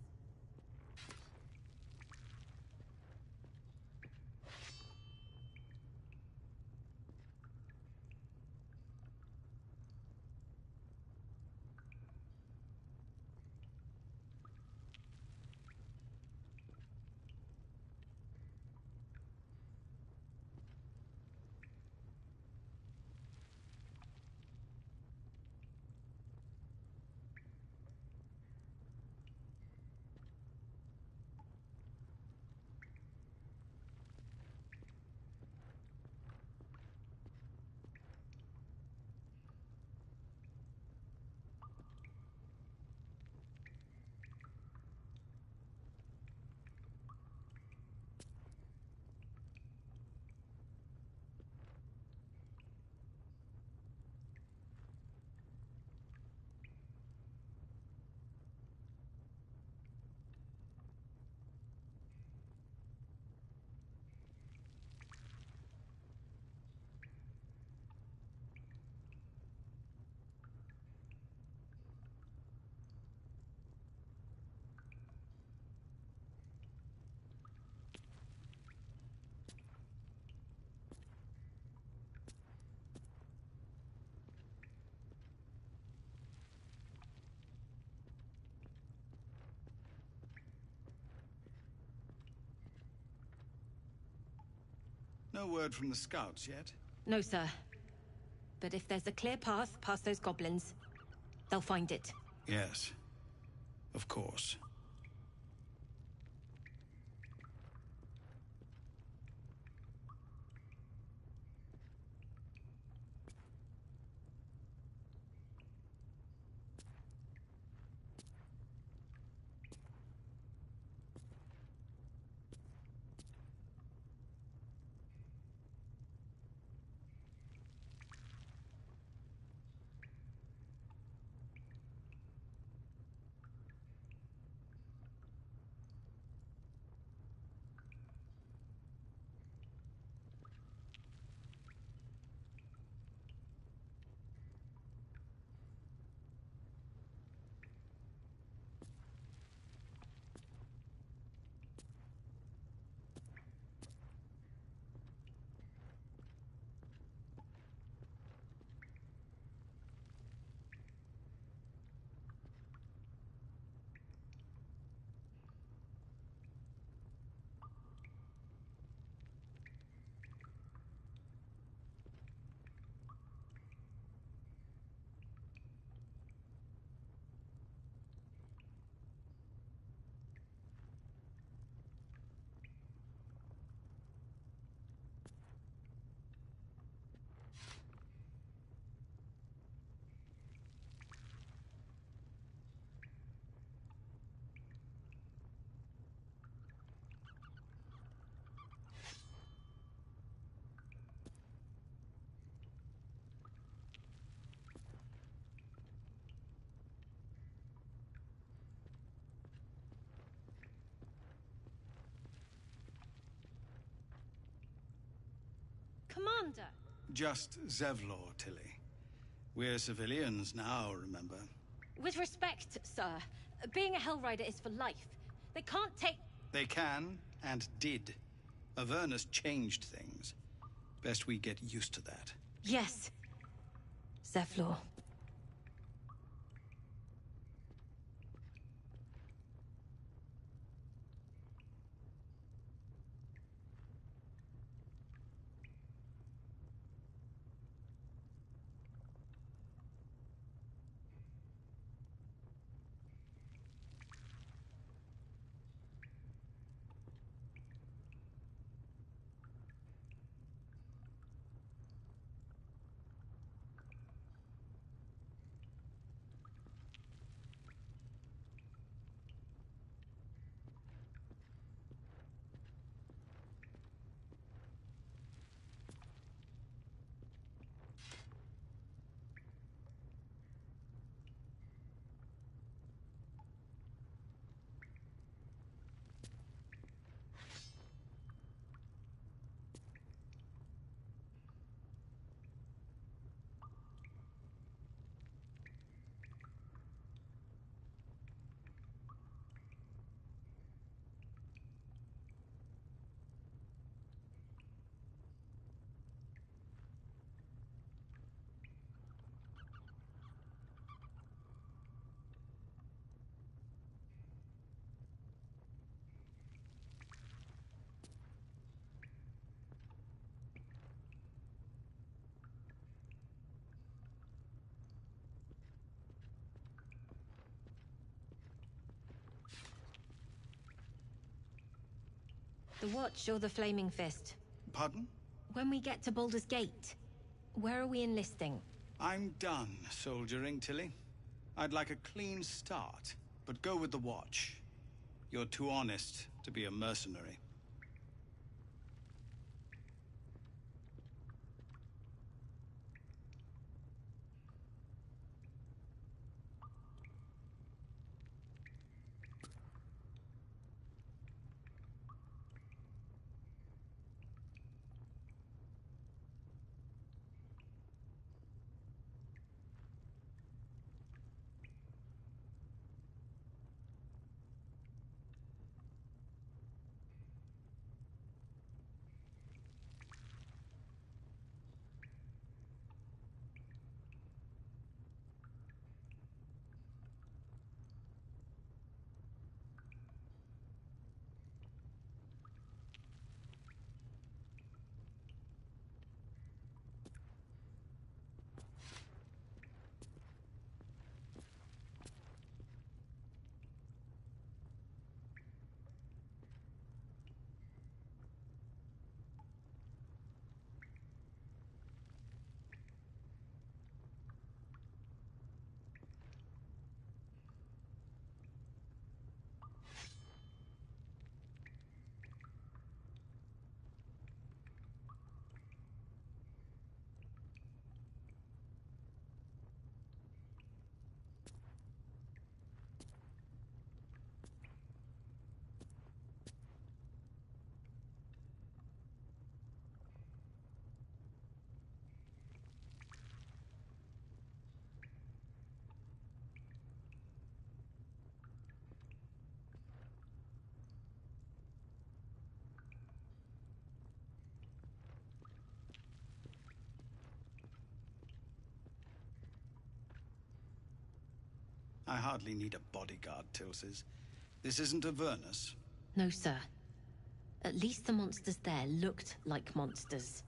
No word from the scouts yet? No, sir. But if there's a clear path past those goblins, they'll find it. Yes. Of course. Commander! Just Zevlor, Tilly. We're civilians now, remember? With respect, sir, being a Hellrider is for life. They can't take... They can, and did. Avernus changed things. Best we get used to that. Yes. Zevlor. The Watch or the Flaming Fist? Pardon? When we get to Baldur's Gate, where are we enlisting? I'm done soldiering, Tilly. I'd like a clean start, but go with the Watch. You're too honest to be a mercenary. I hardly need a bodyguard, Tilsis. This isn't Avernus. No, sir. At least the monsters there looked like monsters.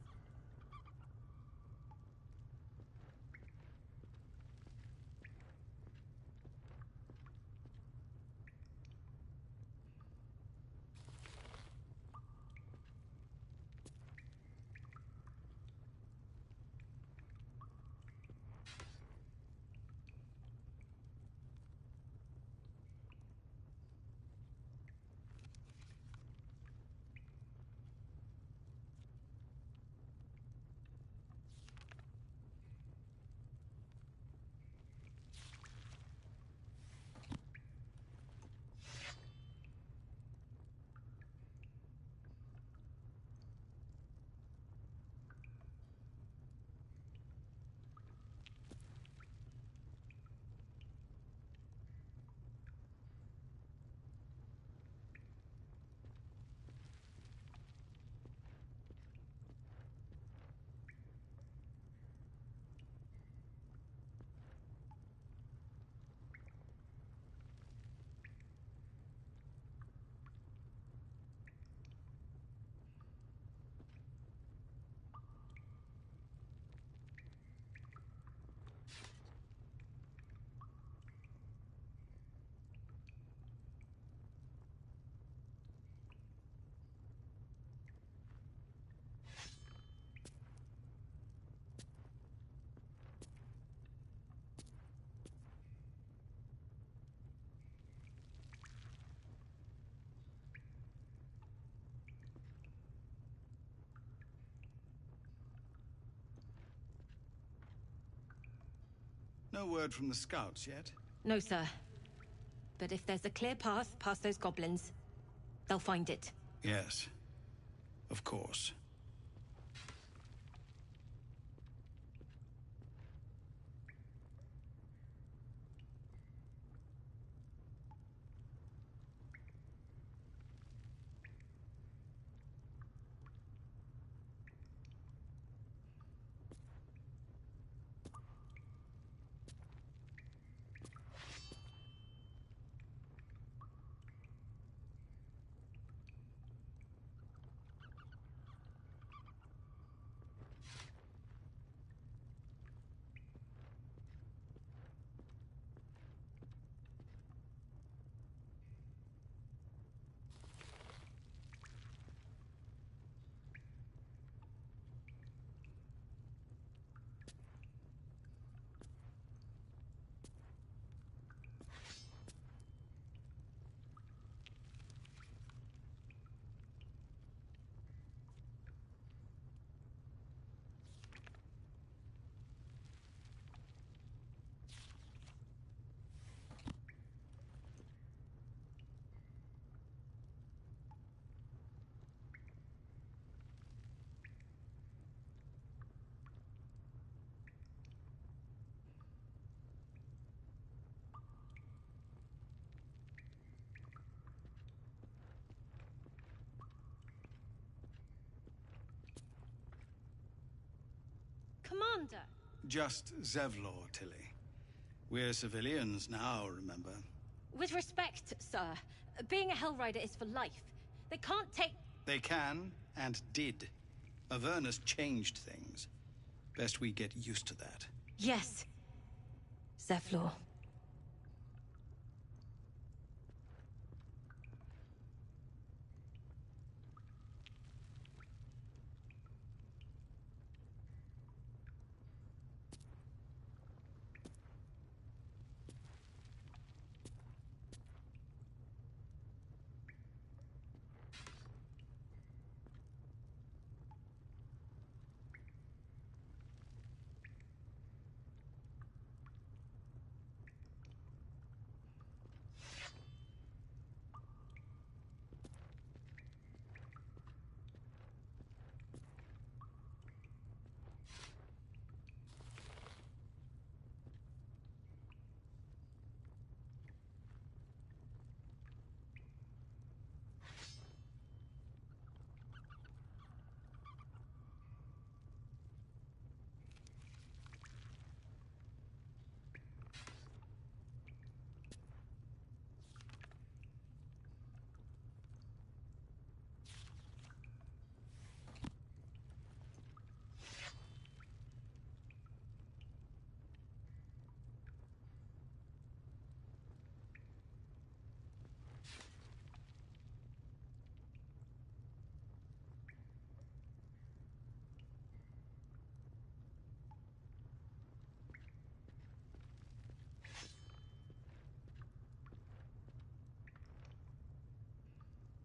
No word from the scouts yet? No, sir. But if there's a clear path past those goblins, they'll find it. Yes. Of course. Commander! Just Zevlor, Tilly. We're civilians now, remember? With respect, sir, being a Hellrider is for life. They can't take... They can, and did. Avernus changed things. Best we get used to that. Yes. Zevlor.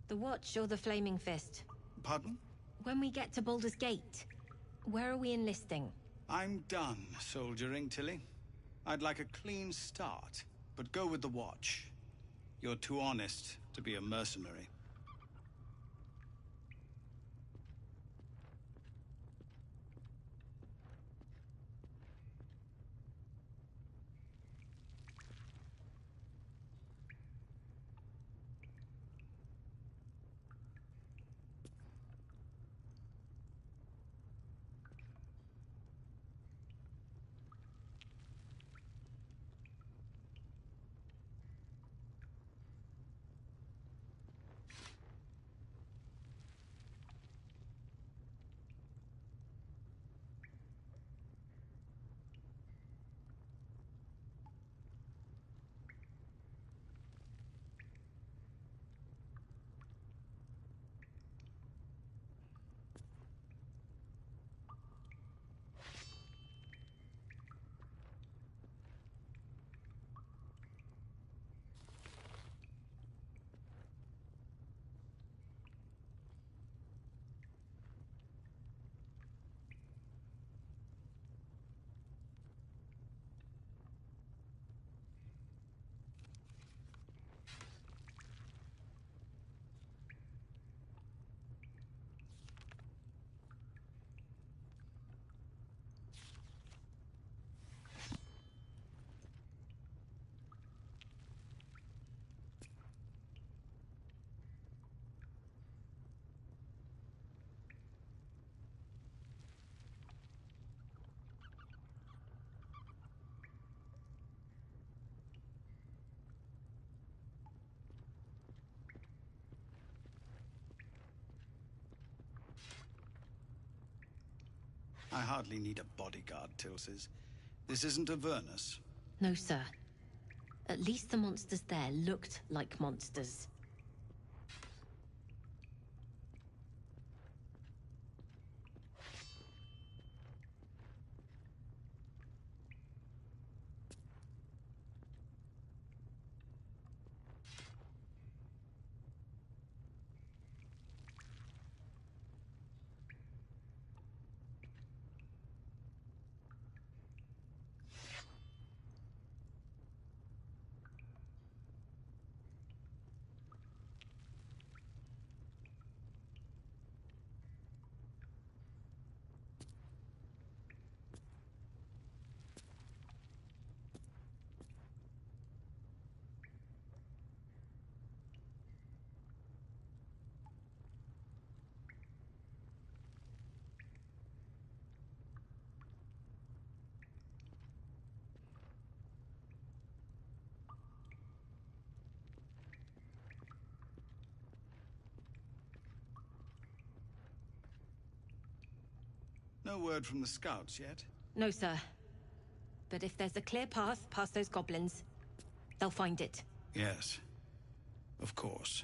The Watch or the Flaming Fist? Pardon? When we get to Baldur's Gate, where are we enlisting? I'm done soldiering, Tilly. I'd like a clean start, but go with the Watch. You're too honest to be a mercenary. I hardly need a bodyguard, Tilsis. This isn't Avernus. No, sir. At least the monsters there looked like monsters. No word from the scouts yet? No, sir. But if there's a clear path past those goblins, they'll find it. Yes. Of course.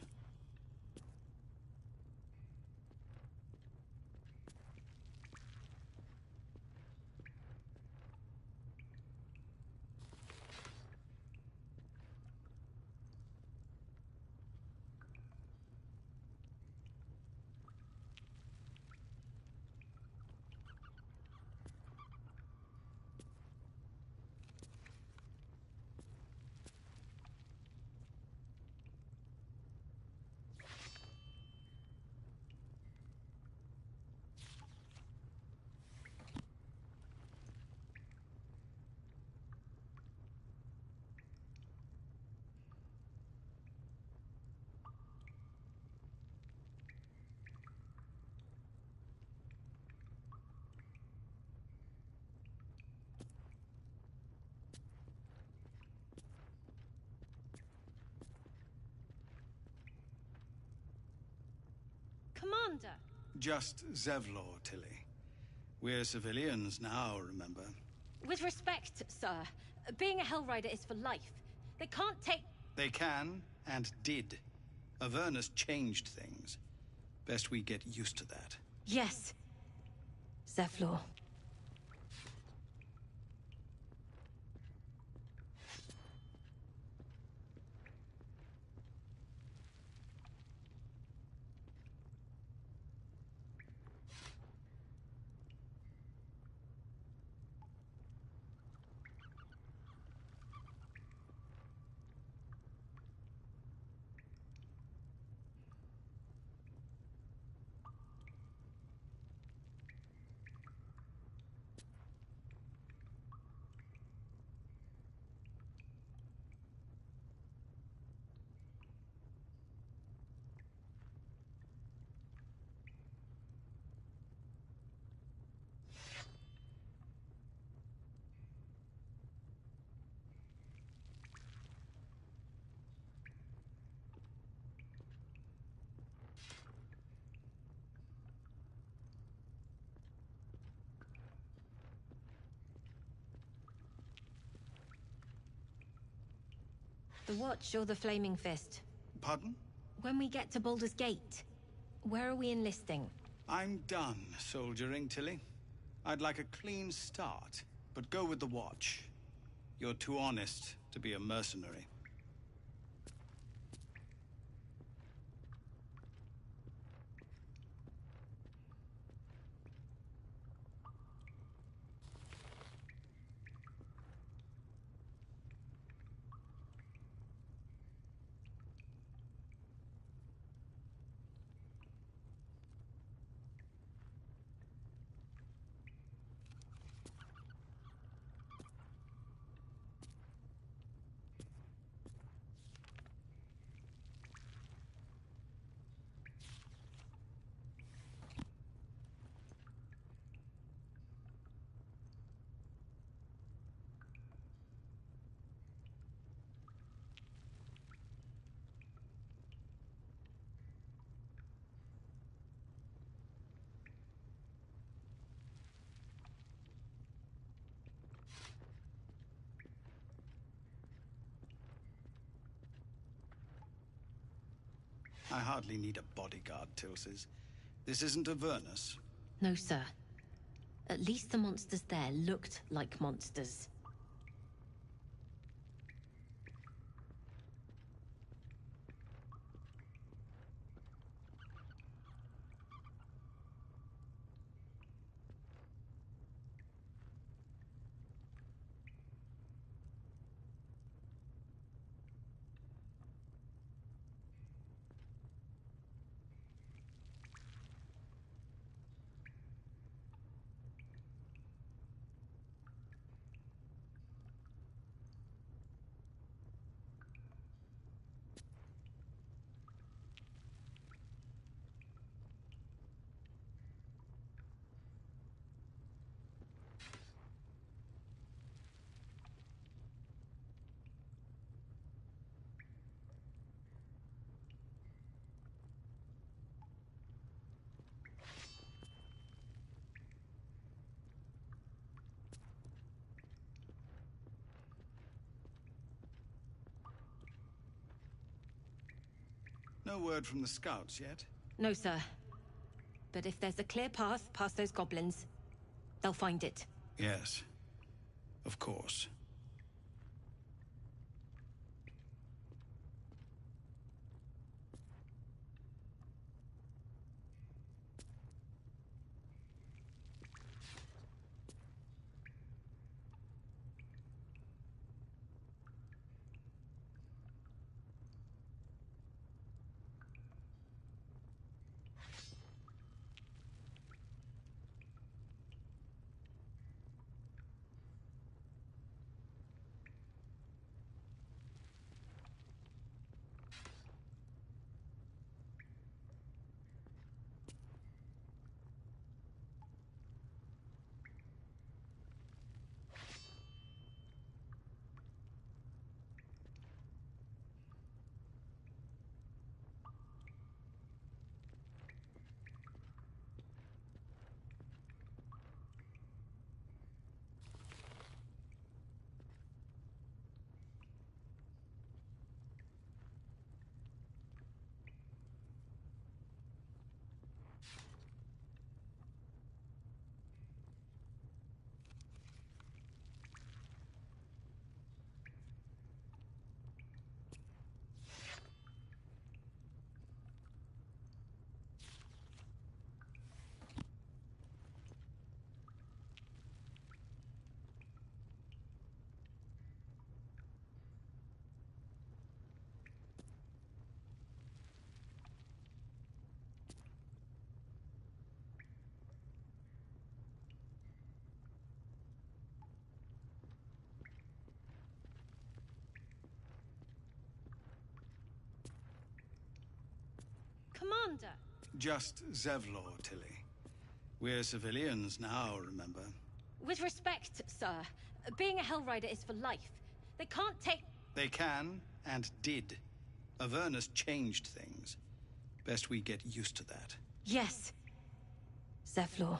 Commander! Just Zevlor, Tilly. We're civilians now, remember? With respect, sir, being a Hellrider is for life. They can't take... They can, and did. Avernus changed things. Best we get used to that. Yes. Zevlor. The Watch or the Flaming Fist? Pardon? When we get to Baldur's Gate, where are we enlisting? I'm done soldiering, Tilly. I'd like a clean start, but go with the Watch. You're too honest to be a mercenary. I hardly need a bodyguard, Tilsis. This isn't Avernus. No, sir. At least the monsters there looked like monsters. No word from the scouts yet? No, sir. But if there's a clear path past those goblins, they'll find it. Yes. Of course. Commander! Just Zevlor, Tilly. We're civilians now, remember? With respect, sir, being a Hellrider is for life. They can't take... They can, and did. Avernus changed things. Best we get used to that. Yes. Zevlor.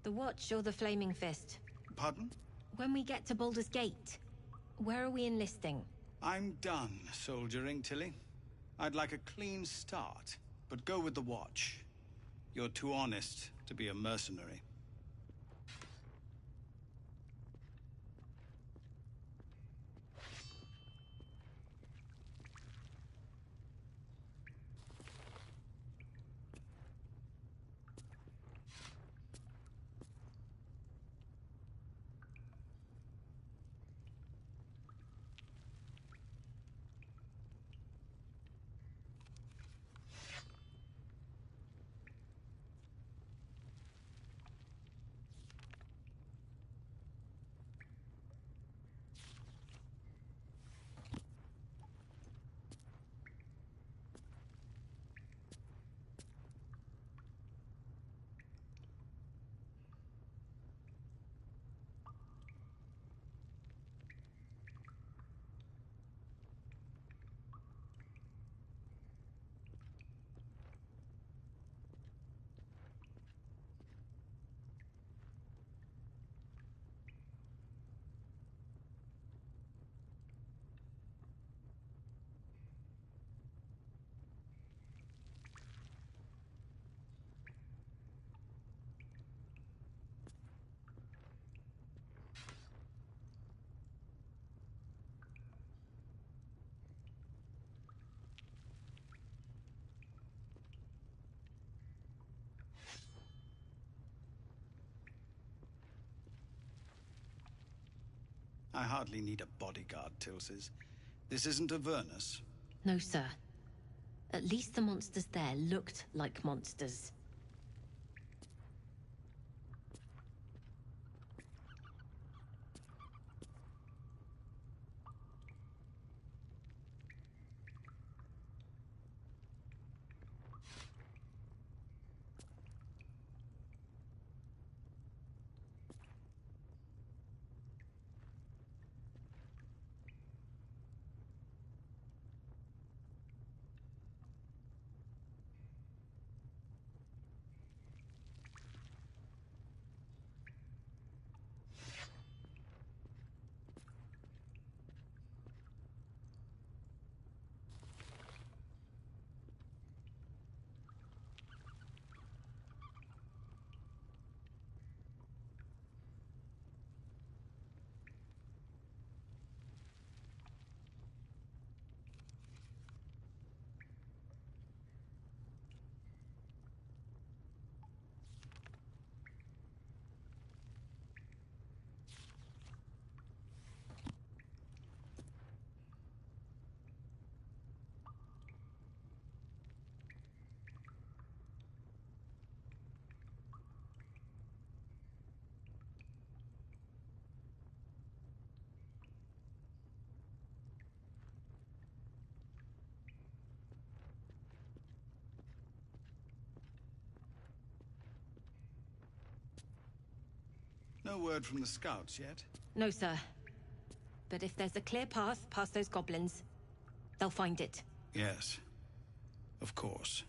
The Watch or the Flaming Fist? Pardon? When we get to Baldur's Gate, where are we enlisting? I'm done soldiering, Tilly. I'd like a clean start, but go with the Watch. You're too honest to be a mercenary. I hardly need a bodyguard, Tilsis. This isn't Avernus. No, sir. At least the monsters there looked like monsters. No word from the scouts yet? No, sir. But if there's a clear path past those goblins, they'll find it. Yes. Of course.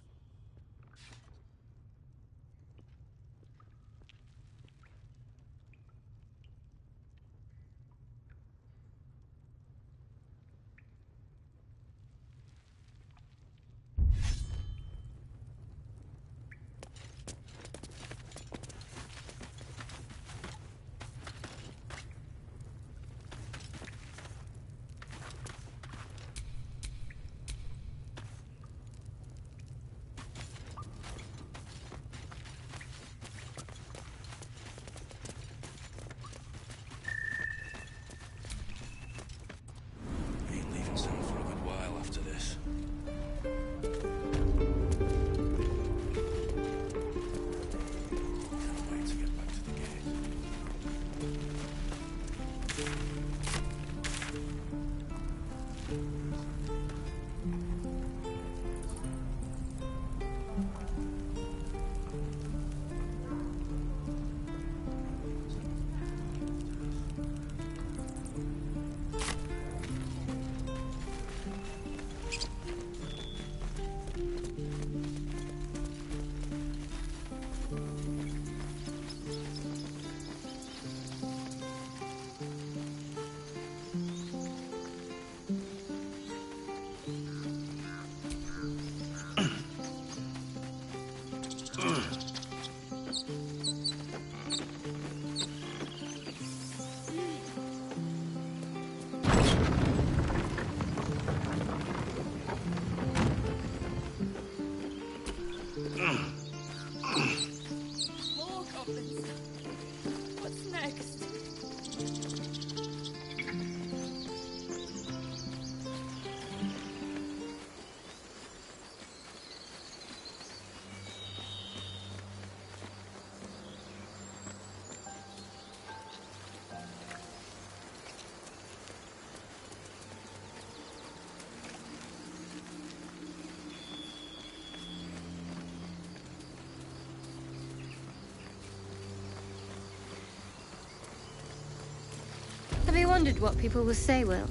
wondered what people will say, Will,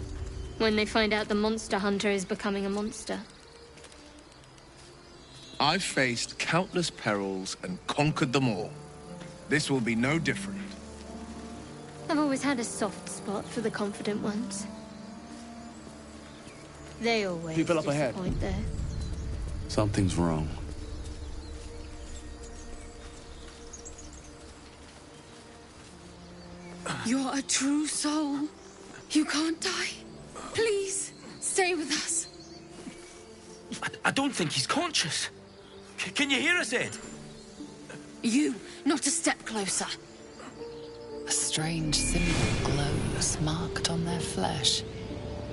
when they find out the monster hunter is becoming a monster. I've faced countless perils and conquered them all. This will be no different. I've always had a soft spot for the confident ones. They always People up ahead. disappoint there. Something's wrong. You're a true soul. You can't die. Please, stay with us. I don't think he's conscious. Can you hear us, Ed? You, not a step closer. A strange symbol glows, marked on their flesh,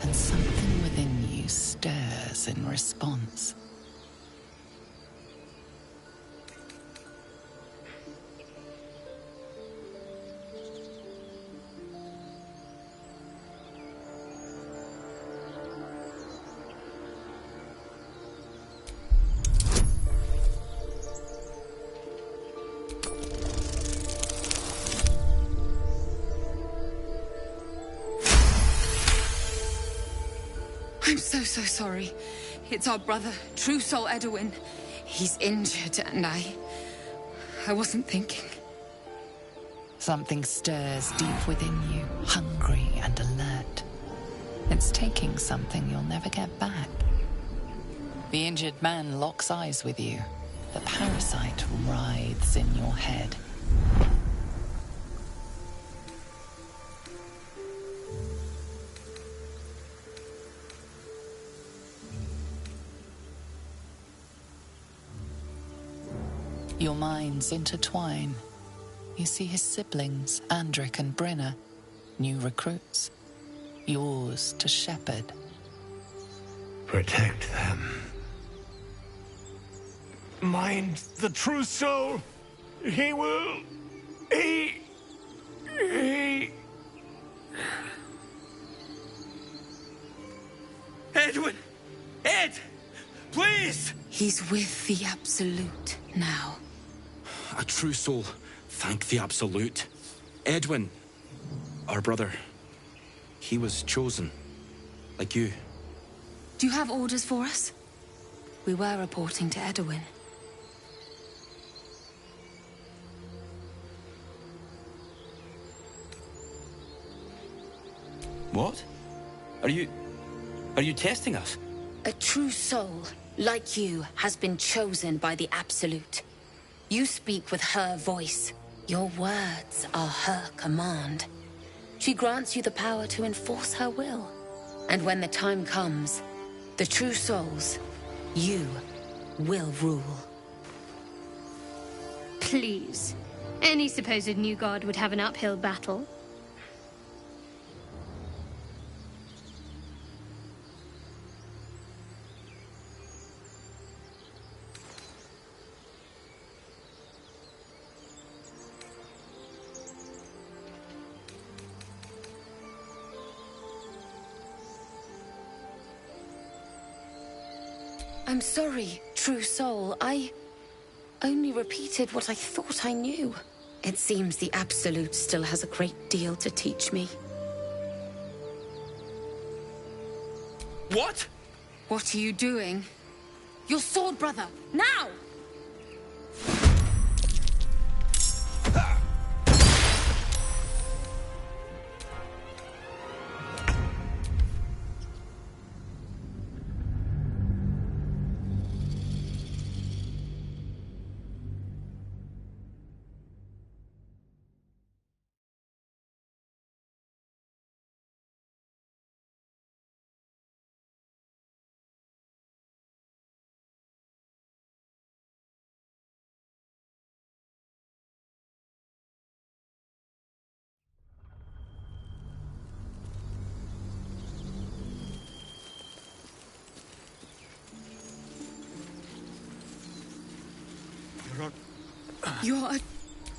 and something within you stirs in response. I'm so sorry. It's our brother, True Soul Edwin. He's injured and I wasn't thinking. Something stirs deep within you, hungry and alert. It's taking something you'll never get back. The injured man locks eyes with you. The parasite writhes in your head. Your minds intertwine. You see his siblings, Andric and Brenna, new recruits. Yours to shepherd. Protect them. Mind the true soul. He will... He... Edwin! Ed! Please! He's with the Absolute now. A true soul. Thank the Absolute. Edwin, our brother, he was chosen. Like you. Do you have orders for us? We were reporting to Edwin. What? Are you testing us? A true soul, like you, has been chosen by the Absolute. You speak with her voice. Your words are her command. She grants you the power to enforce her will. And when the time comes, the true souls, you will rule. Please. Any supposed new god would have an uphill battle. I'm sorry, true soul. I only repeated what I thought I knew. It seems the Absolute still has a great deal to teach me. What? What are you doing? Your sword, brother! Now!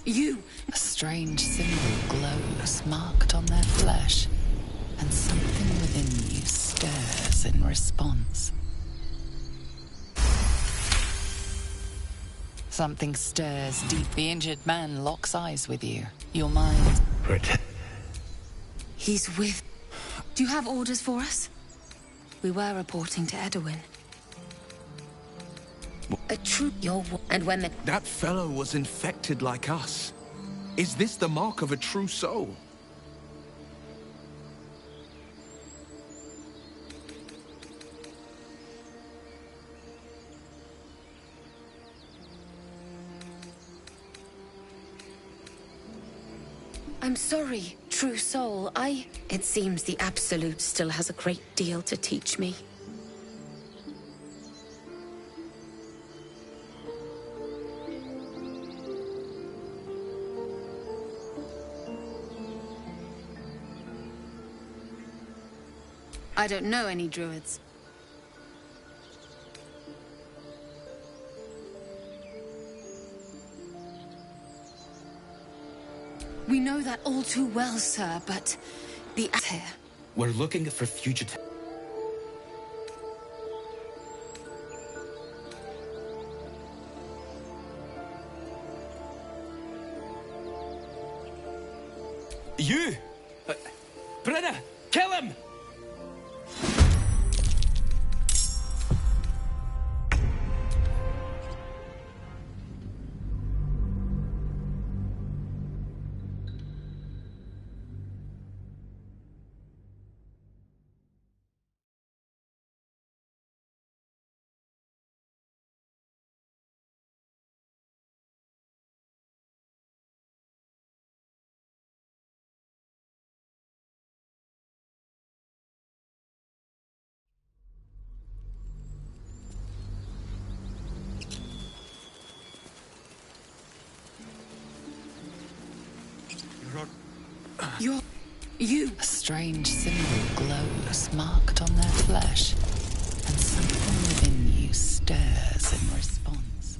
You. A strange symbol glows, marked on their flesh, and something within you stirs in response. Something stirs deep. The injured man locks eyes with you. Your mind... He's with... Do you have orders for us? We were reporting to Edwin. A true... And when the... That fellow was infected like us. Is this the mark of a true soul? I'm sorry, true soul. It seems the Absolute still has a great deal to teach me. I don't know any druids. We know that all too well, sir, but the here. We're looking for fugitives. You! Brenna! Kill him! You. A strange symbol glows, marked on their flesh, and something within you stirs in response.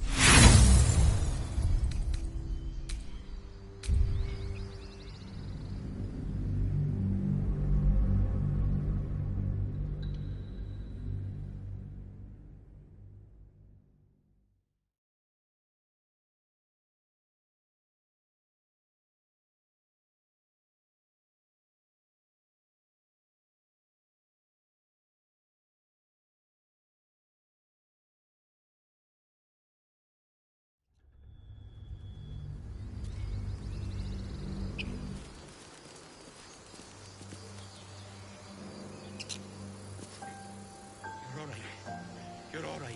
You're all right.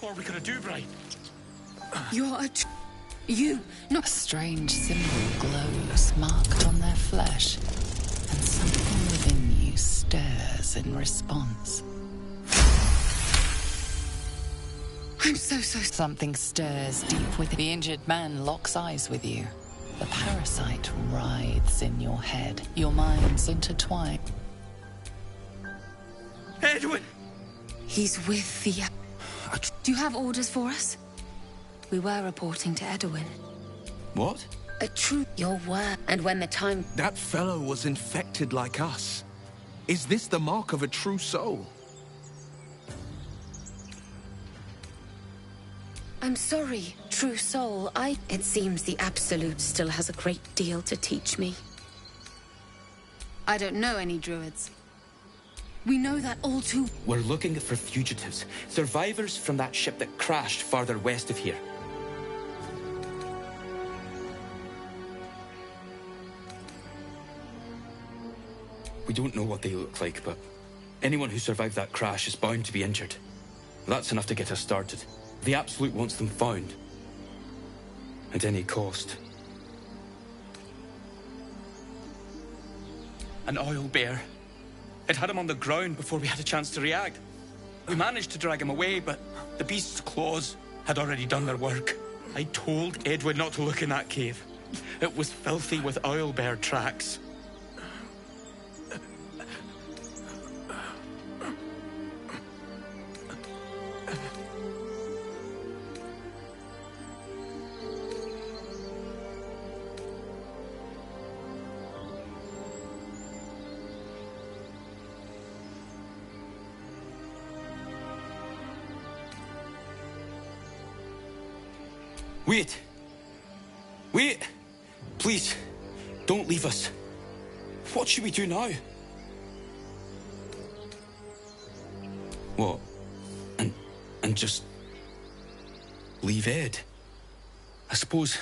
What are we gonna do, Brian? You're you. Not a strange symbol glows, marked on their flesh, and something within you stirs in response. I'm so. Something stirs deep within. The injured man locks eyes with you. The parasite writhes in your head. Your minds intertwine. Edwin! He's with the... Do you have orders for us? We were reporting to Edwin. What? A true... Your word. And when the time... That fellow was infected like us. Is this the mark of a true soul? I'm sorry, true soul. It seems the Absolute still has a great deal to teach me. I don't know any druids. We know that all too... We're looking for fugitives. Survivors from that ship that crashed farther west of here. We don't know what they look like, but anyone who survived that crash is bound to be injured. That's enough to get us started. The Absolute wants them found. At any cost. An oil bear. It had him on the ground before we had a chance to react. We managed to drag him away, but the beast's claws had already done their work. I told Edwin not to look in that cave. It was filthy with oil bear tracks. Wait! Wait! Please, don't leave us. What should we do now? What? And just leave Ed? I suppose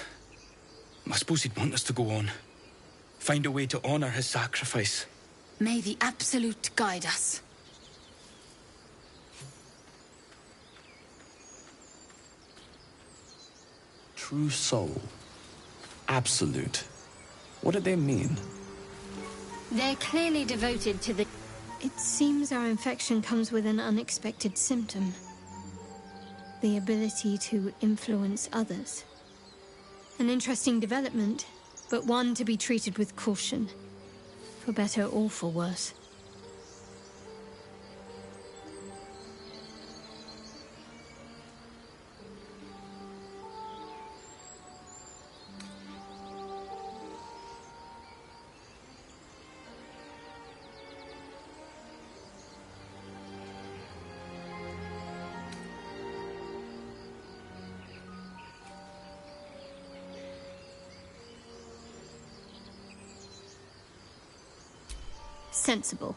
he'd want us to go on. Find a way to honor his sacrifice. May the Absolute guide us. True soul. Absolute. What do they mean? They're clearly devoted to the... It seems our infection comes with an unexpected symptom. The ability to influence others. An interesting development, but one to be treated with caution. For better or for worse. Sensible.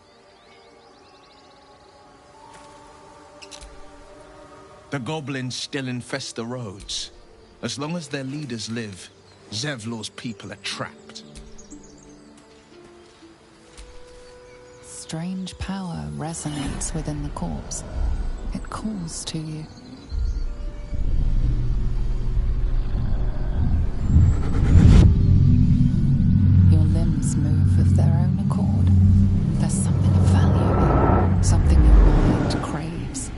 The goblins still infest the roads. As long as their leaders live, Zevlor's people are trapped. Strange power resonates within the corpse. It calls to you. Your limbs move of their own accord. There's something of value, something your mind craves.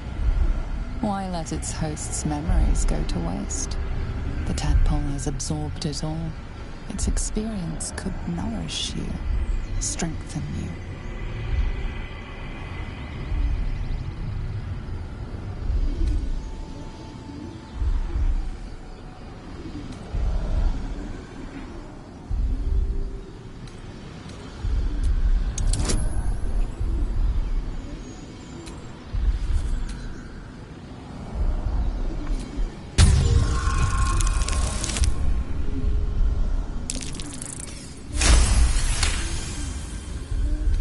Why let its host's memories go to waste? The tadpole has absorbed it all. Its experience could nourish you, strengthen you.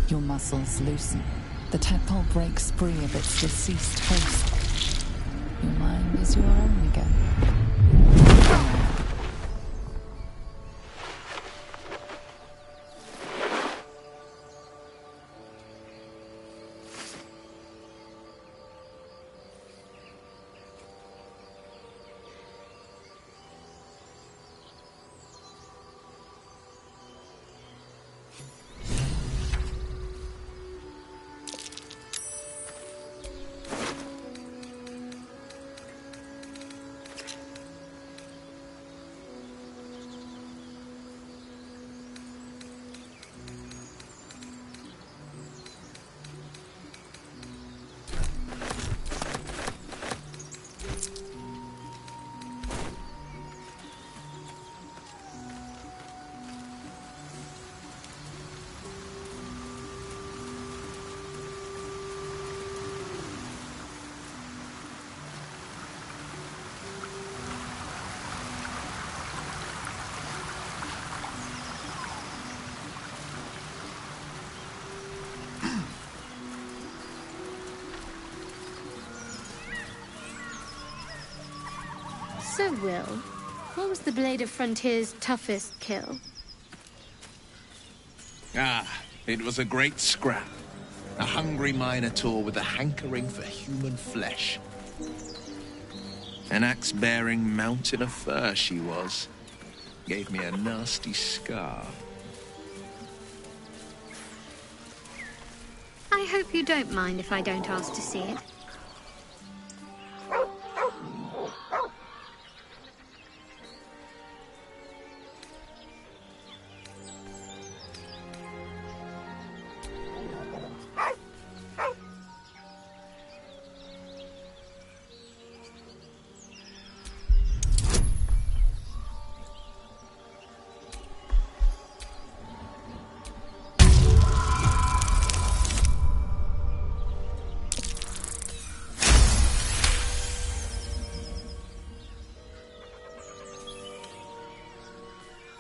Your muscles loosen. The tadpole breaks free of its deceased host. Your mind is your own again. So, Will, what was the Blade of Frontier's toughest kill? It was a great scrap. A hungry minotaur with a hankering for human flesh. An axe-bearing mountain of fur she was. Gave me a nasty scar. I hope you don't mind if I don't ask to see it.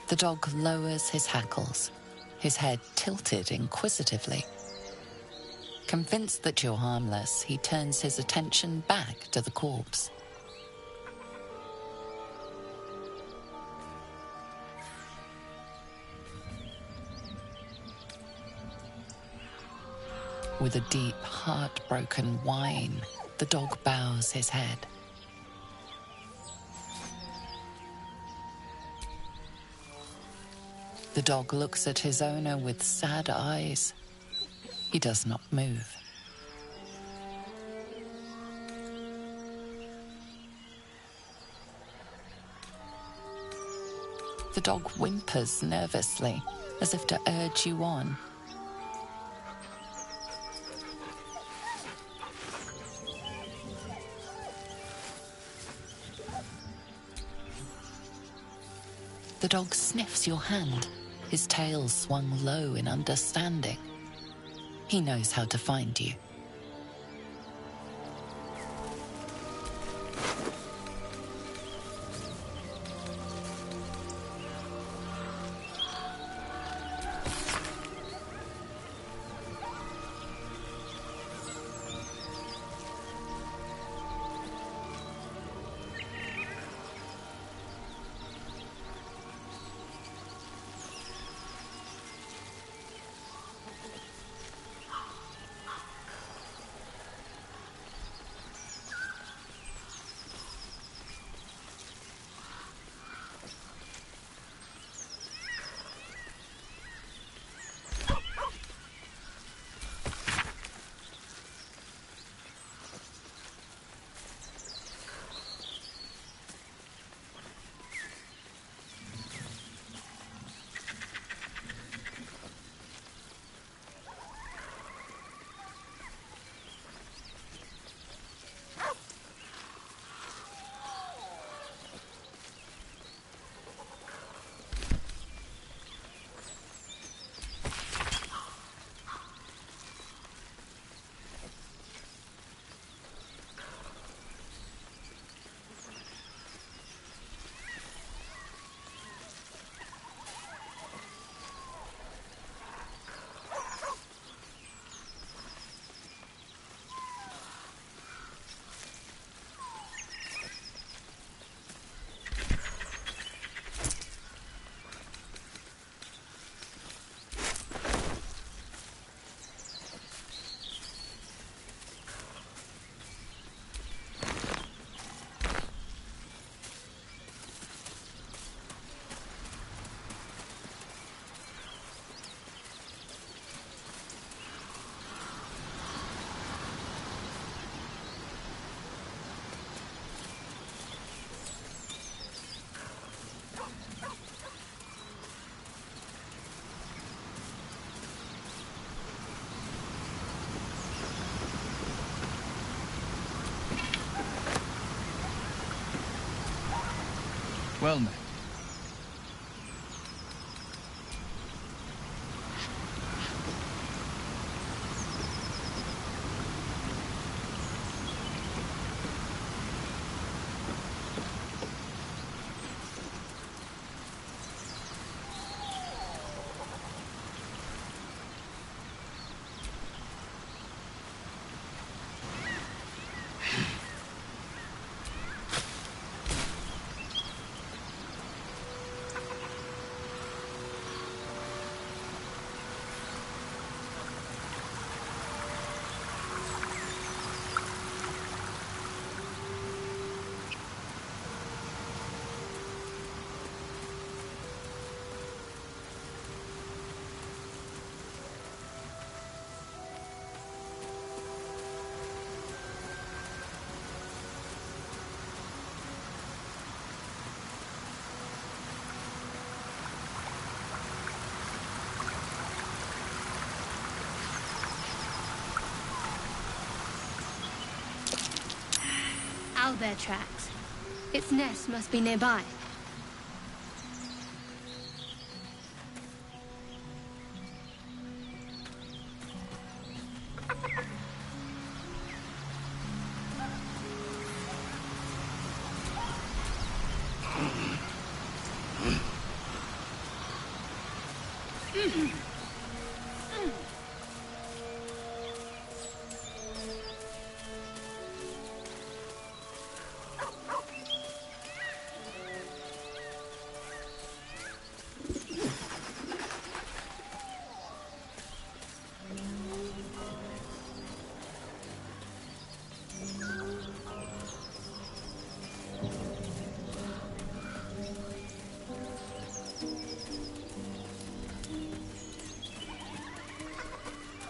The dog lowers his hackles, his head tilted inquisitively. Convinced that you're harmless, he turns his attention back to the corpse. With a deep, heartbroken whine, the dog bows his head. The dog looks at his owner with sad eyes. He does not move. The dog whimpers nervously, as if to urge you on. The dog sniffs your hand, his tail swung low in understanding. He knows how to find you. Well met. Owlbear tracks. Its nest must be nearby.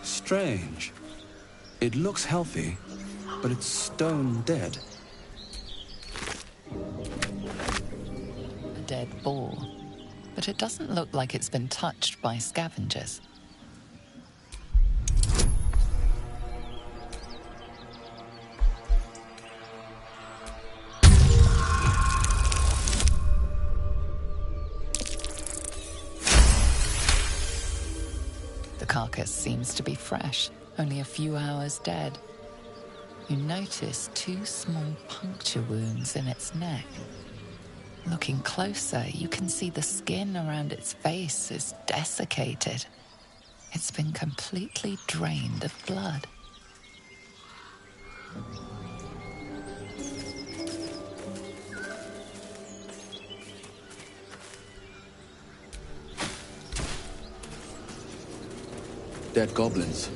Strange. It looks healthy, but it's stone dead. A dead boar, but it doesn't look like it's been touched by scavengers. The carcass seems to be fresh, only a few hours dead. You notice 2 small puncture wounds in its neck. Looking closer, you can see the skin around its face is desiccated. It's been completely drained of blood. Dead goblins.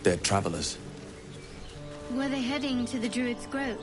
Dead travelers. Were they heading to the Druid's Grove?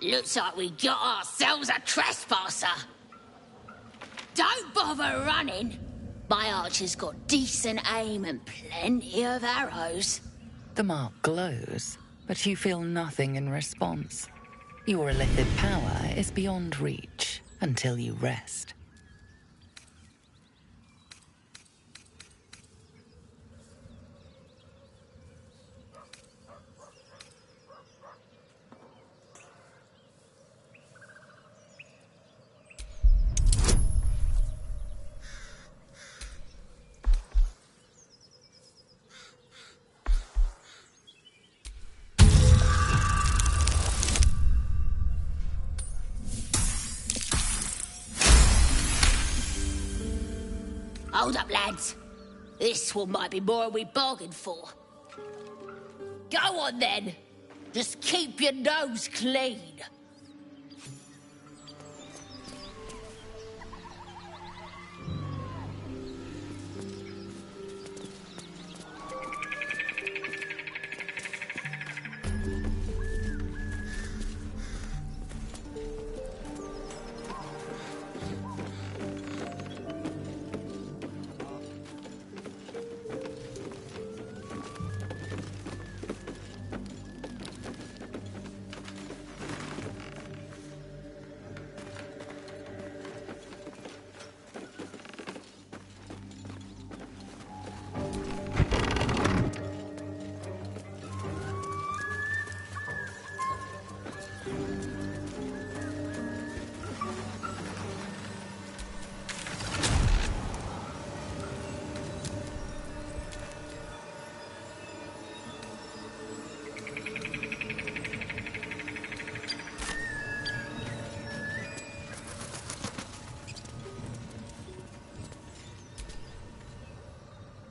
Looks like we got ourselves a trespasser. Don't bother running. My archer's got decent aim and plenty of arrows. The mark glows, but you feel nothing in response. Your illithid power is beyond reach until you rest. Hold up, lads. This one might be more than we bargained for. Go on, then. Just keep your nose clean.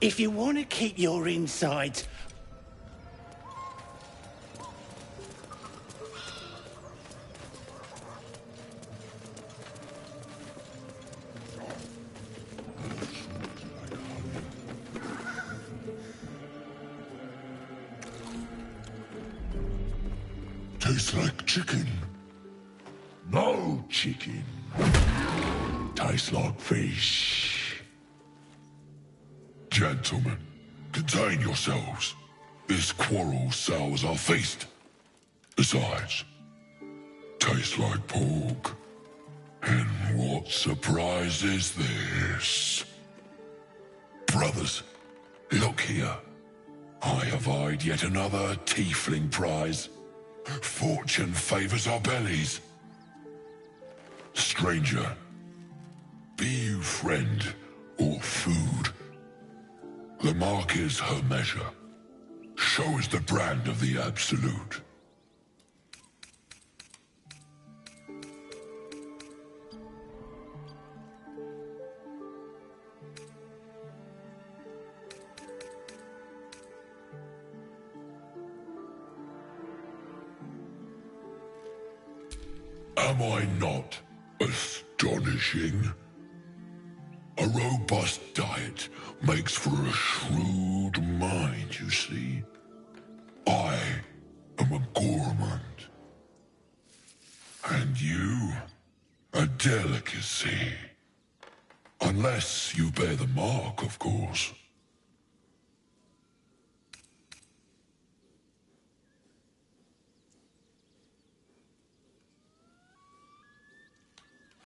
If you want to keep your insides... Tastes like chicken. No chicken. Tastes like fish. Gentlemen, contain yourselves. This quarrel sours our feast. Besides, tastes like pork. And what surprise is this? Brothers, look here. I have eyed yet another tiefling prize. Fortune favors our bellies. Stranger, be you friend or food, the mark is her measure. Show us the brand of the absolute. Am I not astonishing? A robust diet makes for a shrewd mind, you see. I am a gourmand. And you, a delicacy. Unless you bear the mark, of course.